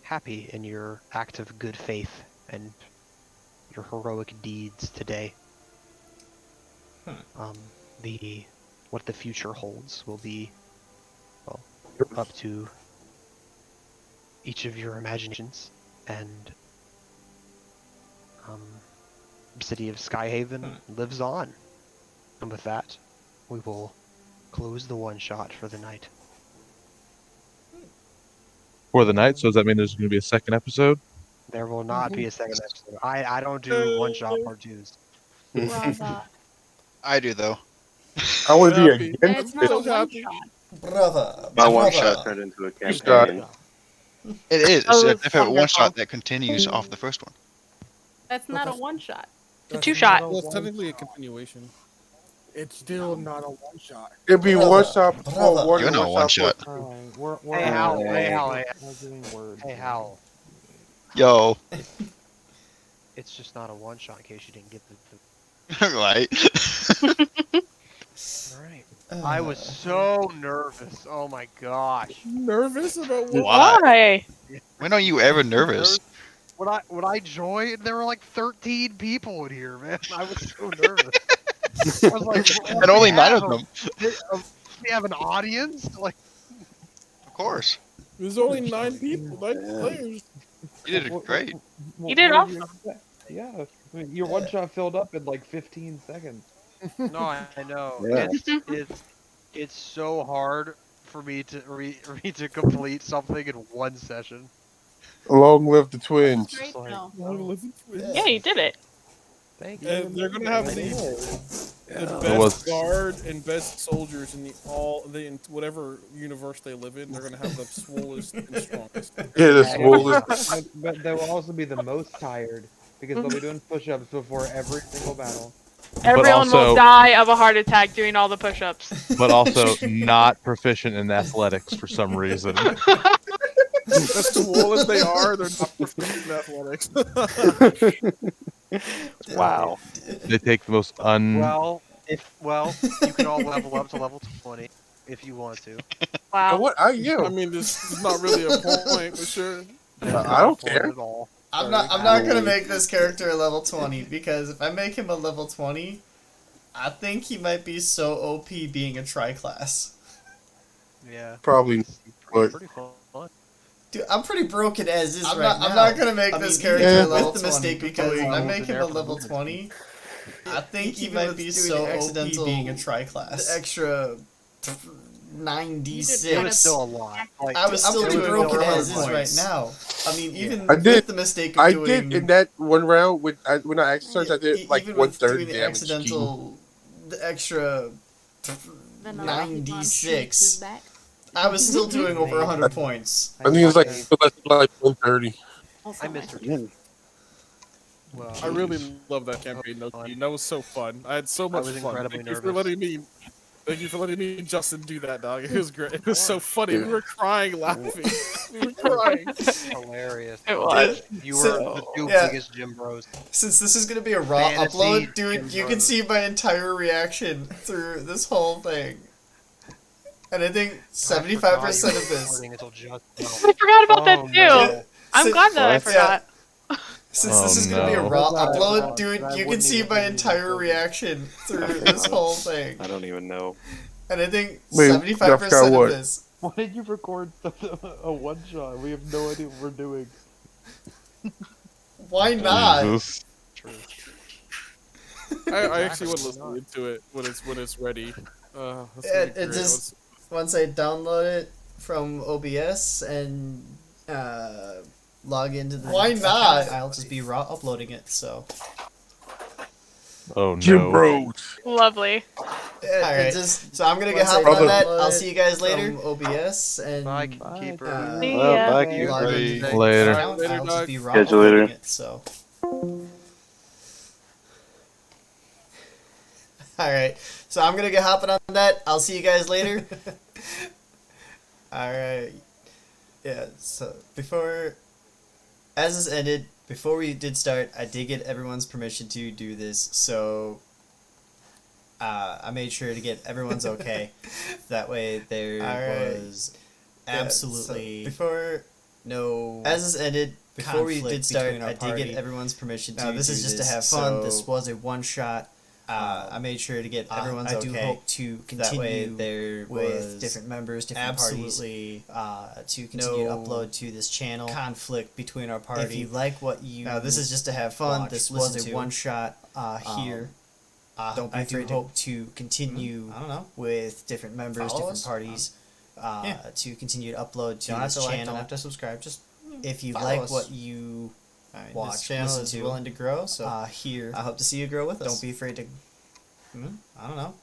happy in your act of good faith and your heroic deeds today. What the future holds will be, well, up to each of your imaginations, and the city of Skyhaven lives on. And with that, we will close the one-shot for the night. For the night, so does that mean there's going to be a second episode? There will not be a second episode. I don't do one-shot part twos. Brother. I do though. I would be Happy. And against it's not a it. one shot. Brother. My one brother. shot turned into a Start. campaign. It is. Oh, It's a different one wonderful. shot that continues off the first one. That's not a one shot. It's a two-shot. Well, it's technically a continuation. It's still not a one shot. It'd be Brother. one shot before Brother. one. You're not one shot. Alright, we're Hey, Hal, hey, Hal, hey, we're doing words. hey, Hal. Yo, It's just not a one-shot in case you didn't get the... right? Alright. I was so nervous. Oh my gosh. Nervous about what? Why? When are you ever nervous? When I joined, there were like 13 people in here, man. I was so nervous. I was like, And only 9 of them. We have an audience? Like, Of course. There's only 9 people, 9 players. You did great. You did what do awesome. expect? Yeah, I mean, your one shot filled up in like 15 seconds. no, I know. Yeah. It's so hard for me to complete something in one session. Long live the twins. Great. No. Yeah, you did it. Thank And you. they're gonna have the best guard and best soldiers in whatever universe they live in. They're gonna have the swollest and strongest. Yeah, the swollest. But they will also be the most tired because they'll be doing push-ups before every single battle. Everyone will die of a heart attack doing all the push-ups. But also not proficient in athletics for some reason. As swole as they are, they're not proficient in athletics. Wow. They take the most Well, you can all level up to level 20 if you want to. Wow. What? I mean, this is not really a point, but sure. I don't care. At all. I'm not gonna make this character a level 20 because if I make him a level 20, I think he might be so OP being a tri-class. Yeah. Probably. Pretty fun. Dude, I'm pretty broken as is right now. I'm not gonna make this character a level 20 because if I make him a level 20, I think he might be so OP being a tri-class. The extra 9d6. It was still a lot. Like, I was still doing broken as is right now. I mean, even I did with the mistake of doing... I did in that one round when I exercised. I did like even 1/3 doing the damage. accidental, the extra 9d6. I was still doing over 100 points. I think it was like 130. I missed her. Well, I really love that campaign. That was so fun. I had so much was fun. incredibly Thank you for nervous. letting me. Thank you for letting me and Justin do that, dog. It was great. It was so funny. We were crying, laughing. We were crying. Hilarious. It was. You were the two biggest gym bros. Since this is gonna be a raw Fantasy upload, dude, gym you can bros. see my entire reaction through this whole thing. And I think 75% of this. I forgot about that too. I'm glad that I forgot. Since this is gonna be a raw upload, dude, you can see my entire reaction through this whole thing. I don't even know. And I think Wait, 75% what? of this. Why did you record a one-shot? We have no idea what we're doing. Why not? Jesus. I actually want to listen into it when it's ready. It just once I download it from OBS and log into the Why not? I'll just be raw uploading it. So Oh Jim no. Bros. Lovely. alright, so I'm gonna get hop on that. I'll see you guys later. OBS and Bye, Keeper. See Well, ya. bye, Keeper. log into the Later. account. Later, I'll just dog. be raw Catch you later. uploading it. So. Alright, so I'm gonna get hopping on that. I'll see you guys later. Alright. Yeah, so as this ended, before we did start, I did get everyone's permission to do this, so I made sure to get everyone's okay. That way there was absolutely no. As this ended, before we did start, I did get everyone's permission to do this. This is just to have fun. This was a one shot. I made sure to get everyone's okay. I do hope to continue that way there with different members, different parties, to continue to upload to this channel. Conflict between our party. If you like what you this is just to have fun. This was a one shot here. Don't be afraid to continue. I don't know, with different members, different parties. To continue to upload to this channel. Don't have to subscribe. Just if you like what you watch, this channel is willing to grow. So here, I hope to see you grow with us. Don't be afraid to. I don't know.